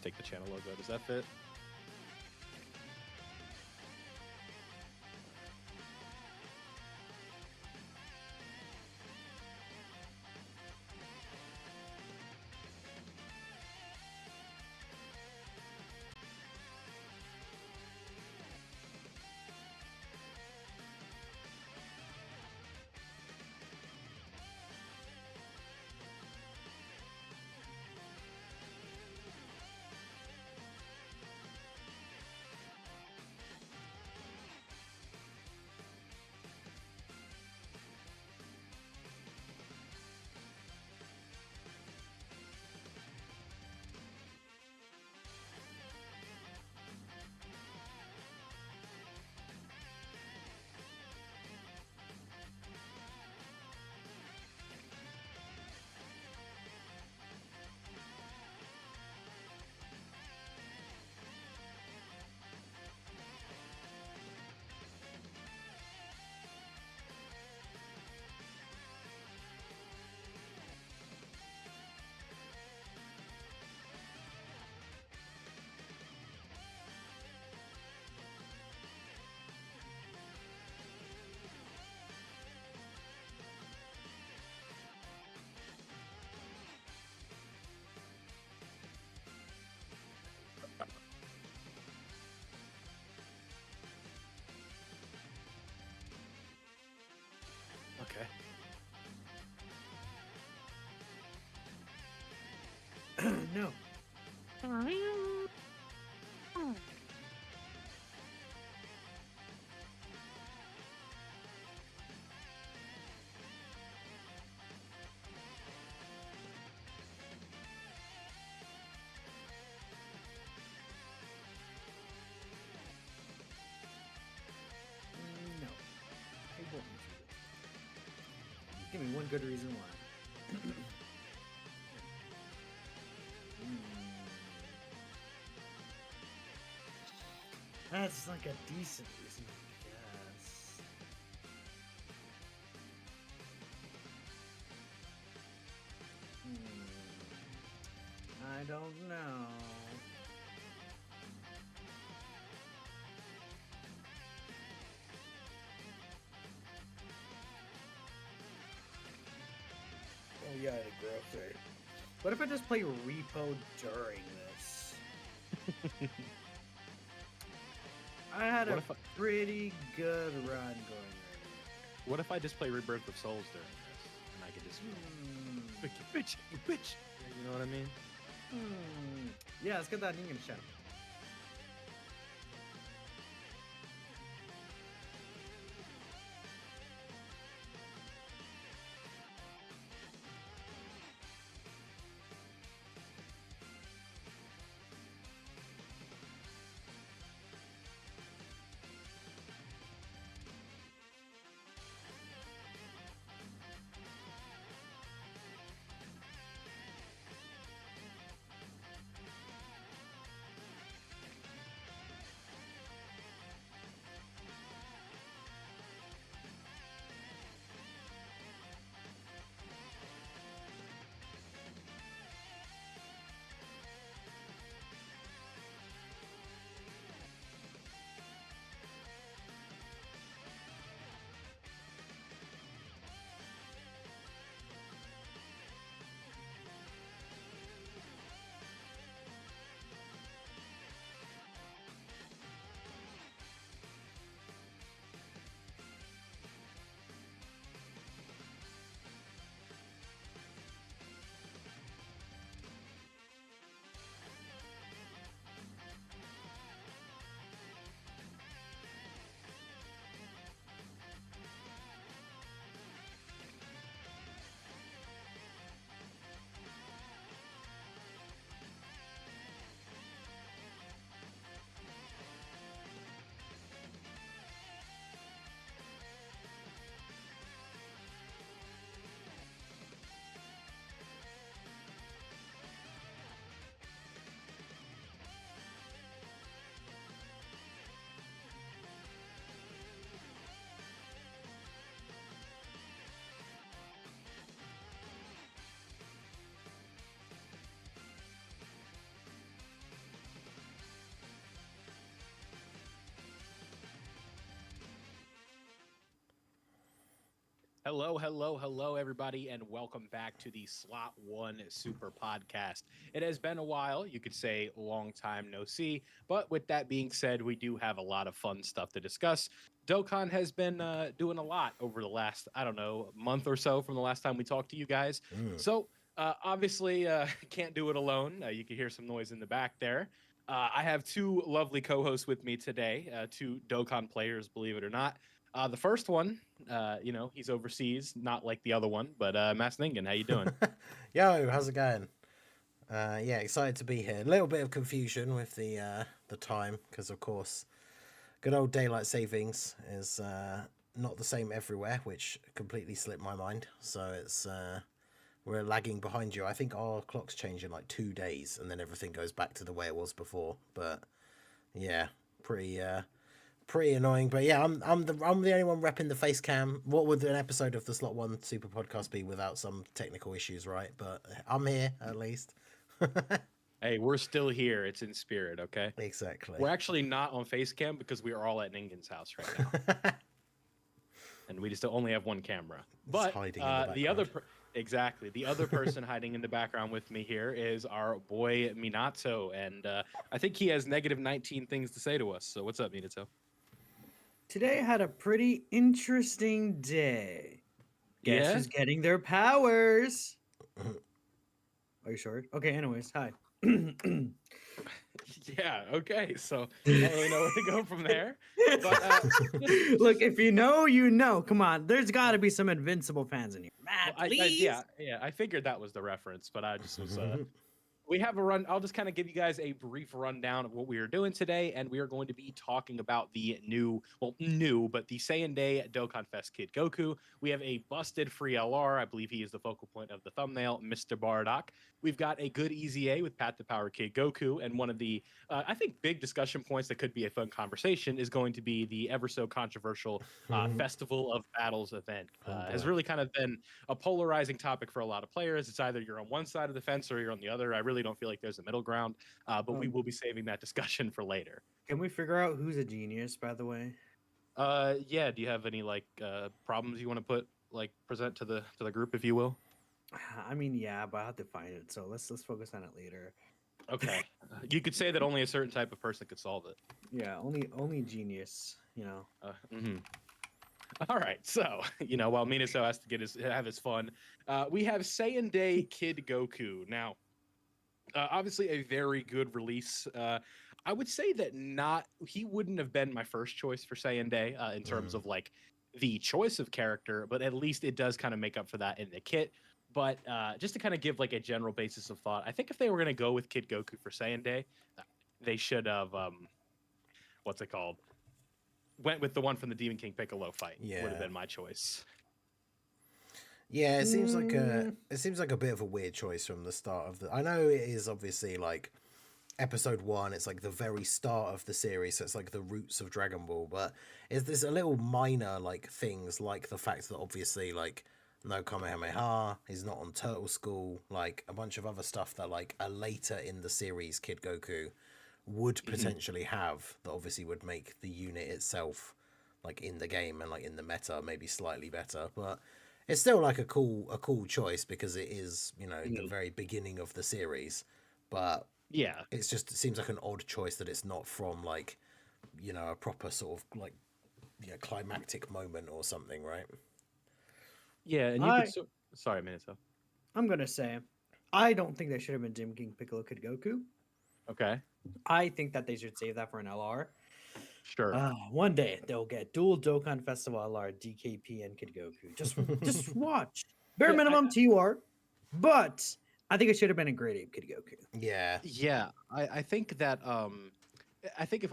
take the channel logo. Does that fit? Okay. No. No. I won't do this. Give me one good reason why. That's like a decent reason, I guess. I don't know. Oh yeah, the growth rate. What if I just play repo during this? I had a pretty good run going earlier. What if I just play Rebirth of Souls during this, and I could just bitch, you bitch. You know what I mean? Yeah, let's get that Ningen shot. Hello, hello, hello, everybody, and welcome back to the Slot One Super Podcast. It has been a while, you could say long time no see, but with that being said, we do have a lot of fun stuff to discuss. Dokkan has been doing a lot over the last, I don't know, month or so from the last time we talked to you guys. Mm. So, obviously, can't do it alone. You can hear some noise in the back there. I have two lovely co hosts with me today, two Dokkan players, believe it or not. The first one, he's overseas, not like the other one, but Mass Ningen, how you doing? Yo, how's it going? Yeah, excited to be here. A little bit of confusion with the time because, of course, good old daylight savings is not the same everywhere, which completely slipped my mind. So it's we're lagging behind you. I think our clock's change in like 2 days, and then everything goes back to the way it was before. But yeah, pretty annoying. But yeah, I'm the only one repping the face cam. What would an episode of the Slot One Super Podcast be without some technical issues, right? But I'm here at least. Hey, we're still here. It's in spirit, okay? Exactly. We're actually not on Facecam because we are all at Ningen's house right now. And we just only have one camera. But hiding in the other exactly, the other person hiding in the background with me here is our boy Minato, and I think he has negative 19 things to say to us. So what's up, Minato? Today I had a pretty interesting day. Guess Yeah? who's getting their powers? Are you sure? Okay, anyways, hi. Yeah, okay. So I don't really know where to go from there. But Look, if you know, you know. Come on, there's got to be some Invincible fans in here. Matt, please. yeah, I figured that was the reference, but I just was we have a run. I'll just kind of give you guys a brief rundown of what we are doing today, and we are going to be talking about the but the Saiyan Day Dokkan Fest Kid Goku. We have a busted free LR. I believe he is the focal point of the thumbnail, Mr. Bardock. We've got a good easy A with Pat the Power Kid Goku, and one of the I think big discussion points that could be a fun conversation is going to be the ever so controversial Festival of Battles event. Has really kind of been a polarizing topic for a lot of players. It's either you're on one side of the fence or you're on the other. I really don't feel like there's a middle ground, but we will be saving that discussion for later. Can we figure out who's a genius, by the way? Yeah. Do you have any problems you want to present to the group, if you will? I mean, yeah, but I have to find it. So let's focus on it later. Okay. You could say that only a certain type of person could solve it. Yeah, only genius, you know. All right, so while Minato has to have his fun, we have Saiyan Day Kid Goku. Now, obviously a very good release. I would say that he wouldn't have been my first choice for Saiyan Day in terms of like the choice of character, but at least it does kind of make up for that in the kit. But just to kind of give like a general basis of thought, I think if they were going to go with Kid Goku for Saiyan Day, they should have what's it called? Went with the one from the Demon King Piccolo fight. Yeah. Would have been my choice. Yeah, it seems like a bit of a weird choice from the start of the. I know it is obviously like episode 1. It's like the very start of the series, so it's like the roots of Dragon Ball. But there's a little minor like things like the fact that obviously like no Kamehameha, he's not on Turtle School, like a bunch of other stuff that like a later in the series Kid Goku would potentially have that obviously would make the unit itself like in the game and like in the meta maybe slightly better, but it's still like a cool choice because it is the very beginning of the series. But yeah, it seems like an odd choice that it's not from like a proper sort of like climactic moment or something, right? Yeah, and sorry, Minato. I'm gonna say I don't think they should have been Demon King Piccolo Kid Goku. Okay. I think that they should save that for an LR. Sure. One day they'll get dual Dokkan Festival LR, DKP, and Kid Goku. Just watch. Bare minimum TUR, but I think it should have been a Great Ape Kid Goku. Yeah. Yeah. I think that I think if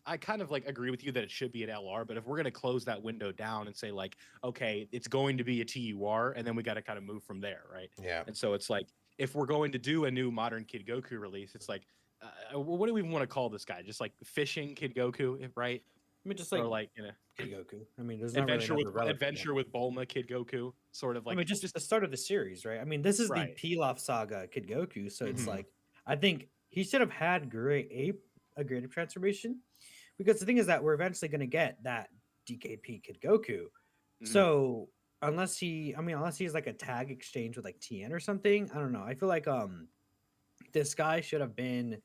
I kind of like agree with you that it should be an LR, but if we're gonna close that window down and say like, okay, it's going to be a TUR, and then we got to kind of move from there, right? Yeah. And so it's like if we're going to do a new modern Kid Goku release, it's like, what do we even want to call this guy? Just like fishing Kid Goku, right? I mean, just like, or like Kid Goku. I mean, there's adventure with Bulma Kid Goku, sort of like. I mean, just the start of the series, right? I mean, this is the Pilaf Saga Kid Goku, so it's like I think he should have had a Great Ape transformation, because the thing is that we're eventually going to get that DKP Kid Goku. So unless he's like a tag exchange with like TN or something. I don't know. I feel like this guy should have been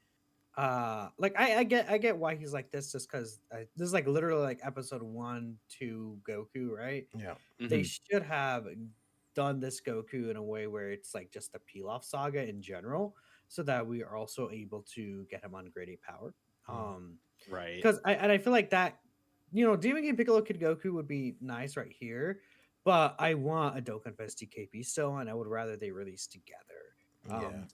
like I get why he's like this, just because this is like literally like episode 1 to Goku, right? Yeah. They Mhm. should have done this Goku in a way where it's like just a peel off saga in general, so that we are also able to get him on grade 8 power. Mhm. Right. Because I feel like that, Demon King Piccolo Kid Goku would be nice right here, but I want a Dokkan Fest TKP still, and I would rather they release together. Yeah.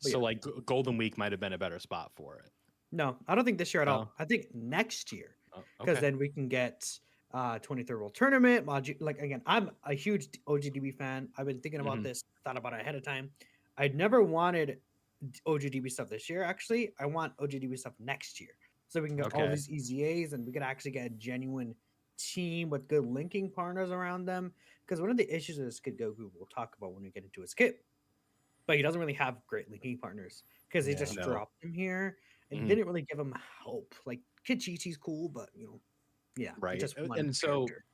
So, Yeah. like Golden Week might have been a better spot for it. No, I don't think this year at No? all. I think next year, Oh, because okay. then we can get 23rd World Tournament. Like again, I'm a huge OGDB fan. I've been thinking about Mhm. this, thought about it ahead of time. I'd never wanted OGDB stuff this year. Actually, I want OGDB stuff next year, so we can get all Okay. these EZAs and we can actually get a genuine team with good linking partners around them. Because one of the issues with this Kid Goku, we'll talk about when we get into his kit, but he doesn't really have great linking partners because they Yeah. just No. dropped him here and Mhm. didn't really give him help. Like Kid Chi-Chi's cool, but yeah, Right. just one And so character.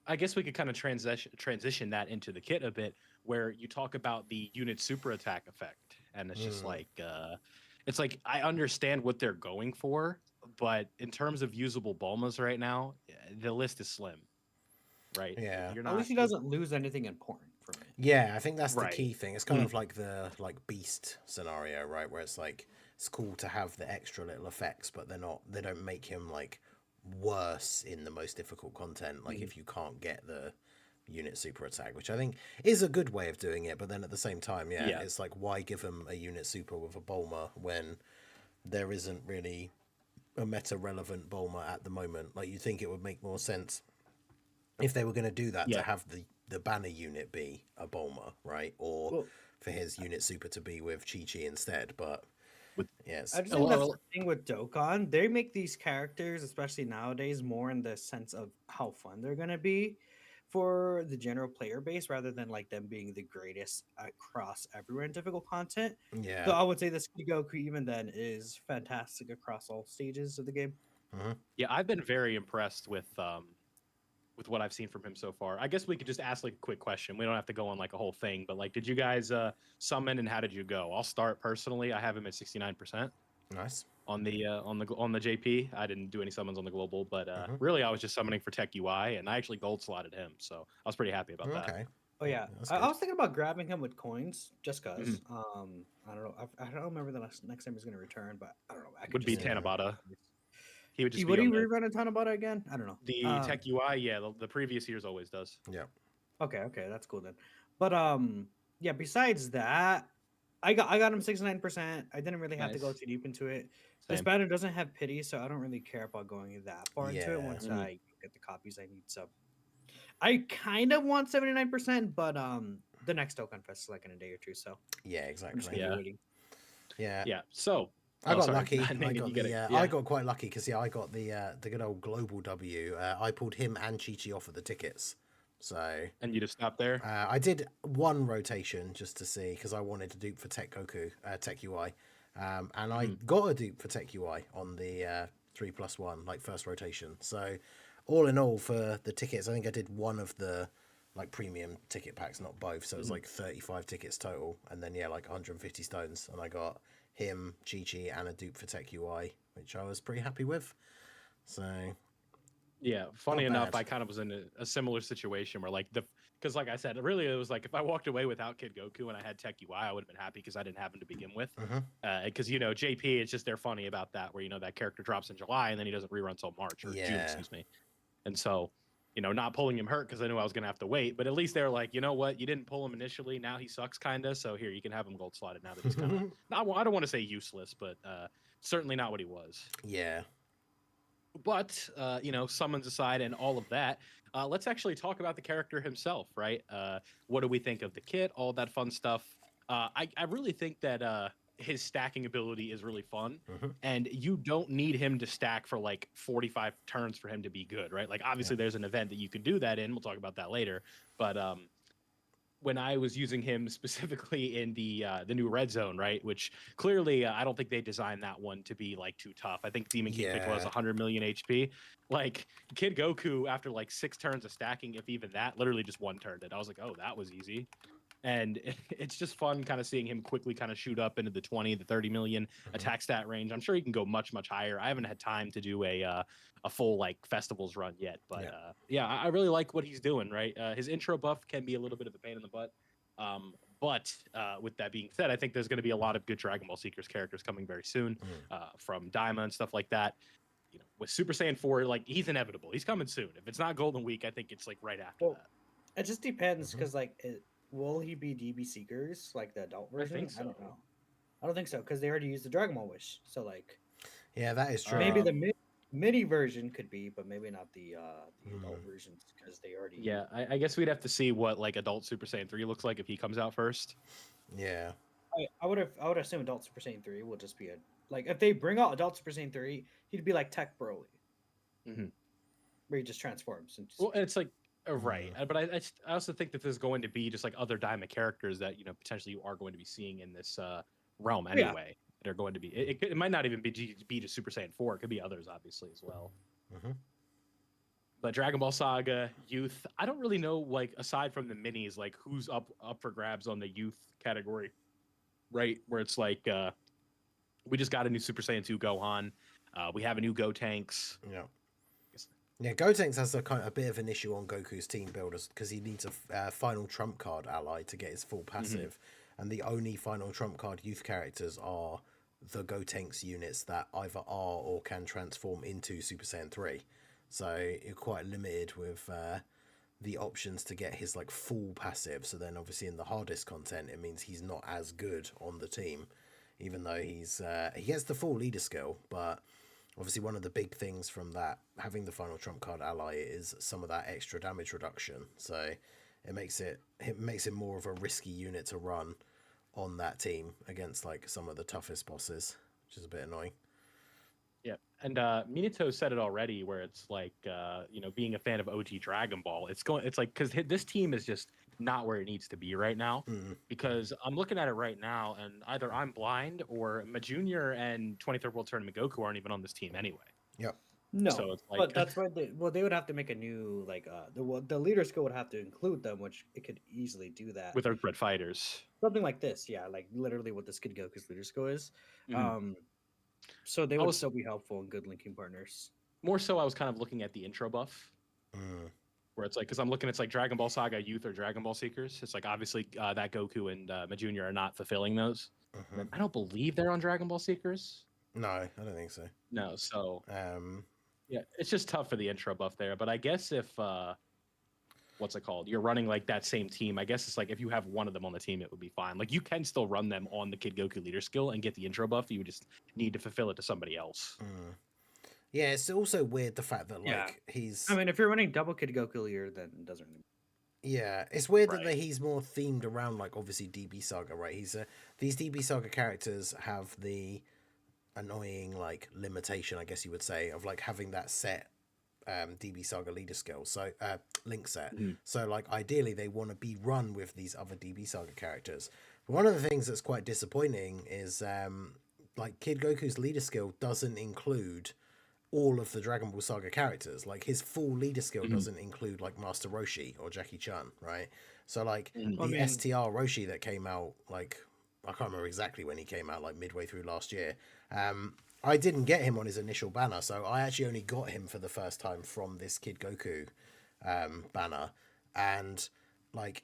I guess we could kind of transition that into the kit a bit, where you talk about the unit super attack effect, and it's just like it's like I understand what they're going for, but in terms of usable Bulmas right now, the list is slim. Right? Yeah. You're At not least he doesn't lose anything important from it. Yeah, I think that's the right. key thing. It's kind of like the beast scenario, right? Where it's like it's cool to have the extra little effects, but they don't make him like worse in the most difficult content. Like if you can't get the unit super attack, which I think is a good way of doing it, but then at the same time, Yeah. it's like why give him a unit super with a Bulma when there isn't really a meta relevant Bulma at the moment? Like you think it would make more sense if they were going to do that to Yeah. have the banner unit be a Bulma, right? Or Well, for his unit super to be with Chi-Chi instead. But With- yes, I just Oh, think that's well, the thing with Dokkan. They make these characters, especially nowadays, more in the sense of how fun they're gonna be for the general player base, rather than like them being the greatest across everywhere in difficult content. yeah. Though I would say this Kid Goku even then is fantastic across all stages of the game. Mhm. yeah, I've been very impressed with what I've seen from him so far. I guess we could just ask like a quick question. We don't have to go on like a whole thing, but like, did you guys summon and how did you go? I'll start personally. I have him at 69% Nice. on the JP. I didn't do any summons on the global, but Mhm. really I was just summoning for Tech UI, and I actually gold slotted him, so I was pretty happy about that. Okay. Oh yeah, That's I good. was thinking about grabbing him with coins just because. Mhm. I don't know. I don't remember the next time he's gonna return, but I don't know. I could Would be just say Tanabata. He would just Would be he on the rerun a Tanabata again? I don't know. Tech UI. Yeah, the previous years always does. Yeah. Okay, that's cool then. But yeah. Besides that, I got him 69%. I didn't really have to go Nice. too deep into it. This Same. banner doesn't have pity, so I don't really care about going that far into it Yeah. once Mhm. I get the copies I need. So I kind of want 79%, but the next Dokkan Fest is like in a day or two, so Yeah. I'm just Exactly. gonna Yeah. be waiting. Yeah. Yeah. So I oh, got sorry. lucky. Nathan, I got you get the. it. I Yeah. got quite lucky because I got the good old global W. I pulled him and Chi-Chi off of the tickets, so And you just stop there. I did one rotation just to see because I wanted to dupe for Tech Goku, Tech UI, and I got a dupe for Tech UI on the 3+1 like first rotation. So all in all for the tickets, I think I did one of the like premium ticket packs, not both. So it was like 35 tickets total, and then like 150 stones, and I got him, Chi-Chi, and a dupe for Tech UI, which I was pretty happy with. So Yeah, funny Not enough, bad. I kind of was in a similar situation where like because like I said, really it was like if I walked away without Kid Goku and I had Tech UI, I would have been happy because I didn't have him to begin with. Because JP, it's just they're funny about that where that character drops in July and then he doesn't rerun until March or June, Yeah. excuse me. And so not pulling him hurt because I knew I was gonna have to wait, but at least they're like, you know what, you didn't pull him initially, now he sucks kinda, so here you can have him gold slotted now that he's kind of I don't want to say useless, but certainly not what he was. yeah. But summons aside and all of that, let's actually talk about the character himself, right? What do we think of the kit, all that fun stuff? I really think that his stacking ability is really fun, and you don't need him to stack for like 45 turns for him to be good, right? Like obviously there's an event that you could do that in. We'll talk about that later, but when I was using him specifically in the new Red Zone, right? Which clearly I don't think they designed that one to be like too tough. I think Demon King Piccolo has 100 million HP. Like Kid Goku, after like 6 turns of stacking, if even that, literally just one turned it. I was like, oh, that was easy. And it's just fun kind of seeing him quickly kind of shoot up into the 20, the 30 million attack stat range. I'm sure he can go much, much higher. I haven't had time to do a full like festivals run yet, but yeah, I really like what he's doing, right? His intro buff can be a little bit of a pain in the butt. But with that being said, I think there's going to be a lot of good Dragon Ball Seekers characters coming very soon from Daima and stuff like that. You know, with Super Saiyan 4, like he's inevitable. He's coming soon. If it's not Golden Week, I think it's like right after that. It just depends because will he be DB Seekers like the adult version? I think so. I don't know. I don't think so because they already used the Dragon Ball Wish. So like, yeah, that is true. Maybe the mini version could be, but maybe not the adult versions because they already. Yeah, I guess we'd have to see what like adult Super Saiyan 3 looks like if he comes out first. Yeah, I would assume adult Super Saiyan 3 will just be like if they bring out adult Super Saiyan 3, he'd be like Tech Broly, where he just transforms. And well, and it's like. Right, but I also think that there's going to be just like other Daima characters that potentially you are going to be seeing in this realm anyway. That are going to be it might not even be to Super Saiyan 4. It could be others obviously as well. But Dragon Ball Saga Youth, I don't really know like aside from the minis like who's up for grabs on the youth category, right? Where it's like we just got a new Super Saiyan 2 Gohan, we have a new Gotenks. Yeah, Gotenks has a bit of an issue on Goku's team builders because he needs a final trump card ally to get his full passive, and the only final trump card youth characters are the Gotenks units that either are or can transform into Super Saiyan 3. So you're quite limited with the options to get his like full passive. So then obviously in the hardest content, it means he's not as good on the team, even though he gets the full leader skill, but. Obviously, one of the big things from that, having the final trump card ally, is some of that extra damage reduction. So it makes it more of a risky unit to run on that team against like some of the toughest bosses, which is a bit annoying. Yeah, and Minato said it already, where it's like being a fan of OG Dragon Ball, it's like because this team is just not where it needs to be right now. Because I'm looking at it right now, and either I'm blind or Junior and 23rd World Tournament Goku aren't even on this team anyway. Yep. No, so it's like, but that's why they would have to make a new like the leader skill would have to include them, which it could easily do that with Earthbred fighters, something like this. Yeah, like literally what this Kid Goku's leader skill is. So they would still be helpful and good linking partners. More so, I was kind of looking at the intro buff, where it's like, because I'm looking, it's like Dragon Ball Saga Youth or Dragon Ball Seekers. It's like obviously that Goku and Junior are not fulfilling those. I don't believe they're on Dragon Ball Seekers. No, I don't think so. No, so yeah, it's just tough for the intro buff there. But I guess if what's it called? You're running like that same team. I guess it's like if you have one of them on the team, it would be fine. Like you can still run them on the Kid Goku leader skill and get the intro buff. You would just need to fulfill it to somebody else. Yeah, it's also weird the fact that like he's. I mean, if you're running double Kid Goku leader, then it doesn't really. Yeah, it's weird that he's more themed around like obviously DB Saga, right? These DB Saga characters have the annoying like limitation, I guess you would say, of like having that set DB Saga leader skill, so link set. So like ideally they want to be run with these other DB Saga characters. But one of the things that's quite disappointing is like Kid Goku's leader skill doesn't include all of the Dragon Ball Saga characters. Like his full leader skill doesn't include like Master Roshi or Jackie Chan, right? So like the STR Roshi that came out, like I can't remember exactly when he came out, like midway through last year. I didn't get him on his initial banner, so I actually only got him for the first time from this Kid Goku banner, and like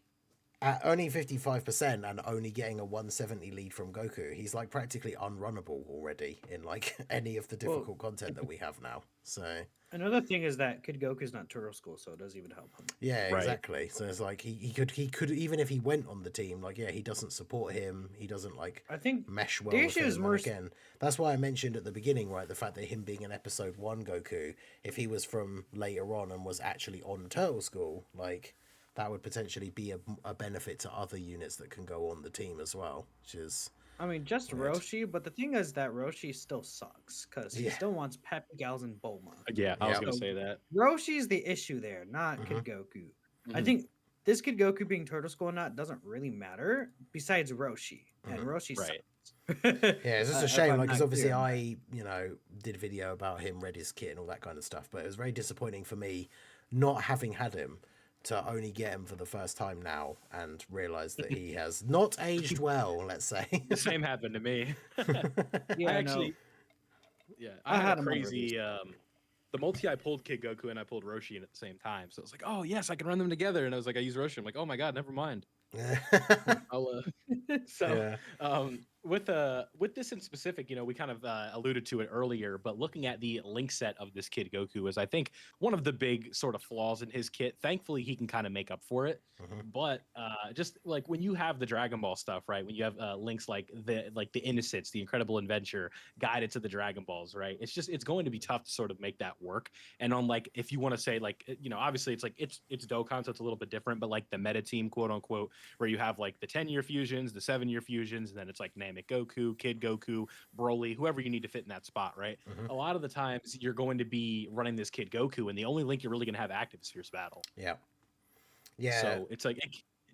at only 55% and only getting a 170 lead from Goku, he's like practically unrunnable already in like any of the difficult content that we have now. So another thing is that Kid Goku's not Turtle School, so it doesn't even help him. Yeah, exactly. So it's like he could even if he went on the team, like he doesn't support him. He doesn't like I think mesh well. The with issue is him. more Again, that's why I mentioned at the beginning, right, the fact that him being an episode 1 Goku, if he was from later on and was actually on Turtle School, like that would potentially be a benefit to other units that can go on the team as well, which is. I mean, just Roshi, but the thing is that Roshi still sucks because he still wants Peppy, Gals, and Bulma. Yeah, I was going to say that. Roshi's the issue there, not Kid Goku. I think this Kid Goku being Turtle Skull or not doesn't really matter. Besides Roshi, and Roshi Right. sucks. Yeah, it's just a If shame, I'm like, because not obviously clear on that. I, did a video about him, read his kit and all that kind of stuff, but it was very disappointing for me not having had him to only get him for the first time now and realize that he has not aged well, let's say. The same happened to me. Yeah, I no. actually, I I had had a him on release. crazy the multi I pulled Kid Goku and I pulled Roshi in at the same time. So it was like, oh yes, I can run them together. And I was like, I use Roshi. I'm like, oh my god, never mind. I'll so Yeah. with this in specific, we kind of alluded to it earlier, but looking at the link set of this Kid Goku is, I think, one of the big sort of flaws in his kit. Thankfully, he can kind of make up for it. But just like when you have the Dragon Ball stuff, right? When you have links like the Innocence, the Incredible Adventure, guided to the Dragon Balls, right? It's going to be tough to sort of make that work. And on like, if you want to say like, obviously it's like it's Dokkan, so it's a little bit different, but like the meta team, quote unquote, where you have like the 10-year fusions, the 7-year fusions, and then it's like Namek Goku, Kid Goku, Broly, whoever you need to fit in that spot, right? A lot of the times you're going to be running this Kid Goku, and the only link you're really going to have active is Fierce Battle. Yeah. Yeah. So it's like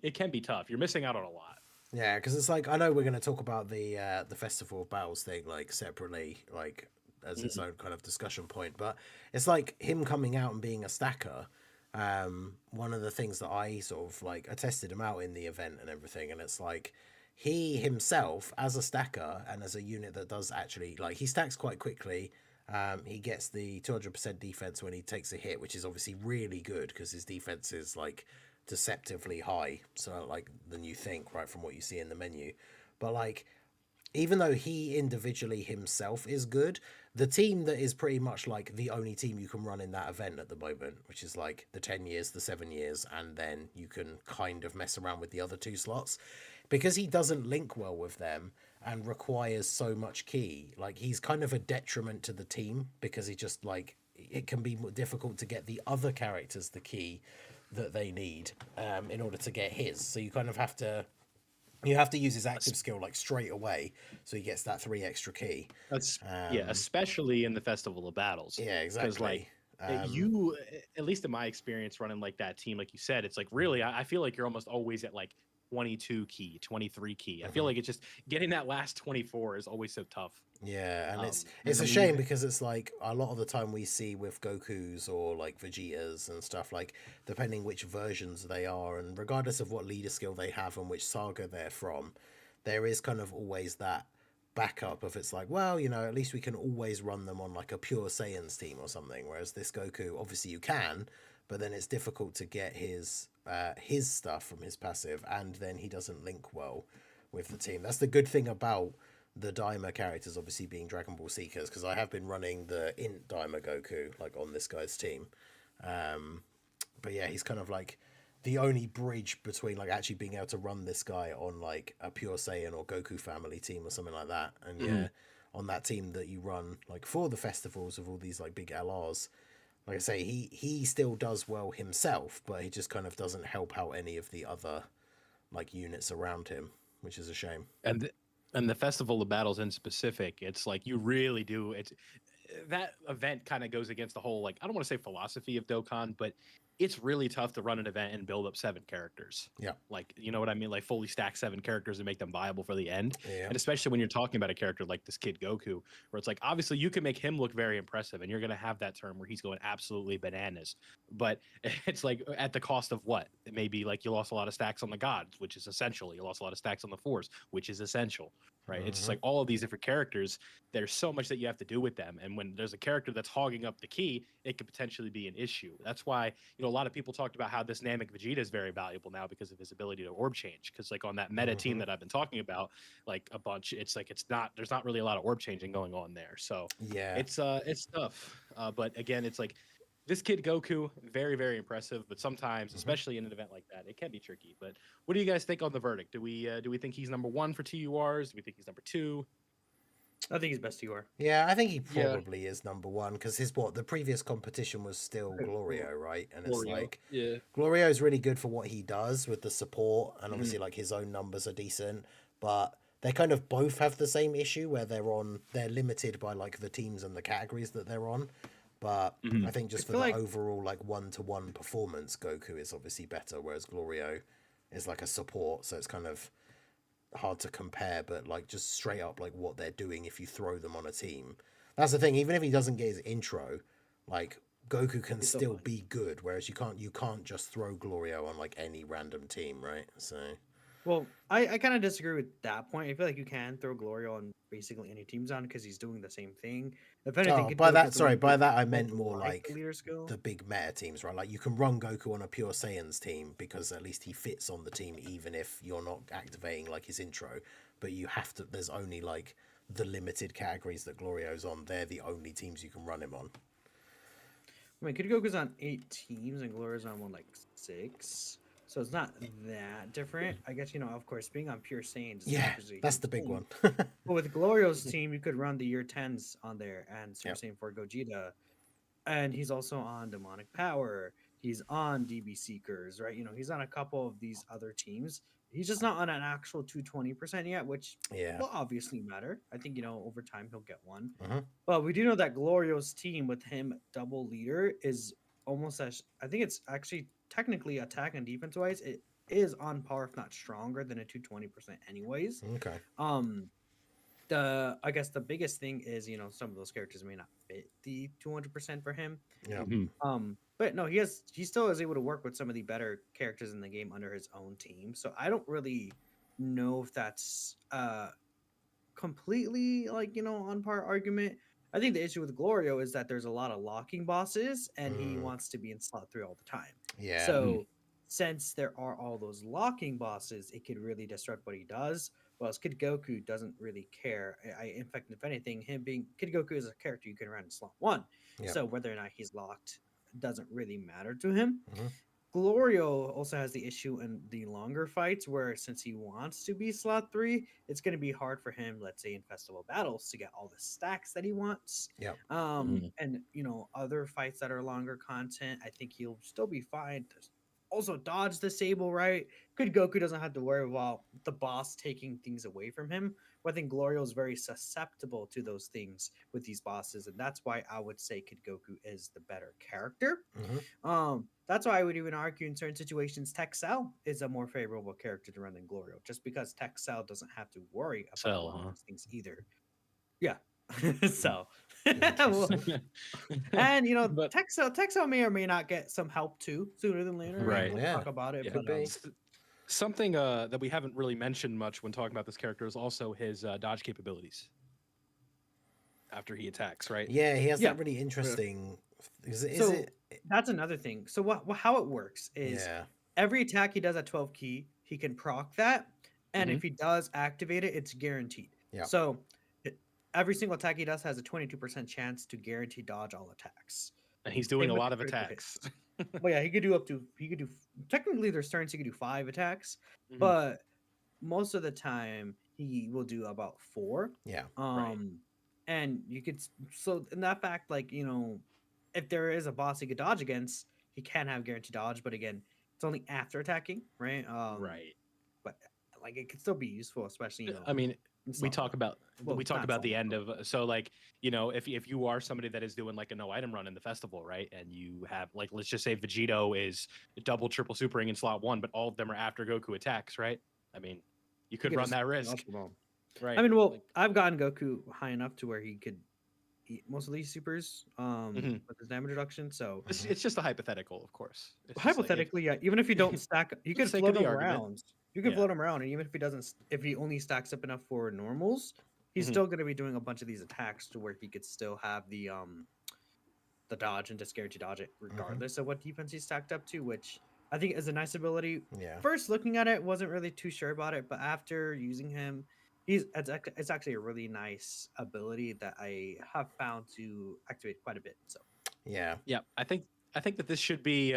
it can be tough. You're missing out on a lot. Yeah, because it's like, I know we're going to talk about the Festival of Battles thing like separately, like as its own kind of discussion point, but it's like him coming out and being a stacker. One of the things that I sort of like, I tested him out in the event and everything, and it's like he himself as a stacker and as a unit that does actually, like, he stacks quite quickly. He gets the 200% defense when he takes a hit, which is obviously really good because his defense is like deceptively high, so like than you think, right, from what you see in the menu. But like, even though he individually himself is good, the team that is pretty much like the only team you can run in that event at the moment, which is like the 10 years, the 7 years, and then you can kind of mess around with the other 2 slots, because he doesn't link well with them and requires so much ki. Like, he's kind of a detriment to the team because he just like, it can be more difficult to get the other characters the ki that they need in order to get his. So you kind of have to use his active skill like straight away, so he gets that 3 extra ki. That's especially in the Festival of Battles. Yeah, exactly. Because like you, at least in my experience running like that team, like you said, it's like really, I feel like you're almost always at like 22 ki, 23 ki. I feel like it's just getting that last 24 is always so tough. Yeah, and it's a shame because it's like a lot of the time we see with Gokus or like Vegetas and stuff, like depending which versions they are and regardless of what leader skill they have and which saga they're from, there is kind of always that backup of, it's like, well, at least we can always run them on like a pure Saiyans team or something, whereas this Goku, obviously you can, but then it's difficult to get his stuff from his passive, and then he doesn't link well with the team. That's the good thing about the Daima characters obviously being Dragon Ball Seekers, because I have been running the Int Daima Goku like on this guy's team. But yeah, he's kind of like the only bridge between like actually being able to run this guy on like a pure Saiyan or Goku family team or something like that. And yeah, on that team that you run like for the festivals of all these like big LRs, like I say, he still does well himself, but he just kind of doesn't help out any of the other like units around him, which is a shame. And the Festival of Battles in specific, it's like you really do. It's that event kind of goes against the whole, like, I don't want to say philosophy of Dokkan, but it's really tough to run an event and build up 7 characters. Yeah. Like, you know what I mean? Like fully stack 7 characters and make them viable for the end. Yeah. And especially when you're talking about a character like this Kid Goku, where it's like, obviously you can make him look very impressive and you're going to have that turn where he's going absolutely bananas. But it's like at the cost of what? It may be like you lost a lot of stacks on the gods, which is essential. You lost a lot of stacks on the force, which is essential. Right. It's just like all of these different characters. There's so much that you have to do with them. And when there's a character that's hogging up the ki, it could potentially be an issue. That's why, a lot of people talked about how this Namek Vegeta is very valuable now because of his ability to orb change. Because like on that meta team that I've been talking about, like a bunch, it's like there's not really a lot of orb changing going on there. So yeah, it's tough. But again, it's like this Kid Goku, very, very impressive, but sometimes, especially in an event like that, it can be tricky. But what do you guys think on the verdict? Do we think he's number 1 for TURs? Do we think he's number 2? I think he's best TUR. Yeah, I think he probably is number 1 because the previous competition was still Glorio, right? And it's like, Glorio is really good for what he does with the support, and obviously like his own numbers are decent, but they kind of both have the same issue where they're limited by like the teams and the categories that they're on. But Mhm. I think just I for feel the like- overall like 1-to-1 performance, Goku is obviously better, whereas Glorio is like a support, so it's kind of hard to compare. But like just straight up like what they're doing if you throw them on a team, that's the thing. Even if he doesn't get his intro, like Goku can He's still still fine. be good, whereas you can't just throw Glorio on like any random team, right? So Well, I kind of disagree with that point. I feel like you can throw Glorio on basically any teams on because he's doing the same thing. If anything, oh, Kid by Goku's that, the sorry, one by who that I doesn't meant more like the like leader skill. the big meta teams, right? Like you can run Goku on a pure Saiyans team because at least he fits on the team, even if you're not activating like his intro. But you have to. There's only like the limited categories that Glorio's on. They're the only teams you can run him on. I mean, Kid Goku's on 8 teams and Glorio's on one like 6. So it's not that different. I guess, of course, being on pure Saiyans. Yeah, is a that's huge the big thing. one. But with Glorio's team, you could run the year 10s on there and Super Yep. Saiyan 4 Gogeta. And he's also on Demonic Power. He's on DB Seekers, right? He's on a couple of these other teams. He's just not on an actual 220% yet, which Yeah. will obviously matter. I think, over time he'll get one. Mhm. But we do know that Glorio's team with him double leader is almost as, I think it's actually technically attack and defense wise, it is on par, if not stronger than a 220% anyways. Okay. I guess the biggest thing is some of those characters may not fit the 200% for him. Yeah. But no, he still is able to work with some of the better characters in the game under his own team. So I don't really know if that's completely on par argument. I think the issue with Glorio is that there's a lot of locking bosses and he wants to be in slot 3 all the time. Yeah. So since there are all those locking bosses, it could really disrupt what he does. Whereas Kid Goku doesn't really care. In fact, if anything, Kid Goku is a character you can run in slot 1. Yep. So whether or not he's locked doesn't really matter to him. Mhm. Glorio also has the issue in the longer fights where since he wants to be slot 3, it's going to be hard for him, let's say in festival battles, to get all the stacks that he wants. Yep. And other fights that are longer content, I think he'll still be fine to also dodge the Sable, right? Kid Goku doesn't have to worry about the boss taking things away from him. But I think Glorio is very susceptible to those things with these bosses, and that's why I would say Kid Goku is the better character. That's why I would even argue in certain situations Texel is a more favorable character to run than Glorio, just because Texel doesn't have to worry about a lot of those things either. Yeah. So Interesting. and But- Texel may or may not get some help too sooner than later. Right. We'll Yeah. talk about it. Yeah. But, Could be. Something that we haven't really mentioned much when talking about this character is also his dodge capabilities after he attacks, right? Yeah, he has Yeah. that really interesting. Is So- it? that's another thing. So how it works is Yeah. every attack he does at 12 key, he can proc that. And Mhm. if he does activate it, it's guaranteed. Yeah. So every single attack he does has a 22% chance to guarantee dodge all attacks. And he's doing a with lot the of critical attacks. Well, yeah, he could do technically there's turns he could do 5 attacks, Mhm. but most of the time he will do about 4. Yeah. And you could so in that fact, like if there is a boss he could dodge against, he can have guaranteed dodge, but again, it's only after attacking, right? Right. But like it could still be useful, especially I mean, in we slot talk one. about Well, we talk not about the slot end one, of so like if you are somebody that is doing like a no item run in the festival, right, and you have like let's just say Vegito is double triple supering in slot 1, but all of them are after Goku attacks, right? I mean, you could could run just that risk, dodge them all. right? I mean, well, Like, I've gotten Goku high enough to where he could eat most of these supers Mhm. with his damage reduction. So it's just a hypothetical, of course. It's just like, hypothetically, yeah, even if you don't stack, you For could the sake of float the him argument. around. You could Yeah. float him around, and even if he doesn't, if he only stacks up enough for normals, he's Mhm. still going to be doing a bunch of these attacks to where he could still have the dodge and just guarantee dodge it regardless of what defense he's stacked up to, which I think is a nice ability. Yeah. First looking at it, wasn't really too sure about it, but after using him, it's actually a really nice ability that I have found to activate quite a bit. So Yeah. yeah, I think that this should be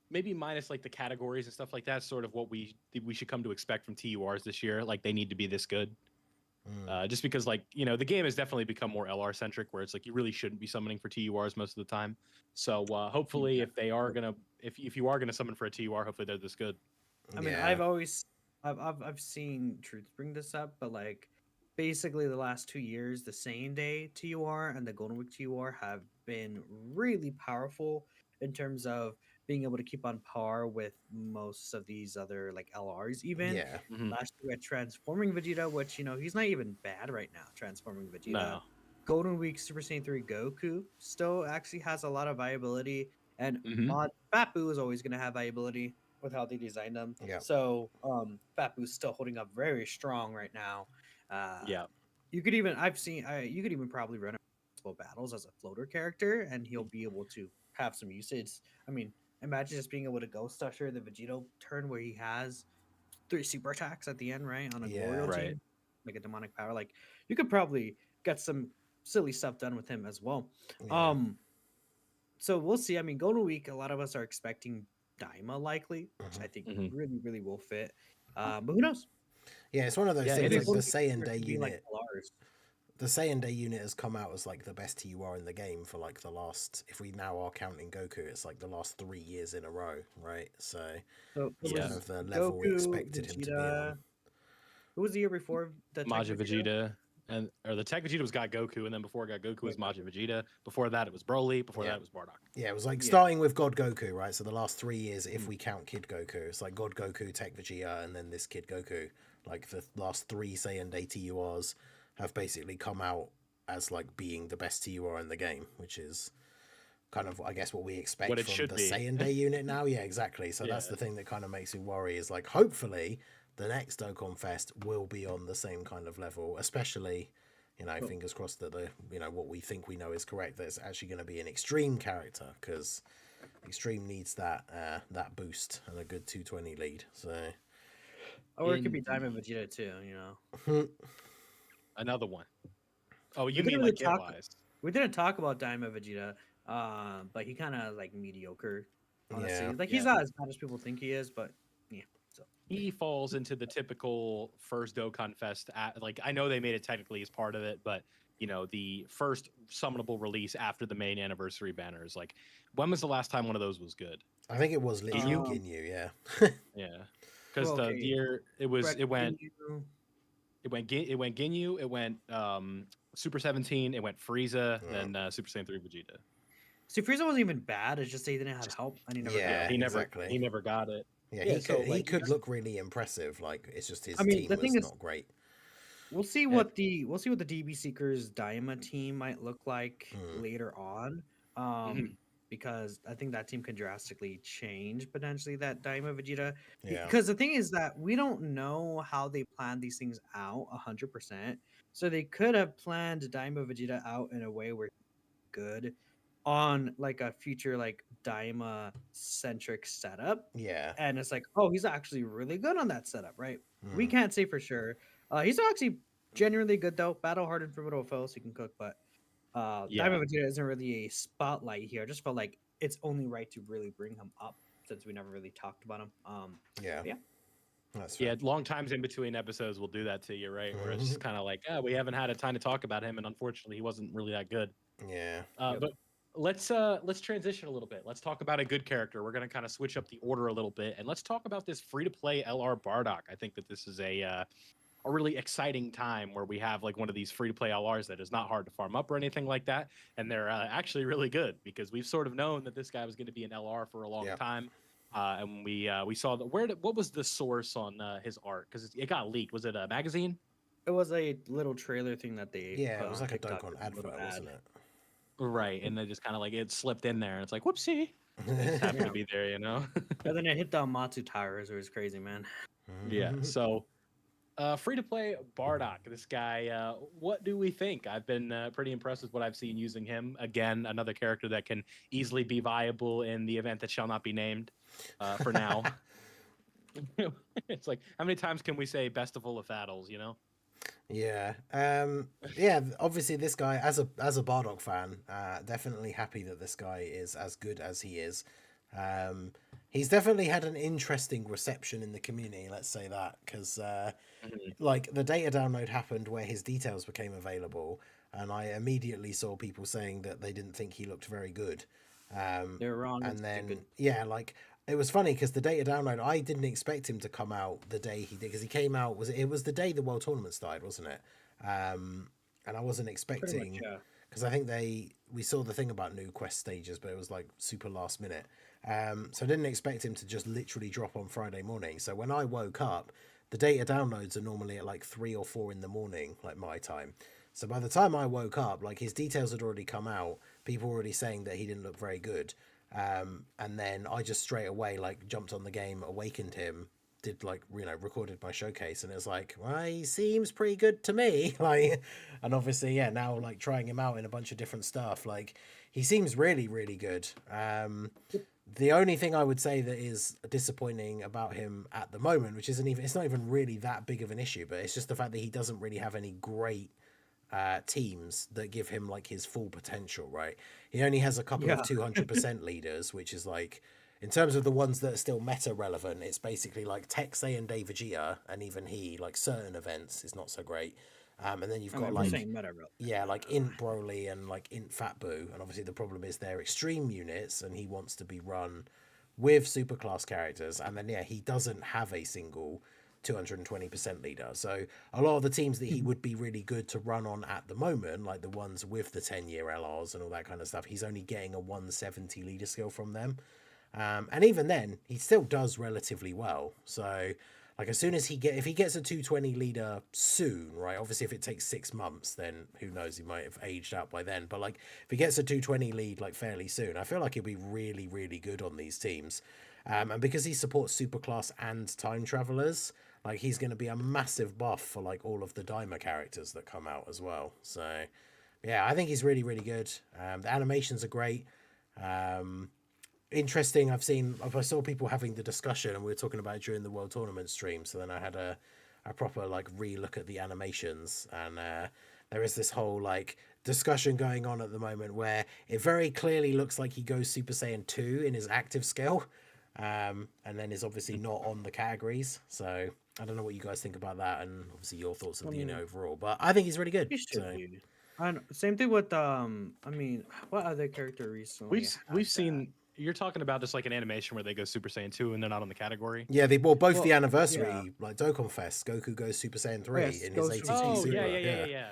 maybe minus like the categories and stuff like that, sort of what we should come to expect from TURs this year. Like they need to be this good. Just because like the game has definitely become more LR centric, where it's like you really shouldn't be summoning for TURs most of the time. So hopefully, if they are gonna, if you are gonna summon for a TUR, hopefully they're this good. I mean, Yeah. I've seen Truth bring this up, but like basically the last 2 years, the same day TUR and the Golden Week TUR have been really powerful in terms of being able to keep on par with most of these other like LRs. Even Yeah. Mhm. last year we had Transforming Vegeta, which he's not even bad right now. Transforming Vegeta. No. Golden Week Super Saiyan 3 Goku still actually has a lot of viability, and Mhm. Mod Fapu is always going to have viability with how they designed them. Yeah. So Fapu's still holding up very strong right now. Yeah. You could even you could even probably run multiple battles as a floater character, and he'll be able to have some usage. I mean, imagine just being able to Ghost Usher the Vegito turn where he has 3 super attacks at the end, right? On a Yeah. Glorio Right. team, like a demonic power. Like you could probably get some silly stuff done with him as well. Yeah. So we'll see. I mean, Golden Week, a lot of us are expecting Daima likely, which I think Mhm. really, really will fit. But who knows? Yeah, it's one of those Yeah, things it like is. the Golden Week Saiyan could Day be like unit. LRs. The Saiyan Day unit has come out as like the best TUR in the game for like the last, if we now are counting Goku, it's like the last 3 years in a row, right? So So it it's Yeah. kind was of the level we Goku, expected him to be on. Vegeta. Who was the year before the Tech Majin Vegeta, or the Tech Vegeta was got Goku, and then before it got Goku was Majin Vegeta. Before that, it was Broly. Before Yeah. that, it was Bardock. Yeah, it was like Yeah. starting with God Goku, right? So the last 3 years, if we count Kid Goku, it's like God Goku, Tech Vegeta, and then this Kid Goku. Like the last 3 Saiyan Day TURs have basically come out as like being the best TUR in the game, which is kind of, I guess, what we expect What it from should the be. Saiyan Day unit now. Yeah, exactly. So that's Yeah. the thing that kind of makes me worry is like, hopefully the next Dokkan Fest will be on the same kind of level, especially, fingers crossed that what we think we know is correct, that it's actually going to be an extreme character, because extreme needs that boost and a good 220 lead. So Or it could be Diamond Vegeta too. Another one. Oh, We you didn't mean really like kit talk. wise? We didn't talk about Diamond Vegeta, but he kind of like mediocre. Honestly, Yeah. like he's not as bad as people think he is, but yeah. So He falls into the typical first Dokkan Fest. Like I know they made it technically as part of it, but the first summonable release after the main anniversary banners. Like, when was the last time one of those was good? I think it was literally Ginyu? Ginyu, yeah. Yeah, because Well, the okay. year it went Ginyu. Ginyu, it went Super 17, it went Frieza, Yeah. then Super Saiyan 3 Vegeta. See, Frieza wasn't even bad. It's just that he didn't have help, and he never. Yeah, got he it. never exactly. he never got it. Yeah, Yeah, he so, could like, he could look really impressive. Like it's just his I mean, team the thing was is- not great. We'll see Yeah. what the DB Seekers Daima team might look like Hmm. later on. Mhm. Because I think that team can drastically change potentially that Daima Vegeta. Yeah. Because the thing is that we don't know how they plan these things out 100%. So they could have planned Daima Vegeta out in a way where good on like a future like Daima centric setup. Yeah. And it's like, oh, he's actually really good on that setup, right? We Hmm. can't say for sure. He's actually genuinely good though. Battle hardened formidable foe, so he can cook. But Yeah. Diamond Vegeta isn't really a spotlight here. I just felt like it's only right to really bring him up since we never really talked about him. Yeah. yeah. That's fair. Yeah, long times in between episodes will do that to you, right? Where it's just kind of like, we haven't had a time to talk about him, and unfortunately, he wasn't really that good. Yeah. Yep. But let's transition a little bit. Let's talk about a good character. We're gonna kind of switch up the order a little bit, and let's talk about this free-to-play LR Bardock. I think that this is a really exciting time where we have like one of these free-to-play LRs that is not hard to farm up or anything like that, and they're actually really good, because we've sort of known that this guy was going to be an LR for a long Yep. time. And we saw what was the source on his art, because it got leaked. Was it a magazine? It was a little trailer thing that they Yeah, put it was on like a TikTok, Dokkan a little advert, wasn't it? Right, and they just kind of like it slipped in there, and it's like whoopsie, it just happened to be there, And then it hit the Amatsu towers. It was crazy, man. Yeah. So, free to play Bardock. This guy. What do we think? I've been pretty impressed with what I've seen using him. Again, another character that can easily be viable in the event that shall not be named. For now, it's like, how many times can we say "best of all of Faddles"? Yeah. Yeah, obviously this guy, as a Bardock fan, definitely happy that this guy is as good as he is. He's definitely had an interesting reception in the community, let's say that, because like the data download happened where his details became available, and I immediately saw people saying that they didn't think he looked very good. They're wrong. And it's then good. yeah, like it was funny because the data download, I didn't expect him to come out the day he did, because he came out, it was the day the world tournament started, wasn't it? And I wasn't Pretty much, expecting, yeah. because I think we saw the thing about new quest stages, but it was like super last minute. So I didn't expect him to just literally drop on Friday morning. So when I woke up, the data downloads are normally at like 3 or 4 in the morning, like my time. So by the time I woke up, like his details had already come out. People were already saying that he didn't look very good. And then I just straight away like jumped on the game, awakened him, did like, recorded my showcase, and it's like, well, he seems pretty good to me. Like, and obviously, yeah, now like trying him out in a bunch of different stuff, like he seems really, really good. The only thing I would say that is disappointing about him at the moment, which it's not even really that big of an issue, but it's just the fact that he doesn't really have any great teams that give him like his full potential, right? He only has a couple of 200% leaders, which is like, in terms of the ones that are still meta relevant, it's basically like Texay and Dave Vegeta, and even he, like certain events, is not so great. And then you've got like, like Int Broly and like Int Fat Boo, and obviously the problem is they're extreme units, and he wants to be run with superclass characters, and then he doesn't have a single 220% leader. So a lot of the teams that he would be really good to run on at the moment, like the ones with the 10-year LRs and all that kind of stuff, he's only getting a 170 leader skill from them. And even then, he still does relatively well. So, like, as soon as if he gets a 220 leader soon, right? Obviously, if it takes 6 months, then who knows? He might have aged out by then. But like, if he gets a 220 lead like fairly soon, I feel like he'll be really, really good on these teams. And because he supports superclass and time travelers, like he's going to be a massive buff for like all of the Daima characters that come out as well. So, yeah, I think he's really, really good. The animations are great. Interesting. I saw people having the discussion, and we were talking about it during the World Tournament stream. So then I had a proper like re-look at the animations, and there is this whole like discussion going on at the moment where it very clearly looks like he goes Super Saiyan 2 in his active skill, and then is obviously not on the categories. So I don't know what you guys think about that, and obviously your thoughts of the unit overall. But I think he's really good. Same thing with I mean, what other character recently? We've seen. You're talking about just like an animation where they go Super Saiyan 2 and they're not on the category? Yeah, they bought both the anniversary, like Dokkan Fest. Goku goes Super Saiyan 3 in his ATC Super. Yeah.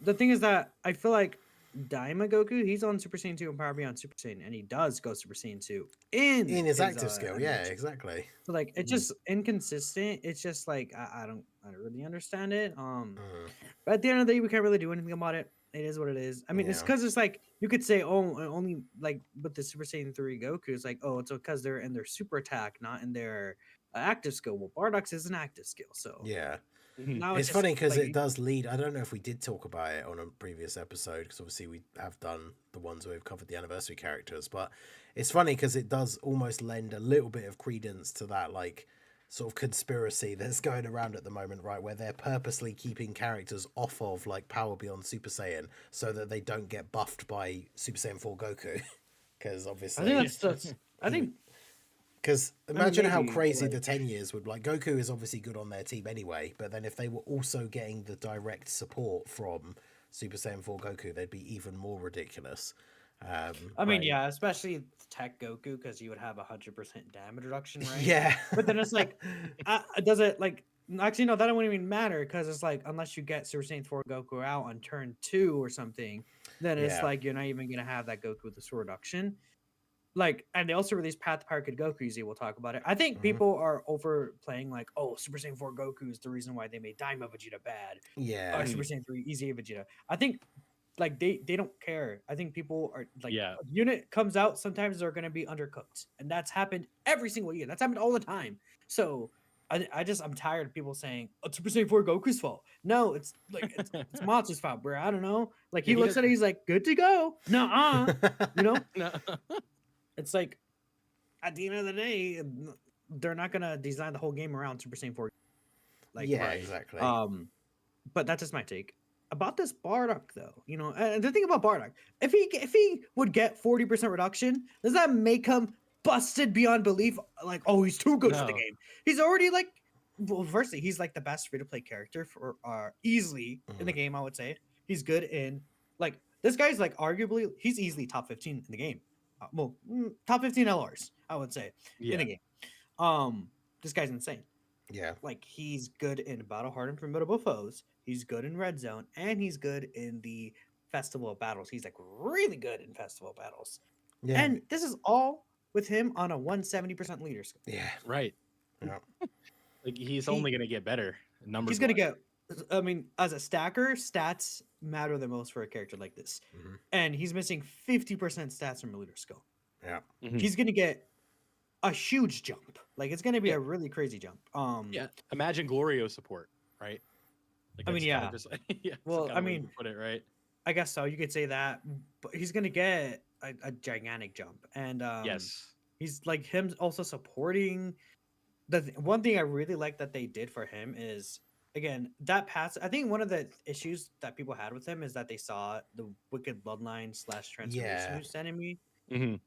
The thing is that I feel like Daima Goku, he's on Super Saiyan 2 and Power Beyond Super Saiyan, and he does go Super Saiyan 2 in his active skill. Yeah, exactly. So like it's just inconsistent. It's just like I don't really understand it. But at the end of the day, we can't really do anything about it. It is what it is. I mean, it's because it's like you could say, oh, only like with the Super Saiyan 3 Goku, it's like, oh, it's because they're in their super attack, not in their active skill. Well, Bardock's is an active skill, so yeah. Now it's funny because it does lead. I don't know if we did talk about it on a previous episode, because obviously we have done the ones where we've covered the anniversary characters, but it's funny because it does almost lend a little bit of credence to that like sort of conspiracy that's going around at the moment, right, where they're purposely keeping characters off of like Power Beyond Super Saiyan so that they don't get buffed by Super Saiyan 4 Goku. Because obviously I think because imagine how crazy the 10 years would, like, Goku is obviously good on their team anyway, but then if they were also getting the direct support from Super Saiyan 4 Goku, they'd be even more ridiculous. I mean, yeah, especially Tech Goku, because you would have 100% damage reduction, right? Yeah. But then it's like, does it like actually no, that wouldn't even matter, because it's like unless you get Super Saiyan 4 Goku out on turn 2 or something, then it's like you're not even gonna have that Goku with the sword reduction. Like, and they also released Path to Power Kid Goku. Easy, we'll talk about it. I think people are overplaying like, oh, Super Saiyan 4 Goku is the reason why they made Daima Vegeta bad. Yeah. Super Saiyan 3 Easy Vegeta. I think like they don't care. I think people are like, a unit comes out, sometimes they're gonna be undercooked, and that's happened every single year. That's happened all the time. So I'm tired of people saying, oh, Super Saiyan 4 Goku's fault. No, it's like it's Monster's fault, bro. I don't know. Like he looks at it, he's like, good to go. No, you know. No. It's like at the end of the day, they're not gonna design the whole game around Super Saiyan 4. Like, yeah, exactly. But that's just my take about this Bardock, though. You know, and the thing about Bardock, if he would get 40% reduction, does that make him busted beyond belief? Like, oh, he's too good for the game. He's already like, well, firstly, he's like the best free-to-play character for easily in the game. I would say he's good in like this guy's like arguably he's easily top 15 in the game. Well, top 15 LRs, I would say, in the game. This guy's insane. Yeah. Like he's good in battle hardened formidable foes. He's good in red zone, and he's good in the festival of battles. He's like really good in festival of battles. Yeah. And this is all with him on a 170% leader skill. Yeah. Right. Yeah. Like he's He- only gonna get better numbers. He's gonna get. I mean, as a stacker, stats matter the most for a character like this, Mhm. and he's missing 50% stats from a leader skill. Yeah. Mhm. He's gonna get a huge jump. Like it's gonna be Yeah. a really crazy jump. Yeah. Imagine Glorio support, right? Like I mean, that's kinda yeah. Just, yeah. Well, Well, I mean, put it right. I guess so. You could say that, but he's gonna get a gigantic jump, and Yes. he's like him also supporting. One thing I really like that they did for him is again that pass. I think one of the issues that people had with him is that they saw the wicked bloodline / transformation Yeah. boost enemy. Mhm.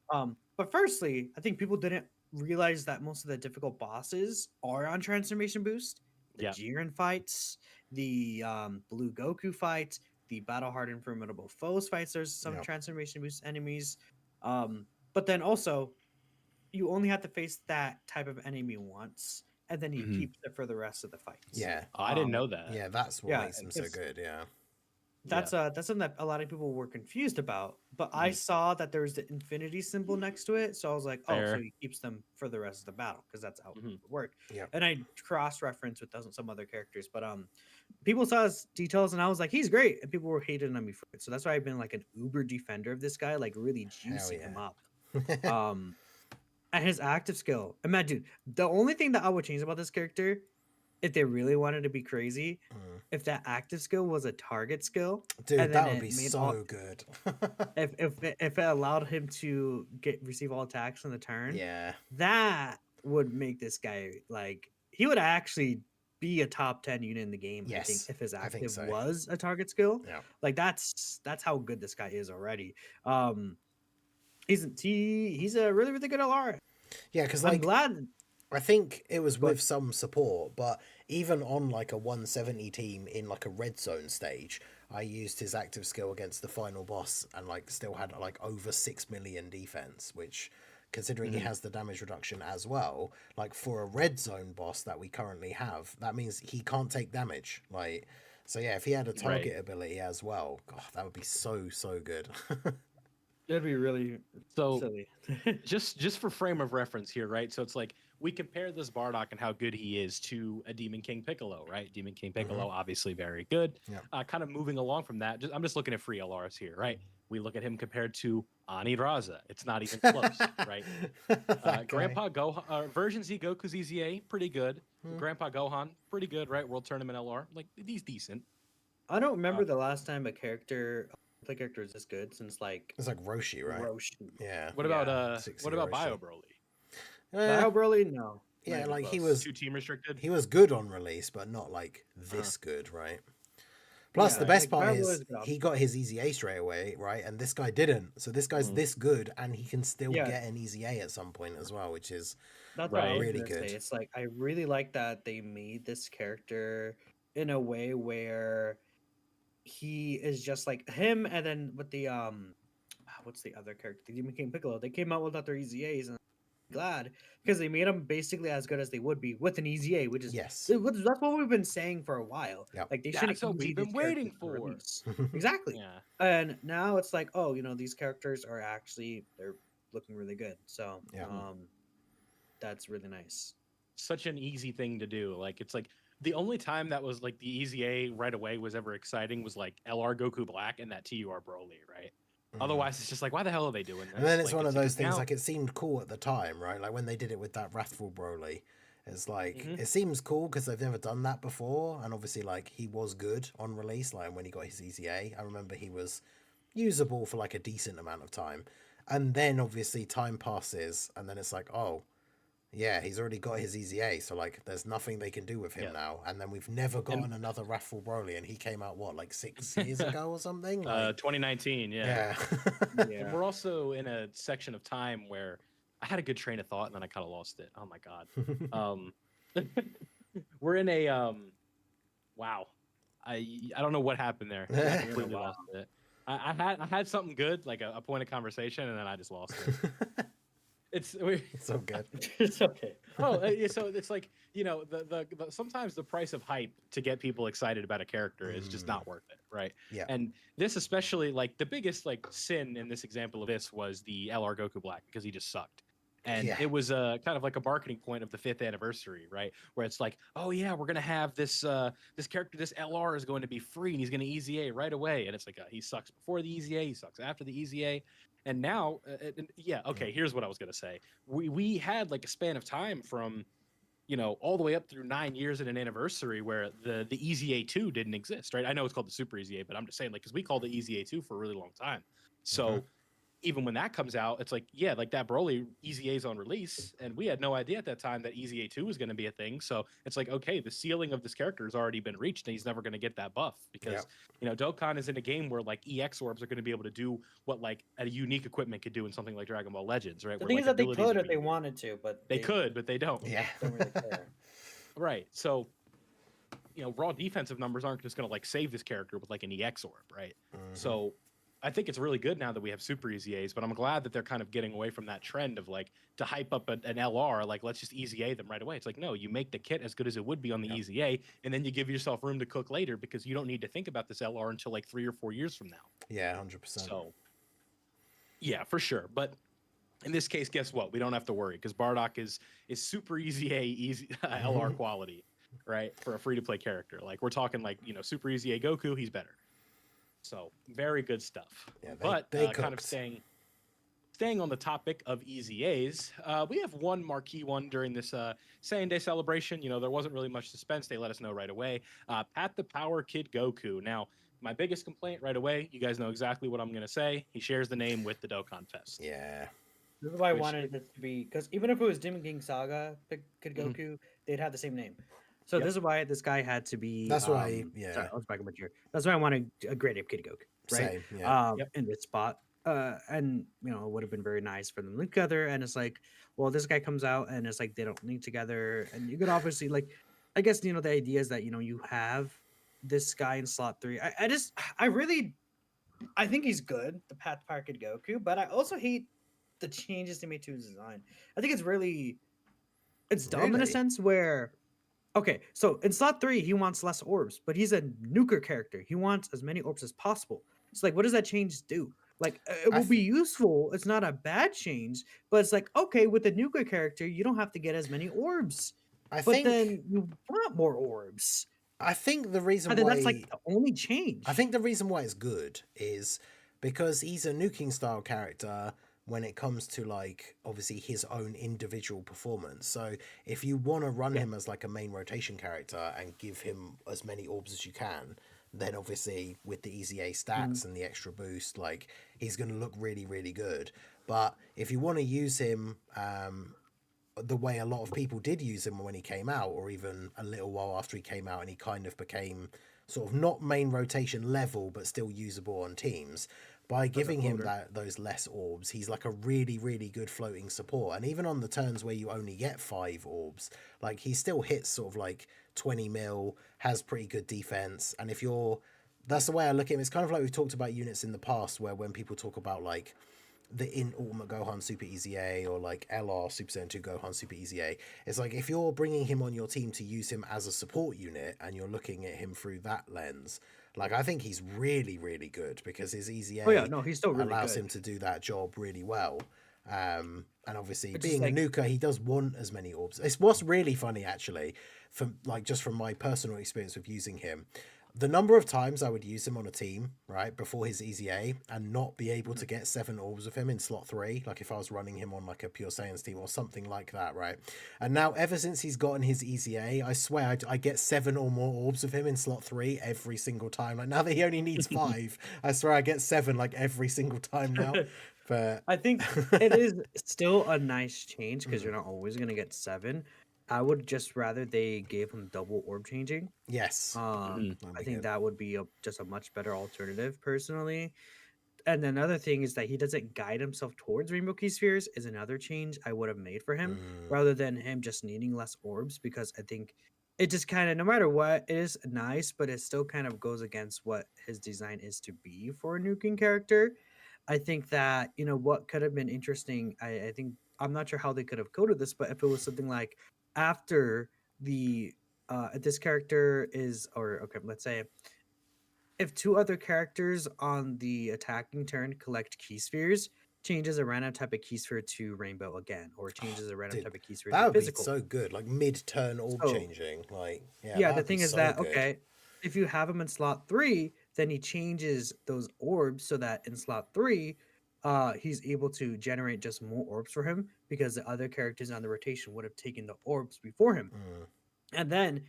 But firstly, I think people didn't realize that most of the difficult bosses are on transformation boost. The Yeah. Jiren fights, the Blue Goku fights, the battle hardened formidable foes fights. There's some Yep. transformation boost enemies. But then also, you only have to face that type of enemy once, and then he Mhm. keeps it for the rest of the fights. Yeah. Oh, I didn't Um, know that. Yeah. That's what yeah, makes him so it's- good. Yeah. That's something that a lot of people were confused about. But I Mhm. saw that there was the infinity symbol next to it, so I was like, oh, so Fair. he keeps them for the rest of the battle because that's how it Mhm. would work. Yep. And I cross-referenced with some other characters, but people saw his details and I was like, he's great, and people were hating on me for it. So that's why I've been like an uber defender of this guy, like really juicing him up. And his active skill, imagine the only thing that I would change about this character, if they really wanted to be crazy, Mm. if that active skill was a target skill. Dude, And that then would be it made so all- good. if it allowed him to receive all attacks on the turn, Yeah. that would make this guy like he would actually be a top 10 unit in the game. I Yes, think if his I think active so. was a target skill, Yeah. like that's how good this guy is already. He's a really really good LR. Yeah, because I'm like glad. I think it was But- with some support, but even on like a 170 team in like a red zone stage, I used his active skill against the final boss and like still had like over 6 million defense, which considering he Mhm. has the damage reduction as well, like for a red zone boss that we currently have, that means he can't take damage. Like, so yeah, if he had a target ability as well, God, that would be so good. That'd be really So silly. just for frame of reference here, right? So it's like we compare this Bardock and how good he is to a Demon King Piccolo, right? Demon King Piccolo, obviously very good. Yeah. Kind of moving along from that, I'm just looking at free LRs here, right? We look at him compared to Ani Raza. It's not even close, right? That guy. Grandpa Gohan, version Z Goku's EZA, pretty good. Hmm. Grandpa Gohan, pretty good, right? World Tournament LR, like he's decent. I don't remember the last time a character is this good since like It's like Roshi, right? Roshi. Yeah. What Yeah, about 60 Bio Roshi. Broly? Bio Broly, no. Yeah, Not like even he close. was 2 team restricted. he was good on release, but not like this good, right? Plus, Yeah, the best like, part Bio is Broly's good he got his easy A straight away, right? And this guy didn't. So this guy's Mm. this good, and he can still Yeah. get an easy A at some point as well, which is That's what I Right. was Really gonna say. good. It's like I really like that they made this character in a way where he is just like him, and then with the what's the other character? The Demon King Piccolo. They came out with other easy A's, and I'm glad because they made him basically as good as they would be with an easy A, which is yes. that's what we've been saying for a while. Yep. Like they That's shouldn't what easy we've been these characters waiting for for. release. Exactly. Yeah. And now it's like, oh, these characters are actually they're looking really good. So Yeah. that's really nice. Such an easy thing to do. Like it's like the only time that was like the easy A right away was ever exciting was like LR Goku Black and that TUR Broly, right? Mhm. Otherwise, it's just like, why the hell are they doing this? And then it's Like, one of those things now- like it seemed cool at the time, right? Like when they did it with that Wrathful Broly. It's like Mhm. it seems cool because they've never done that before, and obviously like he was good on release. Like when he got his EZA, I remember he was usable for like a decent amount of time, and then obviously time passes, and then it's like, oh, yeah, he's already got his EZA, so like there's nothing they can do with him Yeah. now. And then we've never gotten another Wrathful Broly, and he came out what like 6 years ago or something. Like, 2019, yeah. yeah. Yeah. We're also in a section of time where I had a good train of thought and then I kind of lost it. Oh my god. We're in a wow. I don't know what happened there. I completely lost it. I had something good, like a point of conversation, and then I just lost it. It's It's so good. It's okay. so it's like, you know, the sometimes the price of hype to get people excited about a character is just not worth it, right? Yeah. And this especially, like the biggest like sin in this example of this was the LR Goku Black, because he just sucked. And Yeah. it was a kind of like a marketing point of the 5th anniversary, right? Where it's like, oh yeah, we're gonna have this this character, this LR is going to be free, and he's gonna EZA right away. And it's like he sucks before the EZA, he sucks after the EZA, and now, yeah, okay. Here's what I was gonna say. We had like a span of time from, you know, all the way up through 9 years at an anniversary where the EZA 2 didn't exist, right? I know it's called the Super EZA, but I'm just saying, like, because we called it EZA 2 for a really long time. So even when that comes out, it's like, yeah, like that Broly EZA's on release, and we had no idea at that time that EZA 2 was going to be a thing. So it's like, okay, the ceiling of this character has already been reached, and he's never going to get that buff because, you know, Dokkan is in a game where like EX orbs are going to be able to do what like a unique equipment could do in something like Dragon Ball Legends, right? The Where, thing like, is that they abilities could are if they unique. wanted to, but They could, but they don't. Yeah. don't really care. Right. So, you know, raw defensive numbers aren't just going to like save this character with like an EX orb, right? So I think it's really good now that we have Super EZAs, but I'm glad that they're kind of getting away from that trend of like to hype up an LR, like let's just EZA them right away. It's like, no, you make the kit as good as it would be on the EZA, and then you give yourself room to cook later because you don't need to think about this LR until like 3 or 4 years from now. Yeah, 100%. So, yeah, for sure. But in this case, guess what? We don't have to worry because Bardock is Super EZA LR quality, right? For a free to play character. Like we're talking like, you know, Super EZA Goku, he's better. So very good stuff. Yeah, But they kind of staying on the topic of EZAs, we have one marquee one during this Saiyan Day celebration. You know, there wasn't really much suspense. They let us know right away. Pat the Power Kid Goku. Now, my biggest complaint right away, you guys know exactly what I'm going to say. He shares the name with the Dokkan Fest. Yeah. This is why I wanted it to be, because even if it was Demon King Saga, Kid Goku, they'd have the same name. So this is why this guy had to be. That's why, yeah. Sorry, I was back on my chair. That's why I wanted a great name, Kid Goku, right? Same, yeah. In this spot. And you know, it would have been very nice for them to link together. And it's like, well, this guy comes out and it's like they don't link together. And you could obviously like, I guess, you know, the idea is that, you know, you have this guy in slot 3. I think he's good, the Path Power Kid Goku, but I also hate the changes they made to his design. I think it's dumb in a sense where, okay, so in slot 3 he wants less orbs, but he's a nuker character. He wants as many orbs as possible. It's like, what does that change do? Like, it will be useful. It's not a bad change, but it's like, okay, with the nuker character, you don't have to get as many orbs. But then you want more orbs. I think the reason why that's like the only change. I think the reason why it's good is because he's a nuking style character when it comes to like obviously his own individual performance. So if you want to run him as like a main rotation character and give him as many orbs as you can, then obviously with the EZA stats and the extra boost, like he's going to look really, really good. But if you want to use him the way a lot of people did use him when he came out, or even a little while after he came out and he kind of became sort of not main rotation level, but still usable on teams, by giving him those less orbs, he's like a really, really good floating support. And even on the turns where you only get 5 orbs, like he still hits sort of like 20 mil, has pretty good defense. And if you're, that's the way I look at him. It's kind of like we've talked about units in the past where when people talk about like the in Ultimate Gohan Super EZA or like LR Super Saiyan 2 Gohan Super EZA, it's like if you're bringing him on your team to use him as a support unit and you're looking at him through that lens, like I think he's really, really good because his EZA he's still really allows good. him to do that job really well. And obviously being a nuker, he does want as many orbs. It's what's really funny actually, from like just from my personal experience with using him. The number of times I would use him on a team, right, before his EZA and not be able to get 7 orbs of him in slot 3, like if I was running him on like a Pure Saiyans team or something like that, right? And now ever since he's gotten his EZA, I swear I get 7 or more orbs of him in slot 3 every single time. Like now that he only needs 5, I swear I get 7 like every single time now. But I think it is still a nice change because you're not always going to get 7. I would just rather they gave him double orb changing. Yes. I think that would be just a much better alternative personally. And another thing is that he doesn't guide himself towards Rainbow Key Spheres is another change I would have made for him rather than him just needing less orbs, because I think it just kind of, no matter what, it is nice, but it still kind of goes against what his design is to be for a nuking character. I think that, you know, what could have been interesting, I think I'm not sure how they could have coded this, but if it was something like after the this character is, or okay, let's say if two other characters on the attacking turn collect key spheres, changes a random type of key sphere to rainbow again, or changes a random Dude, type of key sphere that to would be physical. so good. Like mid-turn orb So changing. Like, yeah, yeah, the that'd be thing is so that good. okay, if you have him in slot 3, then he changes those orbs so that in slot 3, he's able to generate just more orbs for him because the other characters on the rotation would have taken the orbs before him. Mm, And then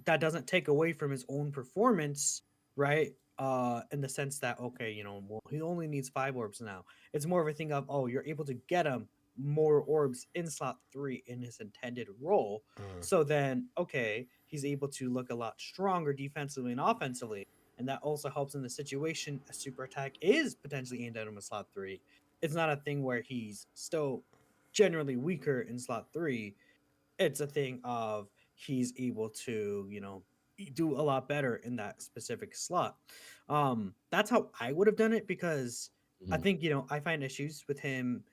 that doesn't take away from his own performance, right? In the sense that okay, you know, well, he only needs 5 orbs now. It's more of a thing of, oh, you're able to get him more orbs in slot 3 in his intended role. mm, So then, okay, he's able to look a lot stronger defensively and offensively, and that also helps in the situation a super attack is potentially aimed at him in slot 3. It's not a thing where he's still generally weaker in slot 3. It's a thing of he's able to, you know, do a lot better in that specific slot. That's how I would have done it because I Mhm. think, you know, I find issues with him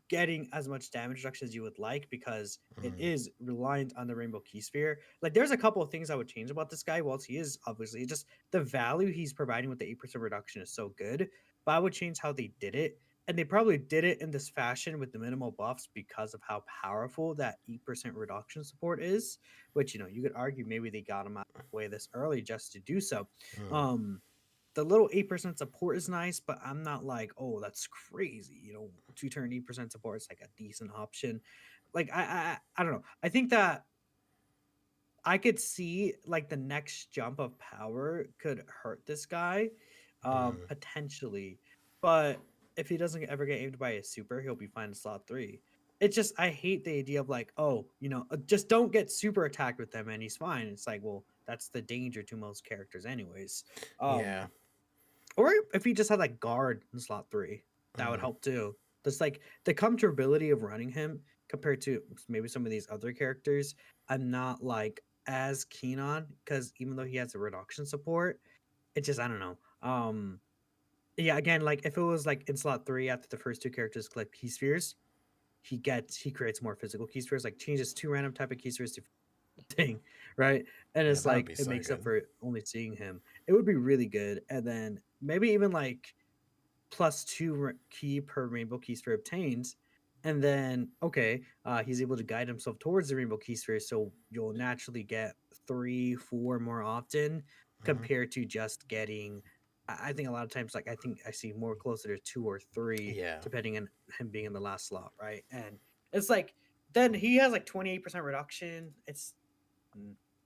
getting as much damage reduction as you would like because it mm. is reliant on the rainbow key sphere. Like there's a couple of things I would change about this guy. Whilst he is obviously just the value he's providing with the 8% reduction is so good, but I would change how they did it. And they probably did it in this fashion with the minimal buffs because of how powerful that 8% reduction support is, which, you know, you could argue maybe they got him out of the way this early just to do so. Mm. Um, the little 8% support is nice, but I'm not like, oh, that's crazy. You know, 2 turn 8% support is like a decent option. Like I don't know. I think that I could see like the next jump of power could hurt this guy, Mm. potentially. But if he doesn't ever get aimed by a super, he'll be fine in slot 3. It's just I hate the idea of like, oh, you know, just don't get super attacked with them and he's fine. It's like, well, that's the danger to most characters, anyways. Yeah. Or if he just had like guard in slot 3, that would Mm. help too. Just like the comfortability of running him compared to maybe some of these other characters, I'm not like as keen on because even though he has a reduction support, it just I don't know. Yeah, again, like if it was like in slot 3 after the first 2 characters collect key spheres, he creates more physical key spheres, like changes 2 random type of key spheres to thing, right? And Yeah, it's that'd like be it so makes up good. for only seeing him. It would be really good, and then maybe even like +2 key per rainbow key sphere obtained, and then okay, he's able to guide himself towards the rainbow key sphere, so you'll naturally get 3, 4 more often Mhm. compared to just getting. I think a lot of times, like I think I see more closer to 2 or 3, Yeah. depending on him being in the last slot, right? And it's like then he has like 28% reduction. It's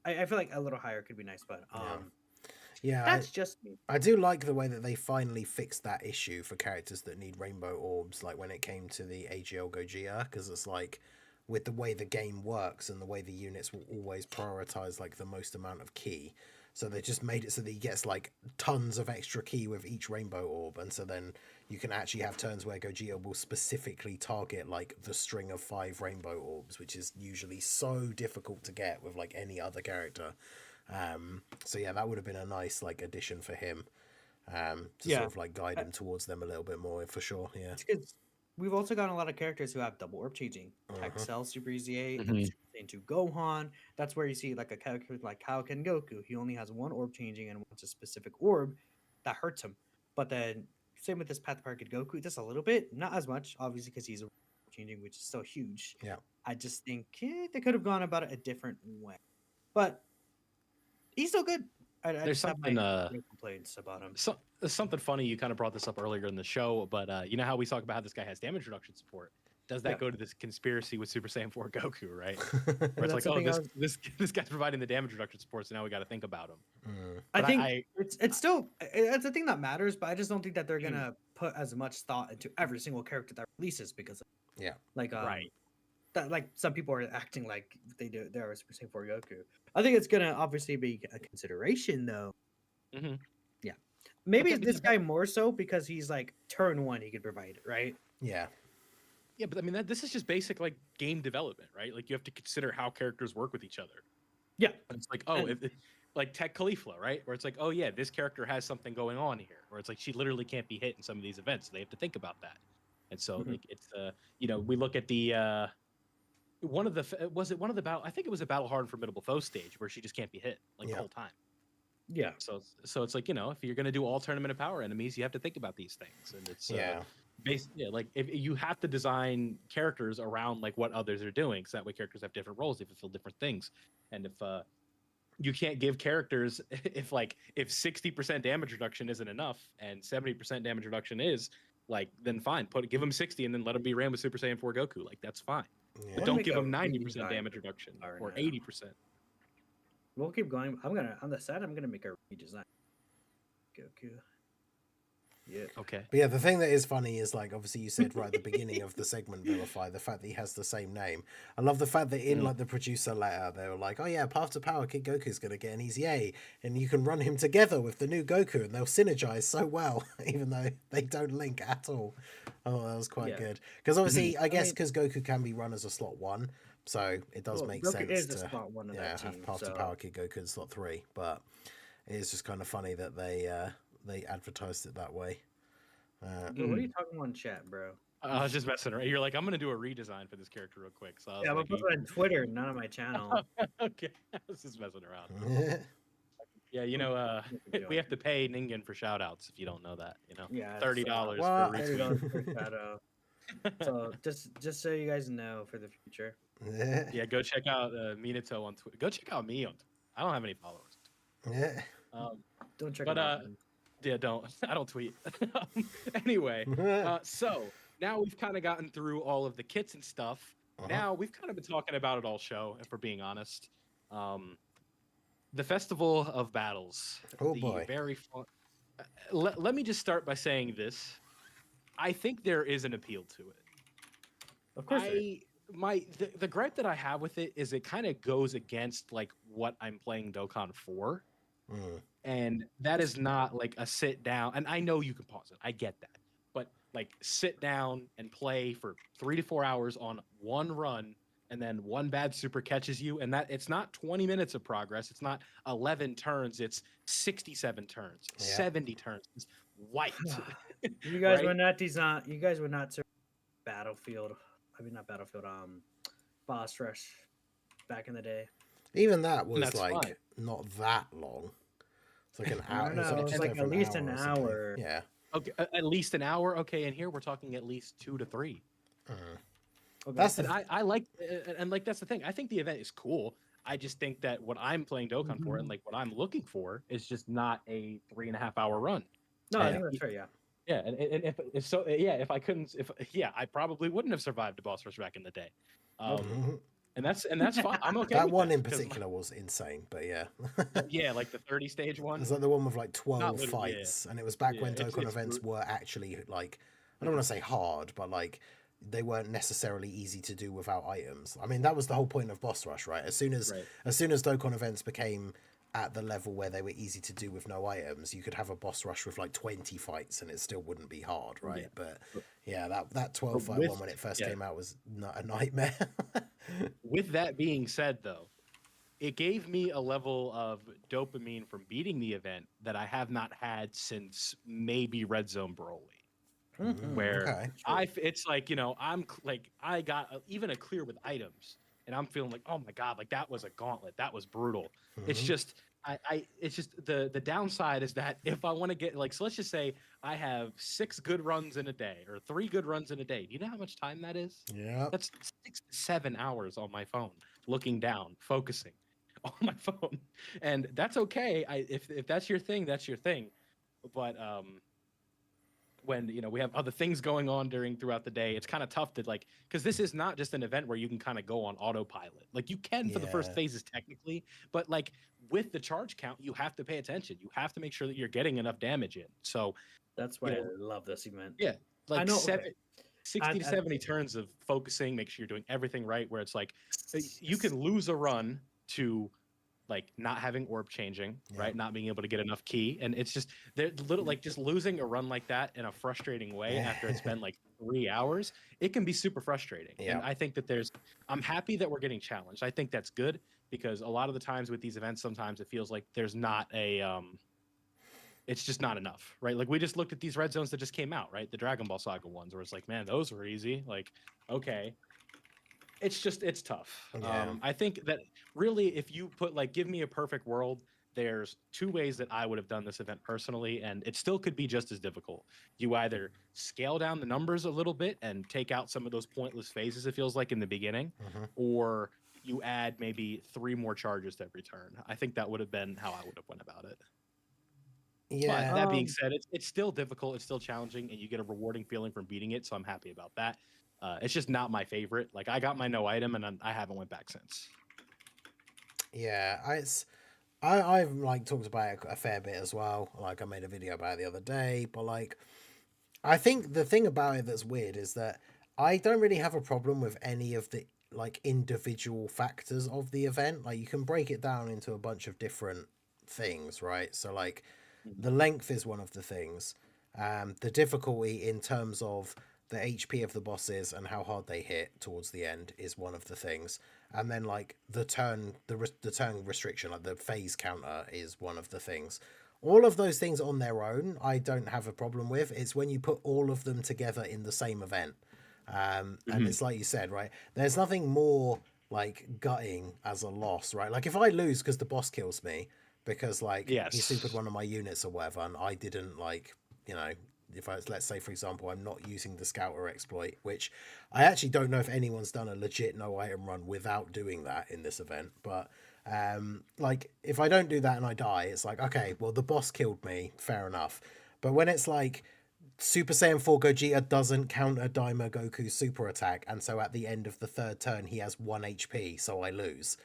I feel like a little higher could be nice, but Yeah. Yeah, that's just me. I do like the way that they finally fixed that issue for characters that need rainbow orbs, like when it came to the AGL Gogeta, because it's like with the way the game works and the way the units will always prioritize like the most amount of key. So they just made it so that he gets like tons of extra key with each rainbow orb, and so then you can actually have turns where Gogeta will specifically target like the string of 5 rainbow orbs, which is usually so difficult to get with like any other character. So yeah, that would have been a nice like addition for him, to sort Yeah, of like guide uh, him towards them a little bit more for sure. Yeah. it's good. We've also gotten a lot of characters who have double orb changing. Uh-huh. Excel Super Easy 8 and Mhm. Super Saiyan 2 Gohan. That's where you see like a character like Kid Goku. He only has 1 orb changing and wants a specific orb that hurts him. But then same with this Path Park Kid Goku, just a little bit, not as much, obviously because he's orb changing, which is still huge. Yeah. I just think they could have gone about it a different way. But he's still good. I There's just have my something real complaints about him. something funny. You kind of brought this up earlier in the show, but you know how we talk about how this guy has damage reduction support. Does that Yeah. go to this conspiracy with Super Saiyan 4 Goku, right? Yeah, Where it's that's like, oh, something I this guy's providing the damage reduction support, so now we got to think about him. Mm. I But think it's still it's a thing that matters, but I just don't think that they're Mhm. gonna put as much thought into every single character that releases because Yeah. like right. that like some people are acting like they're Super Saiyan 4 Goku. I think it's gonna obviously be a consideration though. hmm Yeah. But Maybe then, this guy more so because he's like turn 1 he could provide it, right? Yeah. yeah, but I mean, this is just basic like game development, right? Like you have to consider how characters work with each other. Yeah. And it's like, oh, And like Tech Caulifla, right? Where it's like, oh yeah, this character has something going on here. Where it's like she literally can't be hit in some of these events. So they have to think about that. And so like it's we look at the one of the was it one of the battle? I think it was a battle hard and formidable foe stage where she just can't be hit like the whole time. Yeah. So it's like, if you're gonna do all tournament of power enemies, you have to think about these things, and it's like if you have to design characters around like what others are doing, so that way characters have different roles, they fulfill different things, and if you can't give characters if 60% damage reduction isn't enough and 70% damage reduction is, like, then fine, give them 60 and then let them be ran with Super Saiyan 4 Goku, like that's fine. But don't give them 90% damage reduction or 80%. We'll keep going. I'm gonna make a redesign Goku. Yeah. Okay. But yeah, the thing that is funny is, like, obviously you said right at the beginning of the segment, Vilify, the fact that he has the same name. I love the fact that in like the producer letter, they were like, oh yeah, Path to Power, Kid Goku's gonna get, and he's yay, and you can run him together with the new Goku, and they'll synergize so well, even though they don't link at all. Oh, that was quite good. Because obviously, I guess because Goku can be run as a slot 1, so it does make Goku sense is to a slot 1 of that team, have Path to Power, Kid Goku in slot 3. But it is just kind of funny that they advertised it that way. Dude, what are you talking on chat, bro? I was just messing around. You're like, I'm gonna do a redesign for this character real quick. So I was I'm gonna put it on Twitter, not on my channel. Okay, I was just messing around. Yeah, we have to pay Ningen for shout outs if you don't know that. Yeah, $30 for a retweet. $30 per shout out. So just so you guys know for the future. Yeah, go check out Minato on Twitter. Go check out me on Twitter. I don't have any followers. Yeah. Don't check it out. Yeah, don't. I don't tweet. Anyway, so now we've kind of gotten through all of the kits and stuff. Now we've kind of been talking about it all show, if we're being honest. The Festival of Battles. Oh boy. Very fun. Let me just start by saying this. I think there is an appeal to it. Of course. The gripe that I have with it is it kind of goes against like what I'm playing Dokkan for. And that is not like a sit down, and I know you can pause it, I get that, but like sit down and play for 3 to 4 hours on one run, and then one bad super catches you, and that it's not 20 minutes of progress, it's not 11 turns, it's 67 turns, 70 turns, it's white. You guys were not designed. You guys were not Battlefield. I mean, not Battlefield. Boss Rush back in the day. Even that was like not that long. It's like an hour. It's like at least an hour. Yeah. Okay, at least an hour. Okay, and here we're talking at least 2 to 3. Okay. That's I like, and like that's the thing. I think the event is cool. I just think that what I'm playing Dokkan for, and like what I'm looking for, is just not a 3.5 hour run. No, I think that's fair. Yeah. Yeah, and if I couldn't, I probably wouldn't have survived a boss rush back in the day. And that's fine. I'm okay. That one in particular was insane, but yeah. Yeah, like the 30 stage one. It's like the one with like 12 fights, and it was back when Dokkan events were actually like, I don't want to say hard, but like they weren't necessarily easy to do without items. I mean, that was the whole point of boss rush, right? As soon as Dokkan events became at the level where they were easy to do with no items, you could have a boss rush with like 20 fights and it still wouldn't be hard, right? Yeah. But yeah, that 12 fight one when it first came out was not a nightmare. With that being said, though, it gave me a level of dopamine from beating the event that I have not had since maybe Red Zone Broly. Where it's like, I'm like, I got even a clear with items, and I'm feeling like, oh my god, like that was a gauntlet, that was brutal. It's just it's just the downside is that if I want to get like, so let's just say I have 6 good runs in a day or 3 good runs in a day. Do you know how much time that is? Yeah, that's 6 to 7 hours on my phone, looking down, focusing on my phone, and that's okay. If that's your thing, that's your thing. But when we have other things going on throughout the day, it's kind of tough to like, because this is not just an event where you can kind of go on autopilot. Like you can for the first phases technically, but like with the charge count, you have to pay attention. You have to make sure that you're getting enough damage in. So that's why I love this event. Yeah, like 60 to 70 turns of focusing, make sure you're doing everything right. Where it's like you can lose a run to like not having orb changing, right? Not being able to get enough key. And it's just they're little like just losing a run like that in a frustrating way after it's been like 3 hours. It can be super frustrating. And I think that I'm happy that we're getting challenged. I think that's good because a lot of the times with these events, sometimes it feels like there's not a it's just not enough, right? Like we just looked at these red zones that just came out, right? The Dragon Ball Saga ones, where it's like, man, those were easy. Like, okay, it's tough. Yeah. I think that really, if you put like, give me a perfect world, there's two ways that I would have done this event personally, and it still could be just as difficult. You either scale down the numbers a little bit and take out some of those pointless phases, it feels like in the beginning, or you add maybe 3 more charges to every turn. I think that would have been how I would have went about it. Yeah. But that being said, it's still difficult, it's still challenging, and you get a rewarding feeling from beating it, so I'm happy about that. It's just not my favorite. Like I got my no item, and I haven't went back since. Yeah, I've like talked about it a fair bit as well. Like I made a video about it the other day, but like I think the thing about it that's weird is that I don't really have a problem with any of the like individual factors of the event. Like you can break it down into a bunch of different things, right? So like the length is one of the things. The difficulty in terms of the HP of the bosses and how hard they hit towards the end is one of the things. And then like the turn restriction, like the phase counter, is one of the things. All of those things on their own, I don't have a problem with. It's when you put all of them together in the same event. And it's like you said, right? There's nothing more like gutting as a loss, right? Like if I lose because the boss kills me because like he supered one of my units or whatever, and I didn't like, you know, if I, let's say for example, I'm not using the scouter exploit, which I actually don't know if anyone's done a legit no item run without doing that in this event, but like if I don't do that and I die, it's like, okay, well the boss killed me, fair enough. But when it's like Super Saiyan 4 Gogeta doesn't counter Daima Goku's super attack, and so at the end of the third turn he has 1 HP, so I lose,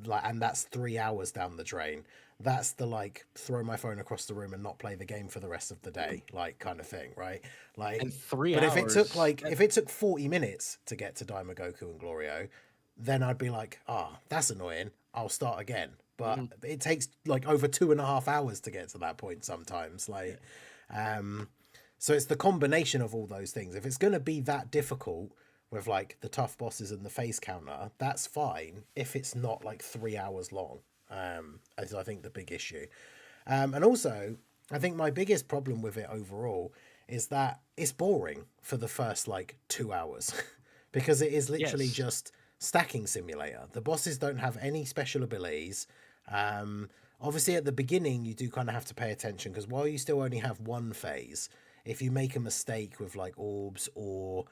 like, and that's 3 hours down the drain. That's the like throw my phone across the room and not play the game for the rest of the day, like kind of thing, right? Like, and 3 but hours, if it took 40 minutes to get to Daima Goku and Glorio, then I'd be like, that's annoying, I'll start again. But it takes like over 2.5 hours to get to that point sometimes, like so it's the combination of all those things. If it's going to be that difficult with like the tough bosses and the phase counter, that's fine if it's not like 3 hours long, as I think the big issue. And also I think my biggest problem with it overall is that it's boring for the first like 2 hours because it is literally just stacking simulator. The bosses don't have any special abilities. Obviously at the beginning you do kind of have to pay attention because while you still only have one phase, if you make a mistake with like orbs, or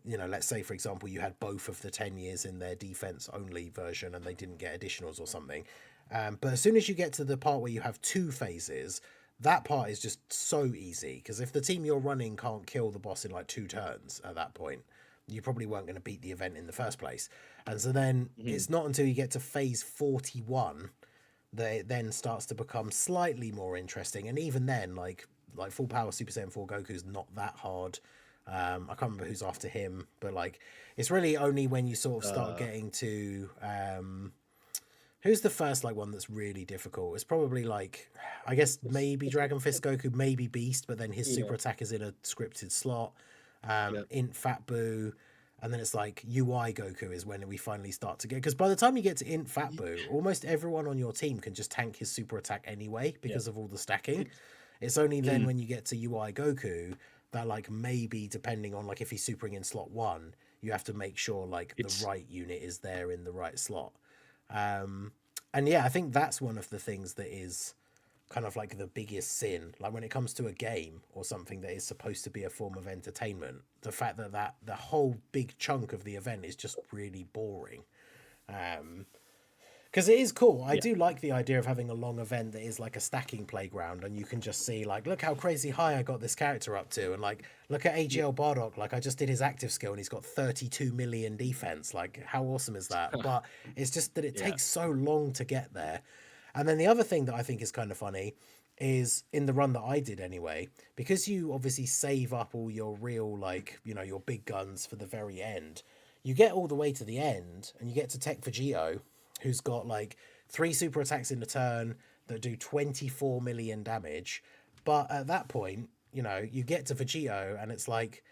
you know, let's say for example you had both of the 10 years in their defense only version and they didn't get additionals or something, but as soon as you get to the part where you have 2 phases, that part is just so easy because if the team you're running can't kill the boss in like 2 turns at that point, you probably weren't going to beat the event in the first place. And so then it's not until you get to phase 41 that it then starts to become slightly more interesting. And even then, like full power Super Saiyan 4 Goku is not that hard. I can't remember who's after him, but like it's really only when you sort of start getting to who's the first like one that's really difficult. It's probably like, I guess maybe Dragon Fist Goku, maybe Beast, but then his super attack is in a scripted slot. Int Fat Boo, and then it's like UI Goku is when we finally start to get, because by the time you get to Int Fat Boo, almost everyone on your team can just tank his super attack anyway because of all the stacking. It's only then when you get to UI Goku that like maybe depending on like if he's supering in slot 1, you have to make sure like the right unit is there in the right slot. And yeah, I think that's one of the things that is kind of like the biggest sin, like when it comes to a game or something that is supposed to be a form of entertainment, the fact that the whole big chunk of the event is just really boring. Because it is cool. I do like the idea of having a long event that is like a stacking playground, and you can just see like, look how crazy high I got this character up to, and like look at AGL Bardock, like I just did his active skill and he's got 32 million defense. Like how awesome is that? But it's just that it takes so long to get there. And then the other thing that I think is kind of funny is in the run that I did anyway, because you obviously save up all your real, like, you know, your big guns for the very end, you get all the way to the end and you get to Tech Vegito, who's got like 3 super attacks in a turn that do 24 million damage. But at that point, you know, you get to Vegito and it's like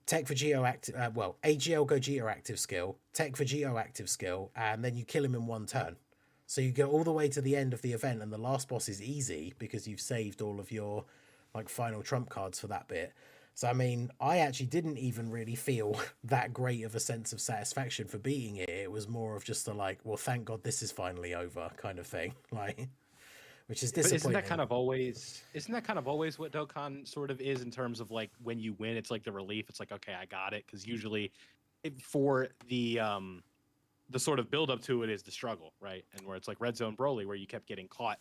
Tech Vegito active, AGL Gogeta active skill, Tech Vegito active skill, and then you kill him in 1 turn. So you go all the way to the end of the event, and the last boss is easy because you've saved all of your like final trump cards for that bit. So I mean, I actually didn't even really feel that great of a sense of satisfaction for beating it. It was more of just a like, well, thank God this is finally over kind of thing. Like, which is But disappointing. isn't that kind of always what Dokkan sort of is in terms of like when you win, it's like the relief. It's like, okay, I got it. Because usually, for the sort of build up to it is the struggle, right? And where it's like Red Zone Broly, where you kept getting caught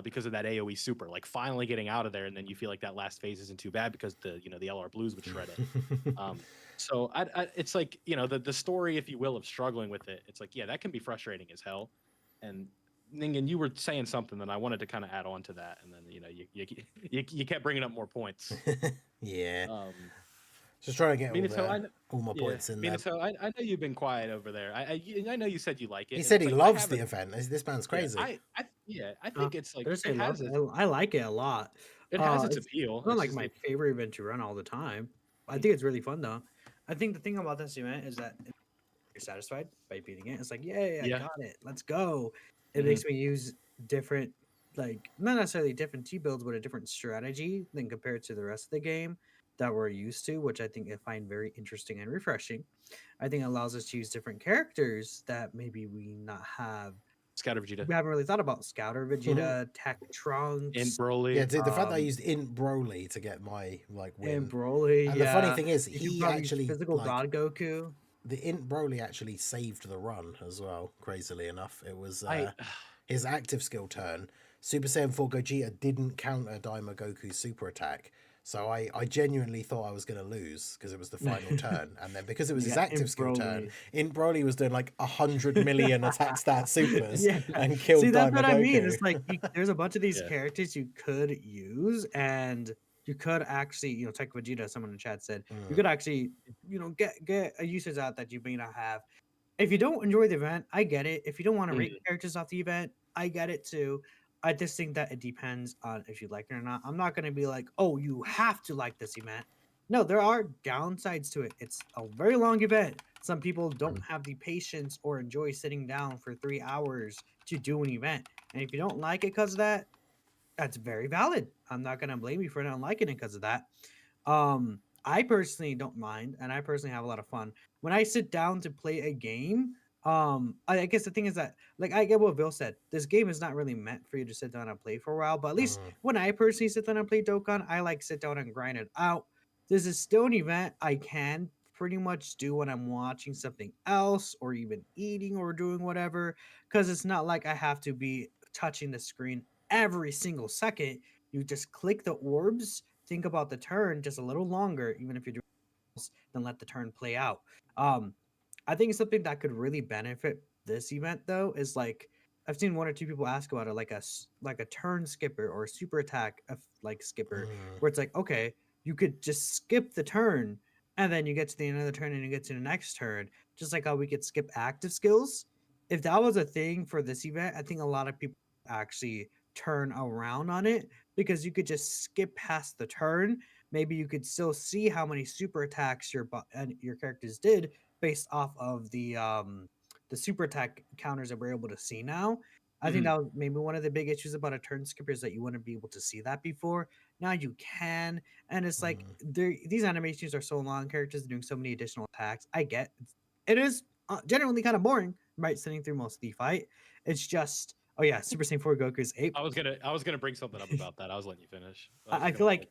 because of that AOE super, like finally getting out of there, and then you feel like that last phase isn't too bad because the LR Blues would shred it. So it's like the story, if you will, of struggling with it. It's like, yeah, that can be frustrating as hell. And Ningen, you were saying something that I wanted to kind of add on to that, and then you kept bringing up more points. Yeah. Just trying to get all my yeah, points in there. So I know you've been quiet over there. I know you said you like it. He said he like, loves the event. This man's crazy. I think it's like I like it a lot. It has its appeal. It's not like my favorite event to run all the time. I think it's really fun though. I think the thing about this event is that you're satisfied by beating it. It's like, yeah, I got it. Let's go. It makes me use different, like not necessarily different T builds, but a different strategy than compared to the rest of the game that we're used to, which I think I find very interesting and refreshing. I think it allows us to use different characters that maybe we not have. Scouter Vegeta. We haven't really thought about Scouter Vegeta, Tech Trunks, Int Broly. Yeah, dude, the fact that I used Int Broly to get my like win. Int Broly. And the funny thing is, he actually physical God Goku. The Int Broly actually saved the run as well. Crazily enough, it was his active skill turn. Super Saiyan 4 Gogeta didn't counter Daima Goku's super attack. So I genuinely thought I was going to lose because it was the final turn. And then because it was his active skill turn, Int Broly was doing like 100 million attack stat supers and killed Daima Goku. That's what I mean. It's like there's a bunch of these characters you could use, and you could actually, Tech Vegeta, someone in the chat said, you could actually, get a usage out that you may not have. If you don't enjoy the event, I get it. If you don't want to rate characters off the event, I get it too. I just think that it depends on if you like it or not. I'm not going to be like, oh, you have to like this event. No, there are downsides to it. It's a very long event. Some people don't have the patience or enjoy sitting down for 3 hours to do an event. And if you don't like it because of that, that's very valid. I'm not going to blame you for not liking it because of that. I personally don't mind, and I personally have a lot of fun. When I sit down to play a game, I guess the thing is that, like, I get what Bill said. This game is not really meant for you to sit down and play for a while. But at least when I personally sit down and play Dokkan, I like sit down and grind it out. This is still an event I can pretty much do when I'm watching something else or even eating or doing whatever, because it's not like I have to be touching the screen every single second. You just click the orbs, think about the turn just a little longer, even if you're doing else, then let the turn play out. I think something that could really benefit this event though is like I've seen 1 or 2 people ask about it, like a turn skipper or a super attack like skipper, where it's like, okay, you could just skip the turn and then you get to the end of the turn and you get to the next turn, just like how we could skip active skills. If that was a thing for this event, I think a lot of people actually turn around on it because you could just skip past the turn. Maybe you could still see how many super attacks your characters did based off of the super attack counters that we're able to see now. I think that was maybe one of the big issues about a turn skipper is that you wouldn't be able to see that before. Now you can, and it's like these animations are so long. Characters are doing so many additional attacks. I get it is generally kind of boring, right? Sitting through most of the fight. It's just Super Saiyan 4 Goku's ape. I was gonna bring something up about that. I was letting you finish. I feel like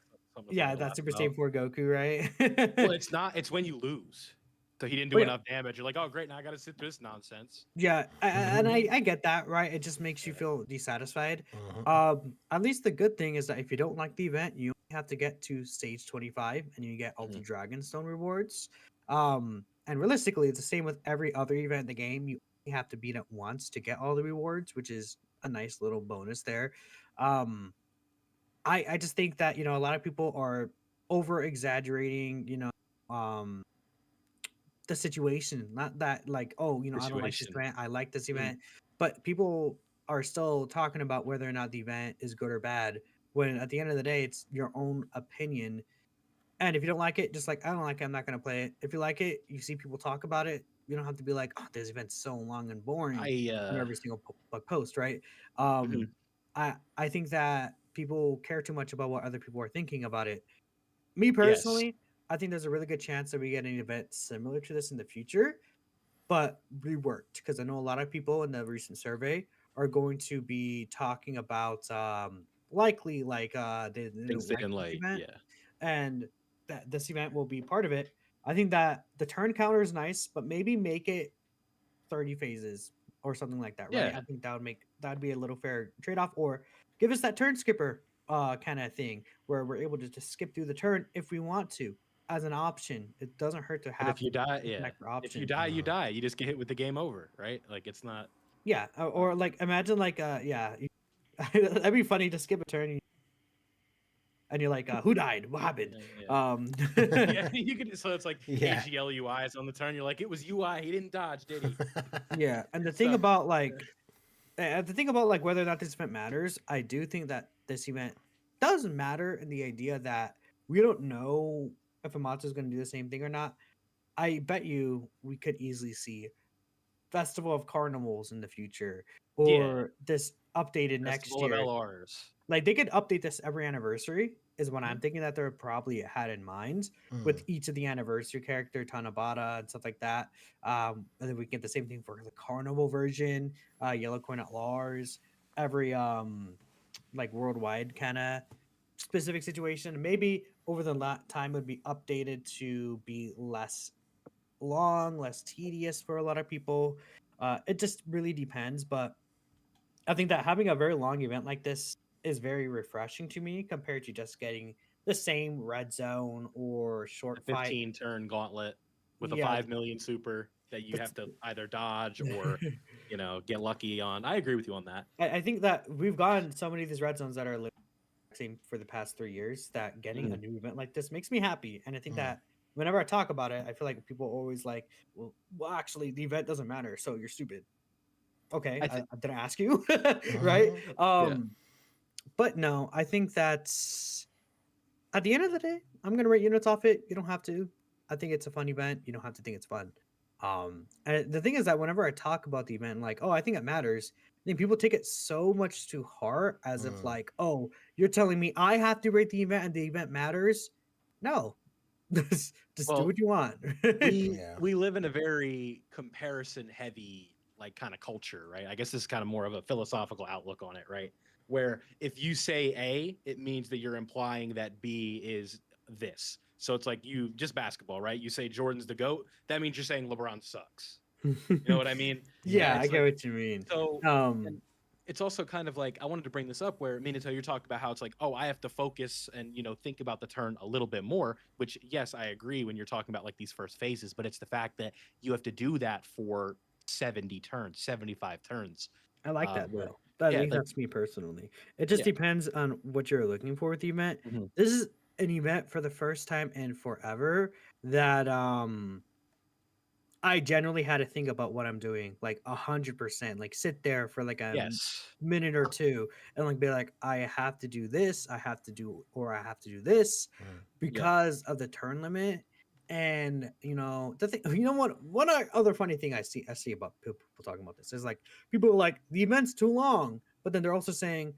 that's Super Saiyan 4 Goku, right? Well, it's not. It's when you lose. So he didn't do enough damage. You're like, oh, great, now I got to sit through this nonsense. Yeah, and I get that, right? It just makes you feel dissatisfied. At least the good thing is that if you don't like the event, you only have to get to stage 25 and you get Ultra Dragon Stone rewards. And realistically, it's the same with every other event in the game. You only have to beat it once to get all the rewards, which is a nice little bonus there. I just think that, a lot of people are over exaggerating, the situation, not that like, oh, I don't like this event, I like this event, but people are still talking about whether or not the event is good or bad, when at the end of the day, it's your own opinion. And if you don't like it, just like, I don't like it, I'm not going to play it. If you like it, you see people talk about it, you don't have to be like, oh, this event's so long and boring I on every single post, right? mhm. I think that people care too much about what other people are thinking about it. Me Yes. personally, I think there's a really good chance that we get an event similar to this in the future, but reworked, because I know a lot of people in the recent survey are going to be talking about likely like they Things didn't they like didn't this like. event, Yeah. and that this event will be part of it. I think that the turn counter is nice, but maybe make it 30 phases or something like that, right? Yeah. I think that'd be a little fair trade-off, or give us that turn skipper kind of thing where we're able to just skip through the turn if we want to as an option. It doesn't hurt to But if have you die, an yeah. extra If you option. die, you die. You just get hit with the game over, right? Like it's not. Yeah, or like imagine like that'd be funny to skip a turn and you're like, who died? What happened? Yeah. Um, Yeah, you could. So it's like Yeah. AGL UIs on the turn. You're like, it was UI. He didn't dodge, did he? yeah, and the thing So about whether or not this event matters, I do think that this event doesn't matter in the idea that we don't know if Amatsu is going to do the same thing or not. I bet you we could easily see Festival of Carnivals in the future, yeah, or this updated next Festival of year. LRs. Like they could update this every anniversary is what I'm Mhm. thinking that they're probably had in mind Mm. with each of the anniversary character, Tanabata and stuff like that. And then we get the same thing for the carnival version, Yellow Coin at Lars, every like worldwide kind of specific situation. Maybe over the time would be updated to be less long, less tedious for a lot of people. It just really depends, but I think that having a very long event like this is very refreshing to me compared to just getting the same red zone or A short fight. 15 turn gauntlet with a Yeah, 5 million super that you that's have to either dodge or, get lucky on. I agree with you on that. I think that we've gotten so many of these red zones that are same for the past 3 years that getting a Mhm. new event like this makes me happy. And I think Mm. that whenever I talk about it, I feel like people always like, well, actually, the event doesn't matter, so you're stupid. Okay, I I think, didn't ask you, right? yeah. But no, I think that's at the end of the day, I'm gonna rate units off it. You don't have to. I think it's a fun event. You don't have to think it's fun. And the thing is that whenever I talk about the event, like, oh, I think it matters, I think people take it so much to heart as if Mm. like, oh, you're telling me I have to rate the event and the event matters. No, just do Well, what you want. we Yeah. we live in a very comparison heavy like kind of culture, right? I guess this is kind of more of a philosophical outlook on it, right? Where if you say A, it means that you're implying that B is this. So it's like you just basketball, right? You say Jordan's the GOAT, that means you're saying LeBron sucks. You know what I mean? Yeah, Yeah. I It's get like what you mean. so and Um, it's also kind of like I wanted to bring this up where Minato, you're talking about how it's like, oh, I have to focus and think about the turn a little bit more. Which yes, I agree when you're talking about like these first phases, but it's the fact that you have to do that for 70 turns, 75 turns. I like that Where though. I yeah, think like that's me personally. It just yeah, depends on what you're looking for with the event. mhm, This is an event for the first time in forever that I generally had to think about what I'm doing like 100%. Like sit there for like a yes, minute or two and like be like, I have to do this, I have to do, or I have to do this Mm. yeah, because of the turn limit. And the thing, what one other funny thing I see about people talking about this is like people are like the event's too long, but then they're also saying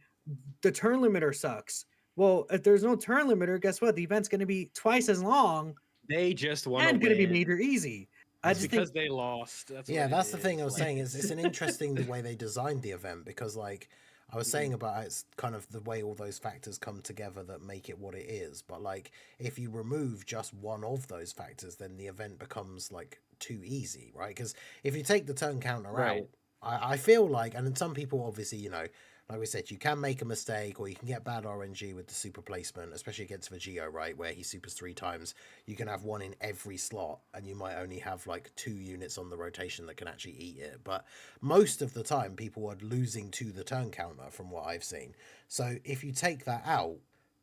the turn limiter sucks. Well, if there's no turn limiter, guess what? The event's going to be twice as long they just want to and going to be win. major easy. I It's just Mm. think because they lost. That's Yeah, what it that's the thing I is. was Like, saying is it's an interesting the way they designed the event because like I was saying about it's kind of the way all those factors come together that make it what it is. But like if you remove just one of those factors, then the event becomes like too easy, right? Because if you take the turn counter right. out, I feel like, and then some people obviously, like we said, you can make a mistake or you can get bad RNG with the super placement, especially against Vegio, right? Where he supers 3 times. You can have one in every slot and you might only have like 2 units on the rotation that can actually eat it. But most of the time, people are losing to the turn counter from what I've seen. So if you take that out,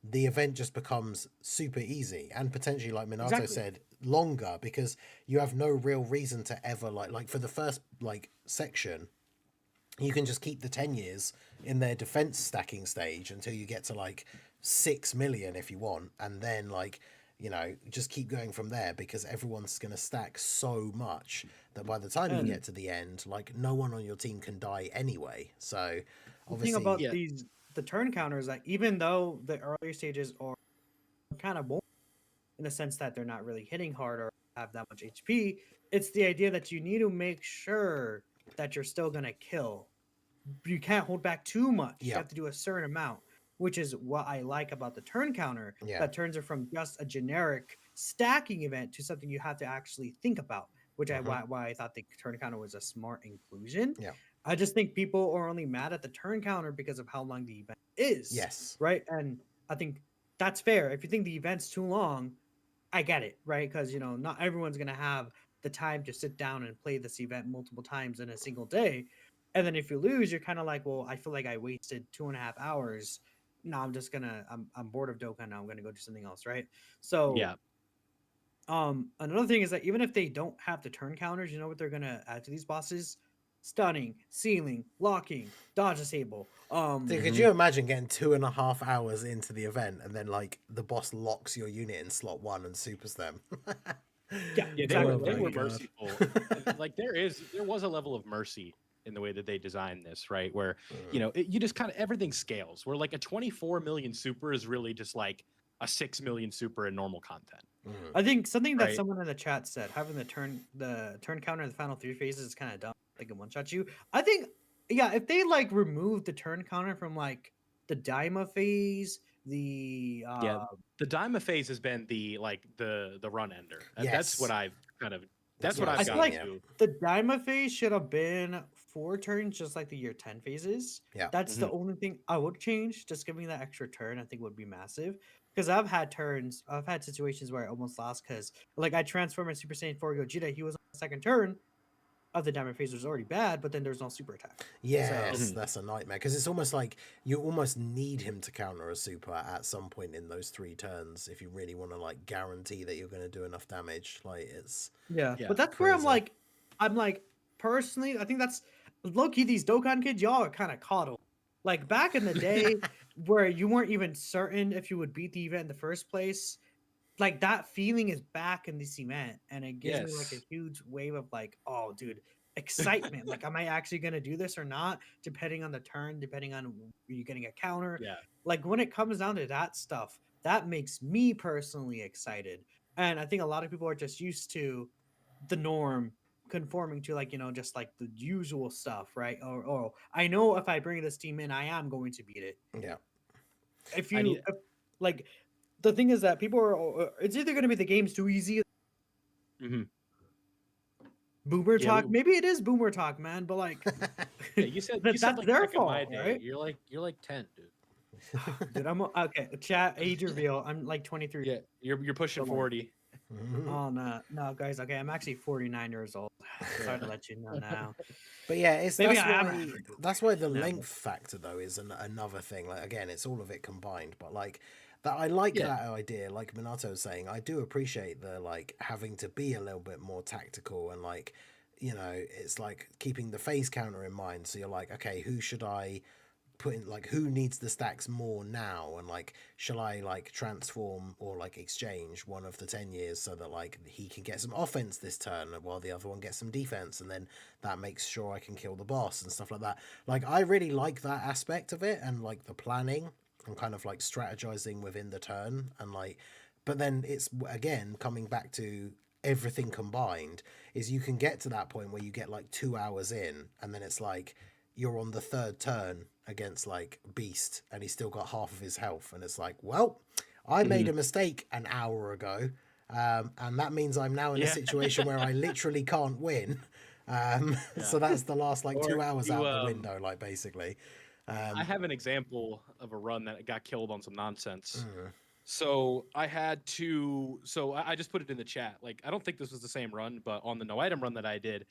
the event just becomes super easy and potentially, like Minato exactly. said, longer because you have no real reason to ever like for the first like section you can just keep the 10 years in their defense stacking stage until you get to like 6 million if you want, and then like just keep going from there, because everyone's going to stack so much that by the time you get to the end, like, no one on your team can die anyway. So The obviously, thing about the turn counters, that even though the earlier stages are kind of boring in the sense that they're not really hitting hard or have that much HP, it's the idea that you need to make sure that you're still going to kill. You can't hold back too much. You have to do a certain amount, which is what I like about the turn counter. That turns it from just a generic stacking event to something you have to actually think about, which why I thought the turn counter was a smart inclusion. I just think people are only mad at the turn counter because of how long the event is. Yes. Right. And I think that's fair. If you think the event's too long, I get it, right? Because, not everyone's going to have the time to sit down and play this event multiple times in a single day. And then if you lose, you're kind of like, well, I feel like I wasted 2.5 hours. No, I'm just I'm bored of Dokkan now. I'm gonna go do something else, right? So another thing is that even if they don't have the turn counters, you know what they're gonna add to these bosses? Stunning, sealing, locking, dodge disable. Dude, could you imagine getting 2.5 hours into the event and then like the boss locks your unit in slot 1 and supers them? Exactly. They were merciful. Like there was a level of mercy in the way that they designed this, right? Where, you just kind of, everything scales. Where like a 24 million super is really just like a 6 million super in normal content. I think something that someone in the chat said, having the turn counter in the final 3 phases is kind of dumb. They can one-shot you. I think, if they like remove the turn counter from like the Daima phase, the Daima phase has been the run ender. Yes. That's what I've kind of. That's what I've I got feel like to. the Daima phase should have been 4 turns, just like the year 10 phases. Yeah. That's the only thing I would change. Just giving that extra turn, I think, would be massive. Because I've had situations where I almost lost because, like, I transformed my Super Saiyan 4 Gogeta. He was on the second turn of the Daima phase, was already bad, but then there's no super attack. Yes, that's a nightmare, because it's almost like you almost need him to counter a super at some point in those 3 turns if you really want to like guarantee that you're going to do enough damage. Like it's but that's crazy. Where I'm like personally, I think that's low-key, these Dokkan kids, y'all are kind of coddled. Like back in the day where you weren't even certain if you would beat the event in the first place, like that feeling is back in this event, and it gives me like a huge wave of like, oh dude, excitement. Like, am I actually gonna do this or not? Depending on the turn, depending on you getting a counter. Like when it comes down to that stuff, that makes me personally excited. And I think a lot of people are just used to the norm, conforming to like, just like the usual stuff, right? Or I know if I bring this team in, I am going to beat it. If like, the thing is that people are, it's either going to be the game's too easy. Boomer talk. Maybe it is boomer talk, man. But like, you said that's like their back in fault, my day, right? You're like 10, dude. Dude, I'm okay. Chat age reveal. I'm like 23. Yeah, you're pushing 40. Oh no, guys. Okay, I'm actually 49 years old. Sorry to let you know now. But yeah, that's why the length factor though is another thing. Like again, it's all of it combined. But like that, I like that idea. Like Minato was saying, I do appreciate the like having to be a little bit more tactical and like, it's like keeping the phase counter in mind. So you're like, okay, who should I put in, like who needs the stacks more now, and like shall I like transform or like exchange one of the 10 years so that like he can get some offense this turn while the other one gets some defense, and then that makes sure I can kill the boss and stuff like that. Like I really like that aspect of it, and like the planning and kind of like strategizing within the turn, and like, but then it's again coming back to everything combined is you can get to that point where you get like 2 hours in, and then it's like you're on the 3rd turn against like Beast and he's still got half of his health, and it's like, well, I made a mistake an hour ago, and that means I'm now in a situation where I literally can't win, so that's the last like 2 hours out the window, like basically. I have an example of a run that got killed on some nonsense. So I had to, I just put it in the chat. Like, I don't think this was the same run, but on the no item run that I did,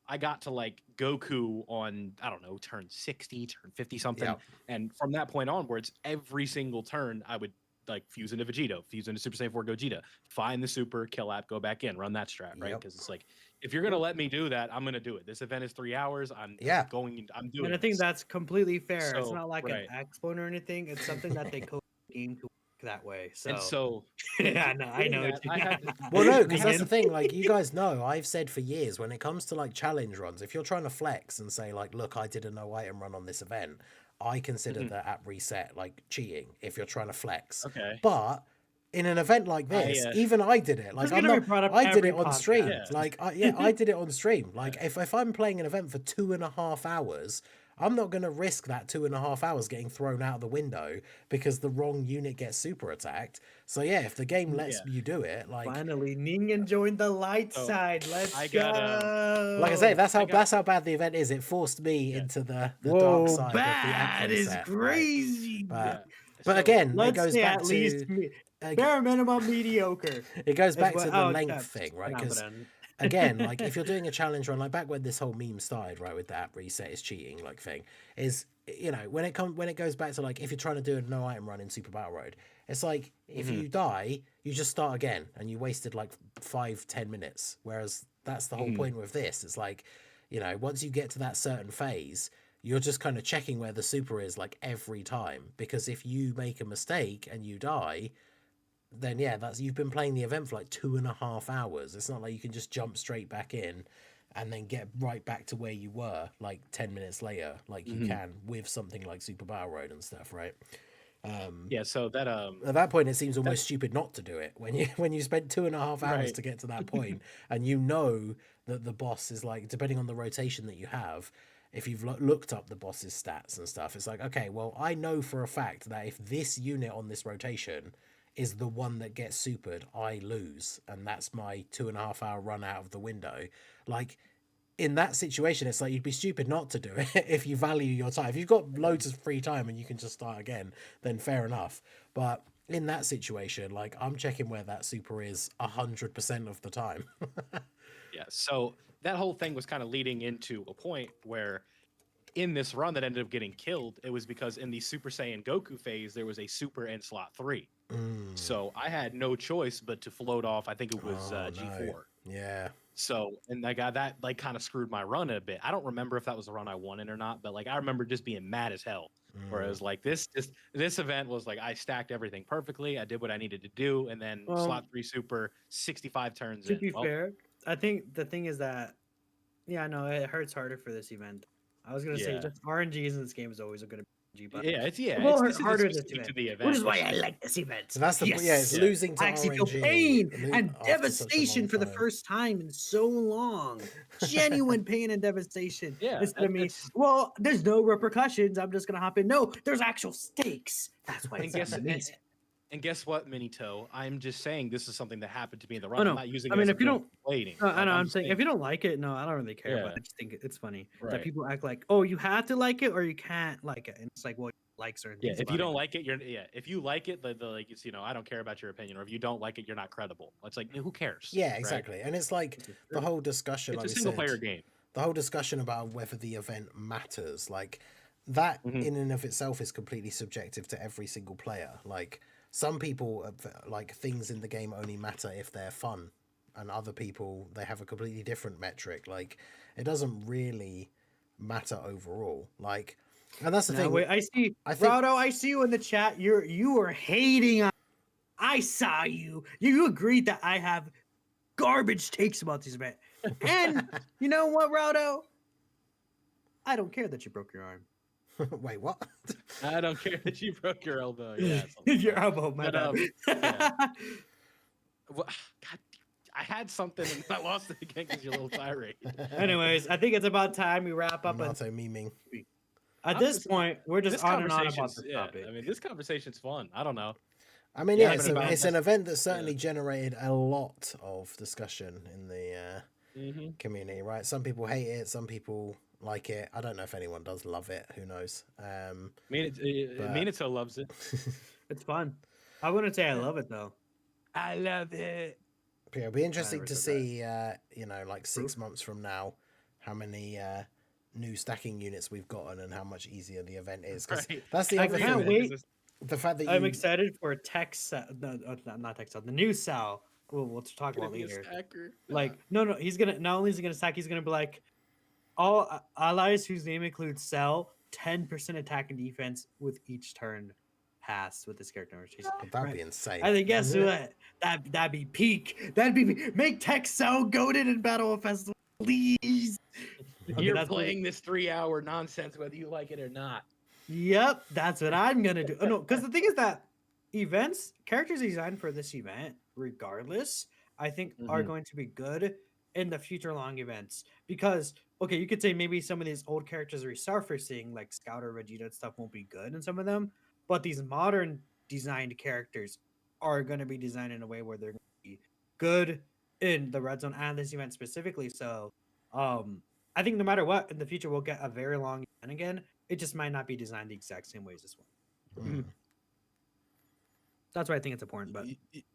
I got to like Goku on, I don't know, turn 60, turn 50 something. And from that point onwards, every single turn I would like fuse into Vegito, fuse into Super Saiyan 4 Gogeta, find the super, kill app, go back in, run that strat, right? Because it's like, if you're gonna let me do that, I'm gonna do it. This event is 3 hours. I'm doing And I think that's completely fair. So, it's not like an expo or anything. It's something that they code the game to that way. So, And so yeah, I know. that, I had Well, no, because Man. that's the thing. Like, you guys know, I've said for years, when it comes to like challenge runs, if you're trying to flex and say like, look, I did a no item run on this event, I consider Mhm. the app reset like cheating if you're trying to flex. okay. But in an event like I, this, even I did it. Like, It's I'm gonna be not. brought up I did every it on podcast. stream. Yeah. Like, I did it on stream. Like, if I'm playing an event for 2.5 hours, I'm not going to risk that 2.5 hours getting thrown out the window because the wrong unit gets super attacked. So yeah, if the game lets you do it, like Finally, Ningen joined the light So, side. Let's I go. got, I say, that's I how got- bad the event is. It forced me Yeah. into the Whoa, dark side of the app bad is reset, right? crazy. But yeah. but So, again, it Let's goes say back at least to bare minimum mediocre. it goes is back what to the I'll length accept. thing, right? Nah, Because but, again, like if you're doing a challenge run, like back when this whole meme started, right, with the app reset is cheating, like thing, is when it goes back to like if you're trying to do a no item run in Super Battle Road, it's like if you die, you just start again, and you wasted like 5-10 minutes. Whereas that's the whole point with this. It's like, once you get to that certain phase, you're just kind of checking where the super is like every time, because if you make a mistake and you die, then yeah, that's you've been playing the event for like 2.5 hours. It's not like you can just jump straight back in and then get right back to where you were like 10 minutes later, like you can with something like Super Battle Road and stuff, right? yeah. So that At that point, it seems almost stupid not to do it when you spent 2.5 hours Right. to get to that point, and you know that the boss is like, depending on the rotation that you have, if you've looked up the boss's stats and stuff, it's like, okay, well, I know for a fact that if this unit on this rotation is the one that gets supered, I lose, and that's my 2.5 hour run out of the window. Like, in that situation, it's like you'd be stupid not to do it if you value your time. If you've got loads of free time and you can just start again, then fair enough. But in that situation, like, I'm checking where that super is 100% of the time. Yeah. So that whole thing was kind of leading into a point where in this run that ended up getting killed, it was because in the Super Saiyan Goku phase, there was a super in slot 3. So I had no choice but to float off. I think it was G4. Yeah. So, and I got that like kind of screwed my run a bit. I don't remember if that was the run I won in or not, but like I remember just being mad as hell. Whereas like this event was like I stacked everything perfectly. I did what I needed to do, and then slot 3 super 65 turns to in. be fair, I think the thing is that, yeah, no, it hurts harder for this event. I was gonna say Yeah. just RNGs in this game is always going to be RNG, but Yeah, it's it will hurt this is harder this specific event, to the event. which is why I like this event. So that's the it's Yeah. losing to I actually feel RNG pain lo- and after such a devastation long for the time. first time in so long. Genuine pain and devastation. Yeah, Instead of me, it's- well, there's no repercussions. I'm just gonna hop in. No, there's actual stakes. That's why And it's guess amazing. and guess what, Minito? I'm just saying this is something that happened to me in the Oh, run. no. I'm not using I it mean, as a if you point don't- of waiting. No, I Like, know. I'm saying if you don't like it, no, I don't really care. But Yeah. I just think it's funny Right. that people act like, oh, you have to like it or you can't like it, and it's like, well, you like certain Yeah, things. if you about don't it. like it, if you like it, the like it's I don't care about your opinion, or if you don't like it, you're not credible. It's like who cares? Yeah, right? exactly. And it's like the whole discussion, It's like a we single said, player game. the whole discussion about whether the event matters, like that in and of itself is completely subjective to every single player. Like some people like things in the game only matter if they're fun, and other people, they have a completely different metric. Like it doesn't really matter overall. Like, and that's the No, thing. wait, I see. I think- Raudo, I see you in the chat. You are hating on. I saw you. You agreed that I have garbage takes about this event. And you know what, Raudo? I don't care that you broke your arm. Wait, what? I don't care that you broke your elbow. Yeah, something Your like elbow, my But, bad. that. Well, God, I had something and I lost it again because you're a little tirade. Anyways, I think it's about time we wrap up. And Naruto memeing. at this point, we're just This on and on about conversation's this yeah. topic. I mean, this conversation's fun. I don't know. I mean, Yeah, yeah, but about it's an this- event that certainly generated a lot of discussion in the community, right? Some people hate it, some people like it. I don't know if anyone does love it. Who knows? Minato loves it. It's fun. I wouldn't say I love it though. I love it. But yeah, it'll be interesting never to said see, like 6 months from now, how many new stacking units we've gotten and how much easier the event is. Because Right. that's the I other can't thing. wait. The fact that you I'm excited for tech cell, not tech cell, the new cell. We'll talk about later. Like, no, he's gonna not only is he gonna stack, he's gonna be like, all allies whose name includes cell, 10% attack and defense with each turn past with this character. But that'd be insane. And then guess what? That'd be peak. That'd be make Tech so goated in Battle of Festival, please. You're playing this 3-hour nonsense whether you like it or not. Yep, that's what I'm gonna do. Oh, no, because the thing is that characters designed for this event, regardless, I think are going to be good in the future long events. Because okay, you could say maybe some of these old characters resurfacing, like Scout or Vegeta and stuff, won't be good in some of them, but these modern designed characters are going to be designed in a way where they're going to be good in the red zone and this event specifically. So, I think no matter what, in the future we'll get a very long event again. It just might not be designed the exact same way as this one. That's why I think it's important. But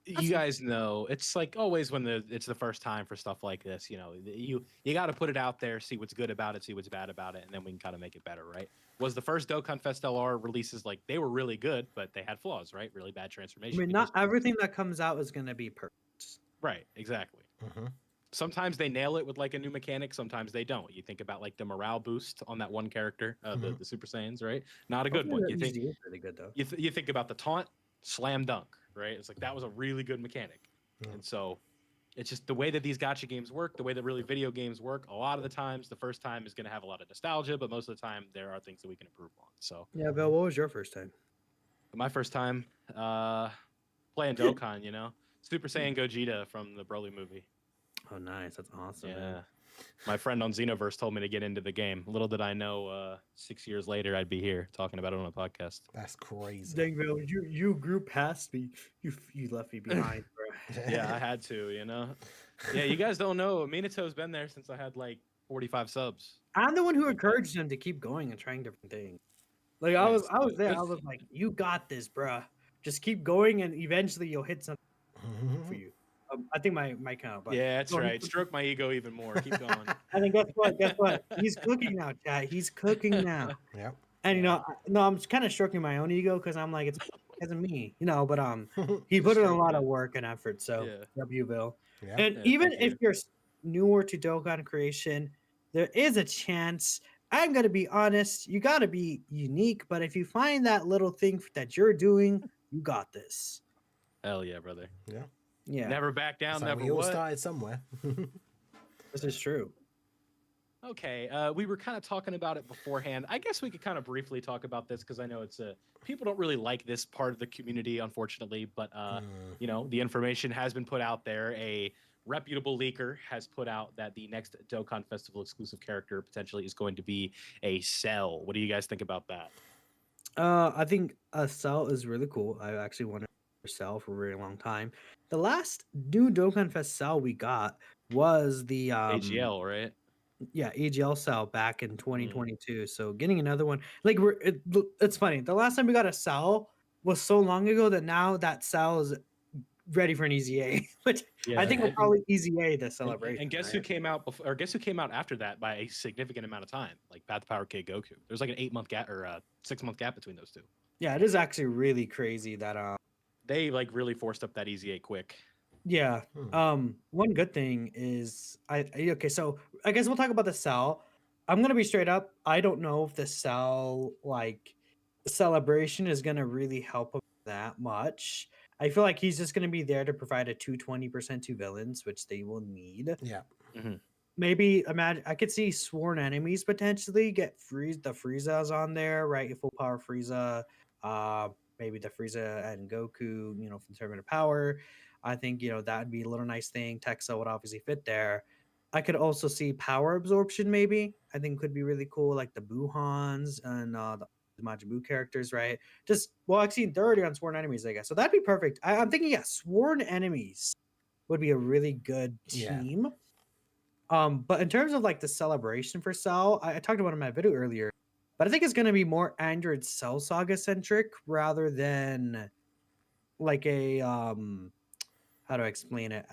you guys know, it's like always when it's the first time for stuff like this. You know, you got to put it out there, see what's good about it, see what's bad about it, and then we can kind of make it better, right? Was the first Dokkan Fest LR releases like they were really good, but they had flaws, right? Really bad transformation. I mean, not everything that comes out is going to be perfect. Right, exactly. Sometimes they nail it with like a new mechanic. Sometimes they don't. You think about like the morale boost on that one character, the Super Saiyans, right? Not a good one. You think really good though. You think about the taunt, slam dunk, right? It's like that was a really good mechanic. And so it's just the way that these gacha games work, the way that really video games work. A lot of the times, the first time is going to have a lot of nostalgia, but most of the time there are things that we can improve on. So yeah, Bill, what was your first time? My first time playing Dokkan, you know, Super Saiyan Gogeta from the Broly movie. Oh, nice. That's awesome. Yeah. Man. My friend on Xenoverse told me to get into the game. Little did I know 6 years later I'd be here talking about it on a podcast. That's crazy. Dang, Bill, you grew past me. You left me behind, bro. Yeah, I had to, you know. Yeah, you guys don't know. Minato's been there since I had like 45 subs. I'm the one who encouraged him to keep going and trying different things. Like I was there. I was like, "You got this, bro. Just keep going, and eventually you'll hit something for you." I think my count. But yeah, that's right. Stroke my ego even more. Keep going. And then guess what? Guess what? He's cooking now, chat. He's cooking now. Yep. And you know, no, I'm kind of stroking my own ego because I'm like, it's because of me, you know. But he put in a lot of work and effort. So W Bill. Yeah. And even if you're newer to Dokkan creation, there is a chance. I'm gonna be honest. You gotta be unique. But if you find that little thing that you're doing, you got this. Hell yeah, brother. Yeah. Yeah. Never back down. So never we all what? started somewhere. This is true. Okay, we were kind of talking about it beforehand. I guess we could kind of briefly talk about this because I know it's people don't really like this part of the community, unfortunately. But you know, the information has been put out there. A reputable leaker has put out that the next Dokkan Festival exclusive character potentially is going to be a Cell. What do you guys think about that? I think a Cell is really cool. I actually wanted a Cell for a very long time. The last new Dokkan Fest Cell we got was the AGL, right? Yeah, AGL Cell back in 2022. So getting another one, like it's funny. The last time we got a Cell was so long ago that now that Cell is ready for an EZA, which I think will probably EZA the celebration. And guess who came out before, or guess who came out after that by a significant amount of time? Like Path to Power Kid Goku. There's like an 8-month gap or a 6-month gap between those two. Yeah, it is actually really crazy that they like really forced up that EZA quick. Yeah. One good thing is okay, so I guess we'll talk about the Cell. I'm gonna be straight up. I don't know if the Cell like celebration is gonna really help him that much. I feel like he's just gonna be there to provide a 220% to villains, which they will need. Yeah. Maybe imagine I could see sworn enemies potentially get the Frieza's on there, right? Full power Frieza. Maybe the Frieza and Goku, you know, from Tournament of Power. I think, you know, that would be a little nice thing. Texel would obviously fit there. I could also see power absorption, maybe. I think could be really cool, like the Buhans and the Majin Buu characters, right? I've seen 30 on sworn enemies, I guess. So that'd be perfect. I'm thinking, yeah, sworn enemies would be a really good team. Yeah. But in terms of like the celebration for Cell, I talked about it in my video earlier, but I think it's going to be more Android Cell Saga centric rather than like a how do I explain it?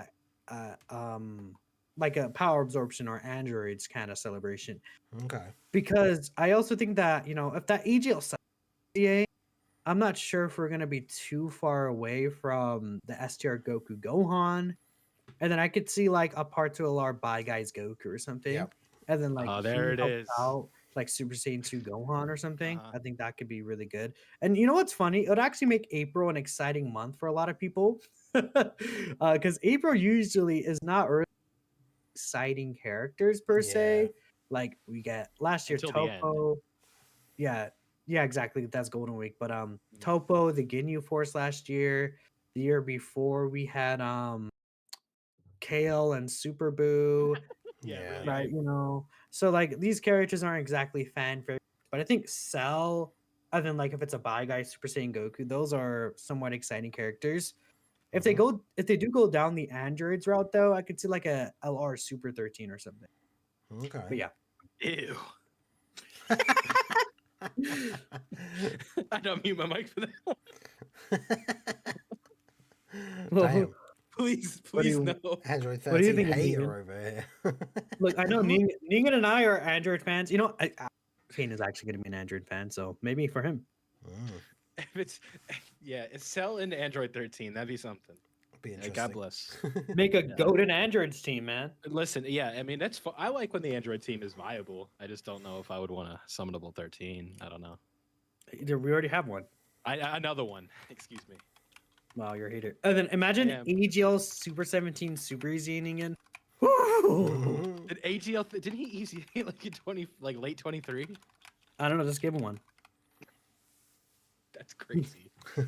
Like a power absorption or androids kind of celebration. Okay. Because I also think that, you know, if that AGL I'm not sure if we're gonna be too far away from the STR Goku Gohan. And then I could see like a part to LR by Guys Goku or something. Yep. And then like there it is. like Super Saiyan 2 Gohan or something. Uh-huh. I think that could be really good. And you know what's funny? It would actually make April an exciting month for a lot of people. Because April usually is not really exciting characters per Yeah. se. Like we get last year Until the end. Topo. Yeah, yeah, exactly. That's Golden Week. But Mhm. Topo, the Ginyu Force last year. The year before we had Kale and Super Boo. Yeah, Yeah. really Right, hype. you know. So like these characters aren't exactly fan favorites, but I think Cell, other than like if it's a Bye Guy, Super Saiyan Goku, those are somewhat exciting characters. If they do go down the androids route though, I could see like a LR Super 13 or something. Okay. But yeah. Ew. I don't mute my mic for that. Well, Damn. Please, What do please you- no. Android What do you 13 think of hater Negan? over here. Look, I know Negan and I are Android fans. You know, Kane is actually going to be an Android fan, so maybe for him. If it's it's Cell into Android 13, that'd be something. Be interesting. God bless. Make a golden Androids team, man. Listen, yeah, I mean that's I like when the Android team is viable. I just don't know if I would want a summonable 13. I don't know. We already have one. Another one. Excuse me. Wow, you're a hater. And then imagine Yeah. AGL Super 17 Super Easy in. Did AGL didn't he easy like in late 23? I don't know, just give him one. That's crazy. We're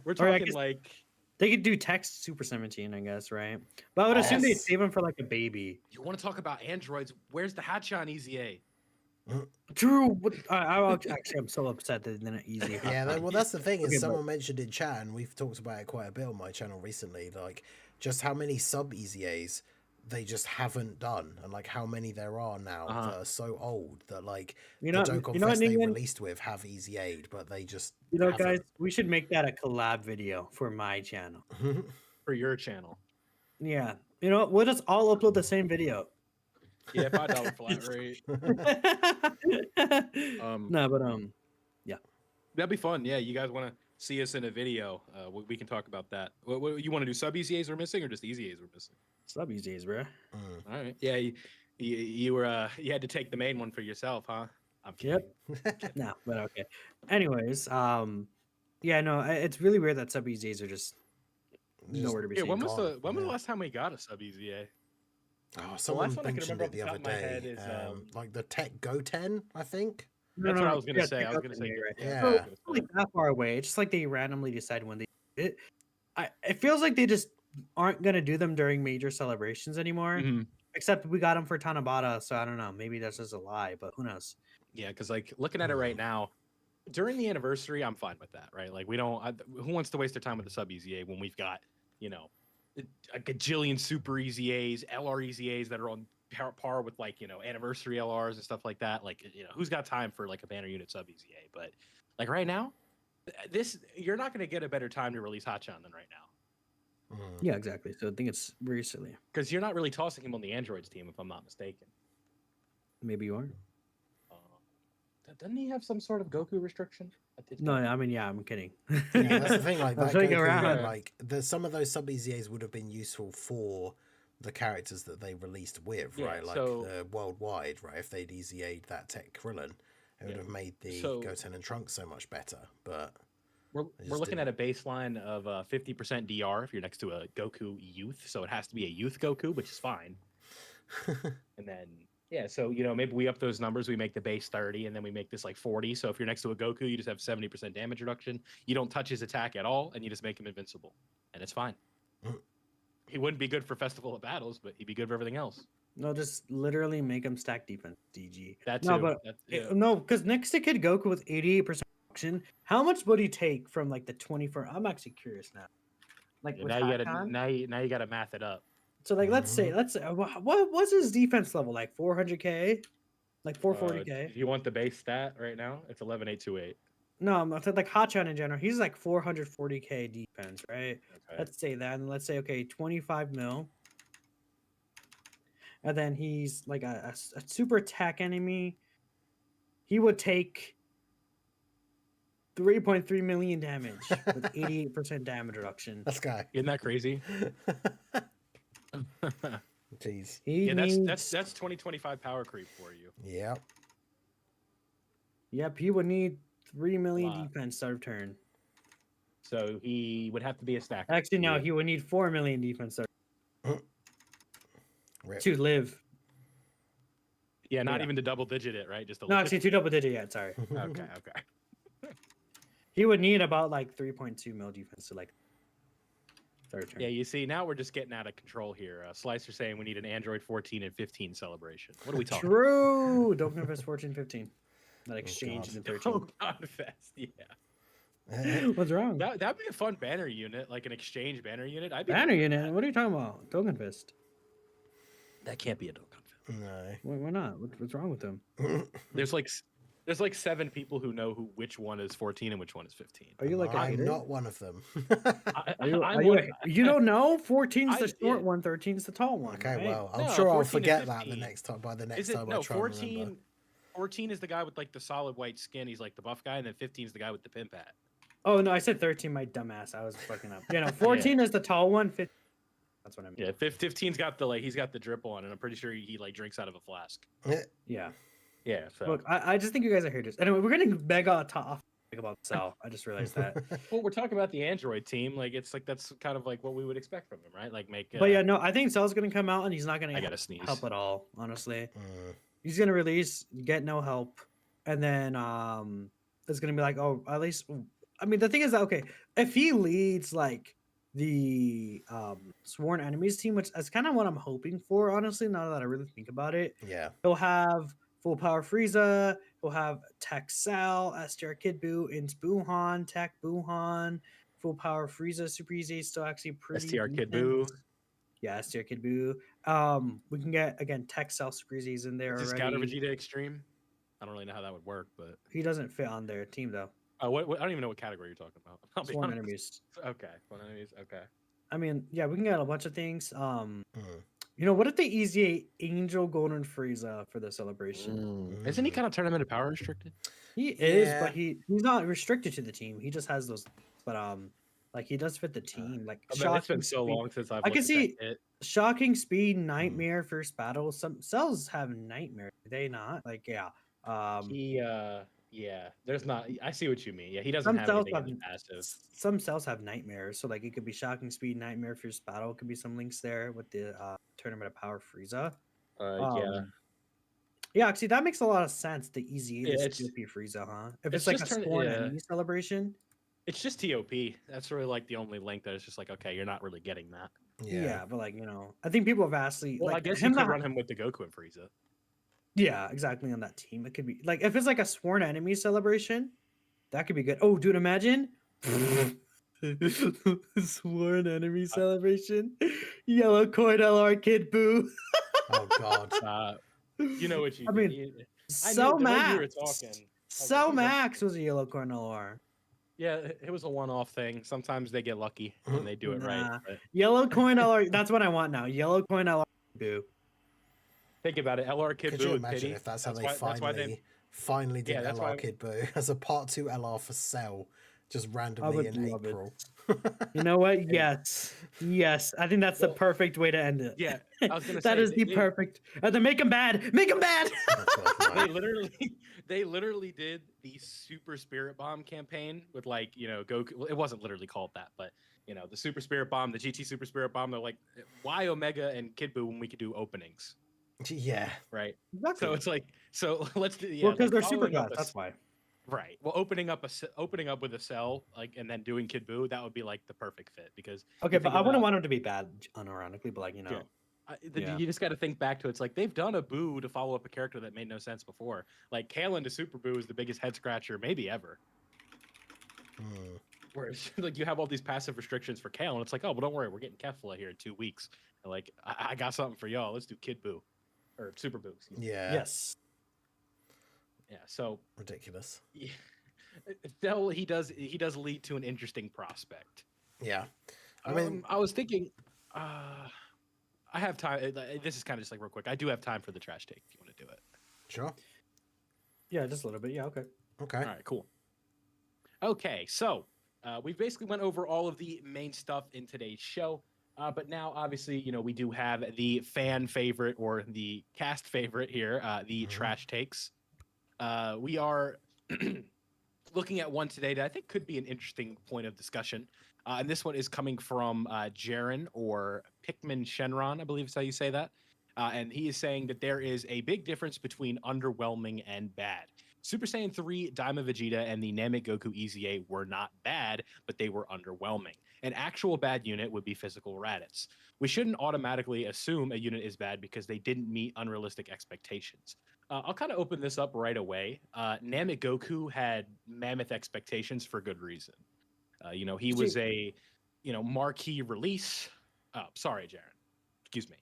Or I talking guess- like They could do text Super 17, I guess, right? But I would assume they'd Yes. save him for like a baby. you want to talk about androids? Where's the Hachan EZA? True. Actually, I'm so upset that they're not easy. Yeah, well, that's the thing is Okay, but- someone mentioned in chat, and we've talked about it quite a bit on my channel recently, like just how many sub EZAs they just haven't done, and like how many there are now Uh-huh. that are so old that like You the know, Dokkan you know what, Fest they Ningen? released with have EZA'd, but they just You know, haven't. guys, we should make that a collab video for my channel. For your channel. Yeah. You know, we'll just all upload the same video. Yeah, $5 flat rate. No, but That'd be fun. Yeah, you guys want to see us in a video? We can talk about that. What you want to do? Sub EZAs we're missing, or just EZAs we're missing? sub these days, bro. Mm. All right. Yeah, you were you had to take the main one for yourself, huh? I'm kidding. Yep. No, but okay. Anyways, yeah, no, it's really weird that sub EZs are just nowhere to be Yeah, seen. when was gone, the yeah. last time we got a sub EZA? Oh, someone one I can mentioned remember it off the the other top of my head day. is, Like the Tech Go 10, I think. That's what I was gonna yeah, say. I was gonna Dokkan, say. right? Yeah. So, it's not like that far away. It's just like they randomly decide when they do it. It feels like they just aren't gonna do them during major celebrations anymore. Mhm. Except we got them for Tanabata, so I don't know. Maybe that's just a lie, but who knows? Yeah, because like looking at it right now, during the anniversary, I'm fine with that, right? Like we don't. Who wants to waste their time with the sub EZA when we've got a gajillion super EZAs, LR EZAs that are on par with like anniversary LRs and stuff like that. Like who's got time for like a banner unit sub EZA? But like right now, you're not going to get a better time to release Hachan than right now. Mm. Yeah, exactly. So I think it's very silly. Because you're not really tossing him on the androids team, if I'm not mistaken. Maybe you are. Doesn't he have some sort of Goku restriction? No, I mean, yeah, I'm kidding. Yeah, that's the thing. Like I'm that joking Goku, around. like some of those sub EZAs would have been useful for the characters that they released with, Yeah, right? Like so- the worldwide, right? If they'd EZA'd that Tech Krillin, it would have made the So- Goten and Trunks so much better. But We're just looking at a baseline of 50% DR if you're next to a Goku youth, so it has to be a youth Goku, which is fine. And then so maybe we up those numbers, we make the base 30, and then we make this like 40. So if you're next to a Goku, you just have 70% damage reduction. You don't touch his attack at all, and you just make him invincible, and it's fine. Mm. He wouldn't be good for Festival of Battles, but he'd be good for everything else. No, just literally make him stack defense, DG. That No, too. but That's- no, because next to Kid Goku with 88% action, how much would he take from like the 24? I'm actually curious now. Like with now you gotta Hakan? now you gotta math it up. So like let's say what was his defense level like 400k, like 440k? If you want the base stat right now, it's 11,828. No, I'm saying like Hachan in general. He's like 440k defense, right? Okay. Let's say that, and let's say okay, 25 mil, and then he's like a super attack enemy. He would take 3.3 million damage with 88% damage reduction. this guy, Isn't that crazy? jeez, He Yeah, needs, that's 2025 power creep for you. yeah, Yep, he would need 3 million Wow. defense start of turn. So he would have to be a stacker. Actually, no, he would need 4 million defense start Rip. to live. Yeah, not Yeah. even to double digit it, right? Just to No, live. actually, 2 double digit yet. Sorry. Okay. He would need about like 3.2 mil defense to like third turn. Yeah, you see, now we're just getting out of control here. Slicer saying we need an Android 14 and 15 celebration. What are we talking True. Dokkan Fest 14, 15. That exchange in about? 13. Dokkan Fest, yeah. What's wrong? That'd be a fun banner unit, like an exchange banner unit. Banner unit? What are you talking about? Dokkan Fest. That can't be a Dokkan Fest. No. Why not? What's wrong with them? There's like 7 people who know which one is 14 and which one is 15. Are you like a I'm hater? not one of them. You don't know? 14's the short did. one, 13's the tall one. Okay, right? well, I'm No, sure I'll 14 and forget that 15. by the next Is it time I no try and remember. 14 is the guy with like the solid white skin. He's like the buff guy, and then 15 is the guy with the pimp hat. Oh no, I said 13, my dumbass. I was fucking up. Yeah, no, 14 is the tall one, 15. That's what I mean. Yeah, 15's got the he's got the drip on, and I'm pretty sure he like drinks out of a flask. Yeah. Yeah. So Look, I just think you guys are haters. Anyway, we're getting mega off about Cell. I just realized that. well, we're talking about the Android team. Like it's like that's kind of like what we would expect from him, right? Like make. But yeah, no, I think Cell's gonna come out and he's not I gonna gotta sneeze. help at all. Honestly, Mm. he's gonna release, get no help, and then it's gonna be like, oh, at least. I mean, the thing is that okay, if he leads like the sworn enemies team, which is kind of what I'm hoping for, honestly. Now that I really think about it, Yeah. he'll have full power Frieza. He'll have Tech Cell, STR Kid Buu, Ins Buhan, Tech Buhan, full power Frieza, Super Easy, still actually pretty. STR Kid decent. Buu. Yeah, STR Kid Buu. We can get again Tech Cell Super Easy's in there Is this already. Counter Vegeta Extreme? I don't really know how that would work, but He doesn't fit on their team though. what I don't even know what category you're talking about. I'll be Sworn honest. enemies. Okay, sworn enemies. Okay. I mean, yeah, we can get a bunch of things. Mm. You know, what if they easy Angel Golden Frieza for the celebration? Isn't he kind of tournament of power restricted? He is, Yeah. but he's not restricted to the team. He just has those, but like he does fit the team. Like I mean, it's been Shocking so Speed- long since I've. I can looked at see- that kit. Shocking Speed, Nightmare, First Battle. Some cells have Nightmare. Do they not? Like yeah. He yeah. There's not. I see what you mean. Yeah, he doesn't Some have cells anything in have the passive. some cells have nightmares, so like it could be Shocking Speed, Nightmare, First Battle. It could be some links there with the Tournament of Power Frieza. Yeah. Yeah, actually, that makes a lot of sense. The easy Yeah, to it's- COP Frieza, huh? If it's it's like a just turn- sworn yeah. enemy celebration, It's just TOP. That's really like the only link that is just like, okay, you're not really getting that. yeah. But like I think people have vastly Well, like I guess you him could not- run him with the Goku and Frieza. Yeah, exactly on that team. It could be like if it's like a sworn enemy celebration, that could be good. Oh, dude, imagine sworn enemy celebration. Yellow coin LR Kid Buu. Oh God. You know what you I mean, I knew So the way Max. you were talking. So like, Max was a yellow coin LR. Yeah, it was a one-off thing. Sometimes they get lucky and they do it right. Nah. But Yellow coin LR. That's what I want now. Yellow coin LR Buu. think about it. LR Kid Could Buu you with imagine pity. if that's how they why finally did Yeah, that's LR why- Kid Buu as a part 2 LR for Cell, just randomly would in love it. April. You know what? Yes. Yes. I think that's the Well, perfect way to end it. Yeah, I was gonna say That is the they- perfect. Then make him bad. Make him bad. Oh, God, They no. literally did the Super Spirit Bomb campaign with like Goku. Well, it wasn't literally called that, but the Super Spirit Bomb, the GT Super Spirit Bomb. They're like, why Omega and Kid Buu when we could do openings, Yeah. right? Exactly. So it's like, let's do. Yeah, well, because like, they're super following up gods. a- That's why. Right. Well, opening up with a cell, like, and then doing Kid Buu, that would be like the perfect fit because Okay, you but think I wouldn't about- want him to be bad, unironically. But like Yeah. Yeah. You just got to think back to it's like they've done a Buu to follow up a character that made no sense before. Like Kalen to Super Buu is the biggest head scratcher maybe ever. Hmm. Whereas like you have all these passive restrictions for Kalen, it's like, oh well, don't worry, we're getting Kefla here in 2 weeks. And like I got something for y'all. Let's do Kid Buu or Super Buu. Excuse me. Yeah. Yes. Yeah. So Ridiculous. yeah, still he does lead to an interesting prospect. Yeah. I mean, I was thinking, I have time. This is kind of just like real quick. I do have time for the trash take if you want to do it. sure. Yeah, just a little bit. Yeah. Okay. Okay. All right, cool. Okay, so we basically went over all of the main stuff in today's show. But now, obviously, we do have the fan favorite or the cast favorite here, the Mhm. trash takes. We are looking at one today that I think could be an interesting point of discussion. And this one is coming from Jaren or Pikmin Shenron, I believe is how you say that. And he is saying that there is a big difference between underwhelming and bad. Super Saiyan 3, Daima Vegeta, and the Namek Goku EZA were not bad, but they were underwhelming. An actual bad unit would be Physical Raditz. We shouldn't automatically assume a unit is bad because they didn't meet unrealistic expectations. I'll kind of open this up right away. Namek Goku had mammoth expectations for good reason. He was a, marquee release. Oh, sorry, Jaren. Excuse me.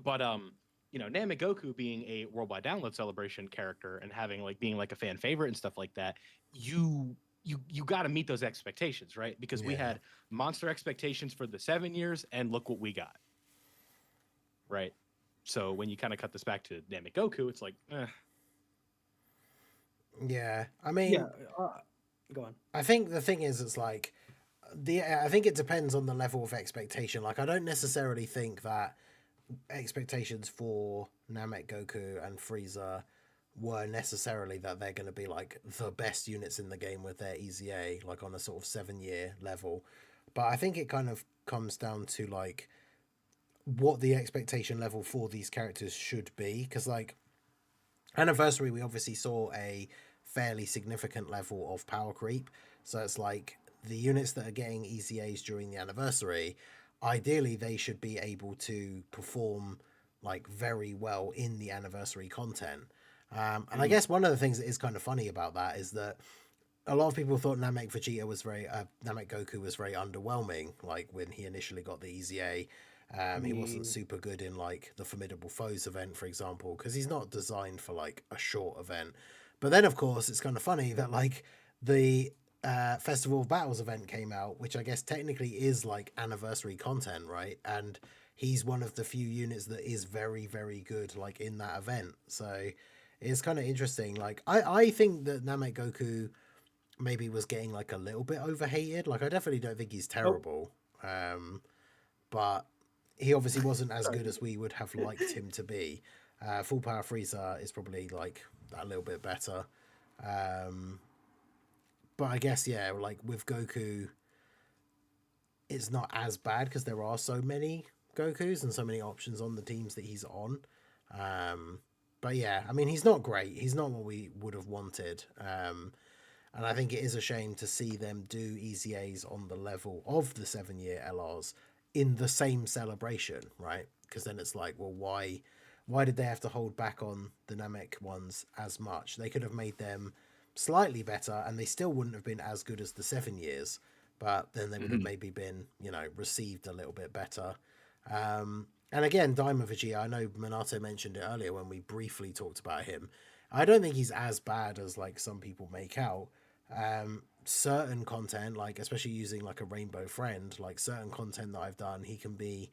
But Namek Goku being a worldwide download celebration character and having being a fan favorite and stuff like that, you got to meet those expectations, right? Because we had monster expectations for the 7 years, and look what we got, right? So when you kind of cut this back to Namek Goku, it's like, Yeah, I mean, go on. I think the thing is, it's like I think it depends on the level of expectation. Like, I don't necessarily think that expectations for Namek Goku and Frieza were necessarily that they're going to be the best units in the game with their EZA, on a sort of 7-year level. But I think it kind of comes down to what the expectation level for these characters should be. Because Anniversary, we obviously saw a fairly significant level of power creep. So it's the units that are getting EZAs during the Anniversary, ideally they should be able to perform very well in the Anniversary content. And I guess one of the things that is kind of funny about that is that a lot of people thought Namek Goku was very underwhelming. When he initially got the EZA, he wasn't super good in the Formidable Foes event, for example, because he's not designed for a short event. But then, of course, it's kind of funny that the Festival of Battles event came out, which I guess technically is Anniversary content, right? And he's one of the few units that is very, very good in that event. So it's kind of interesting. I think that Namek Goku maybe was getting a little bit overhated. I definitely don't think he's terrible. But he obviously wasn't as good as we would have liked him to be. Full Power Frieza is probably a little bit better. But I guess, with Goku, it's not as bad because there are so many Gokus and so many options on the teams that he's on. But yeah, I mean, he's not great. He's not what we would have wanted. And I think it is a shame to see them do EZAs on the level of the 7-year LRs in the same celebration, right? Because then it's well, why did they have to hold back on the Namek ones as much? They could have made them slightly better and they still wouldn't have been as good as the 7 years, but then they would have maybe been, received a little bit better. And again, Daima Vegeta, I know Minato mentioned it earlier when we briefly talked about him. I don't think he's as bad as some people make out. Certain content, especially using a Rainbow Friend, certain content that I've done, he can be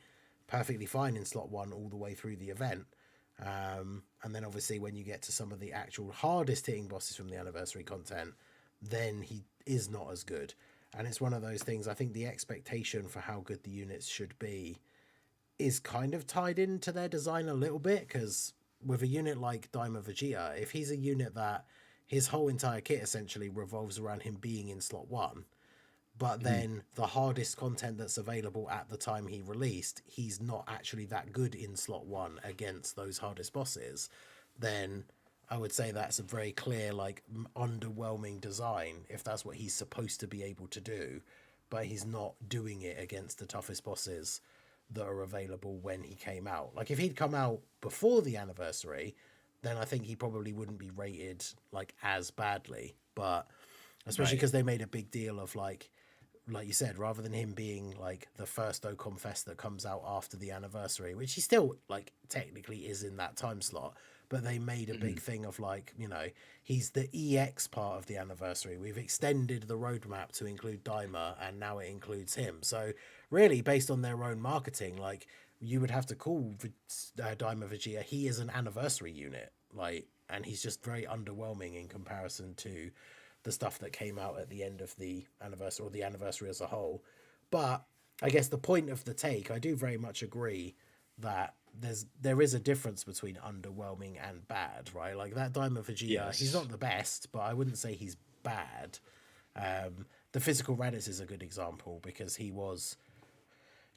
perfectly fine in slot 1 all the way through the event. And then obviously when you get to some of the actual hardest hitting bosses from the Anniversary content, then he is not as good. And it's one of those things, I think the expectation for how good the units should be is kind of tied into their design a little bit, because with a unit like Daima Vegeta, if he's a unit that his whole entire kit essentially revolves around him being in slot 1, but then the hardest content that's available at the time he released, he's not actually that good in slot 1 against those hardest bosses, then I would say that's a very clear, underwhelming design, if that's what he's supposed to be able to do, but he's not doing it against the toughest bosses that are available when he came out. If he'd come out before the Anniversary, then I think he probably wouldn't be rated, as badly, but especially because they made a big deal of, like you said, rather than him being the first Dokkan Fest that comes out after the Anniversary, which he still technically is in that time slot, but they made a big thing of he's the EX part of the Anniversary. We've extended the roadmap to include Daima, and now it includes him. So really, based on their own marketing, you would have to call Daima Vegeta, he is an Anniversary unit, and he's just very underwhelming in comparison to the stuff that came out at the end of the Anniversary, or the Anniversary as a whole. But I guess the point of the take, I do very much agree that there is a difference between underwhelming and bad, right? Like that Diamond Vegeta, he's not the best, but I wouldn't say he's bad. The physical Raditz is a good example because he was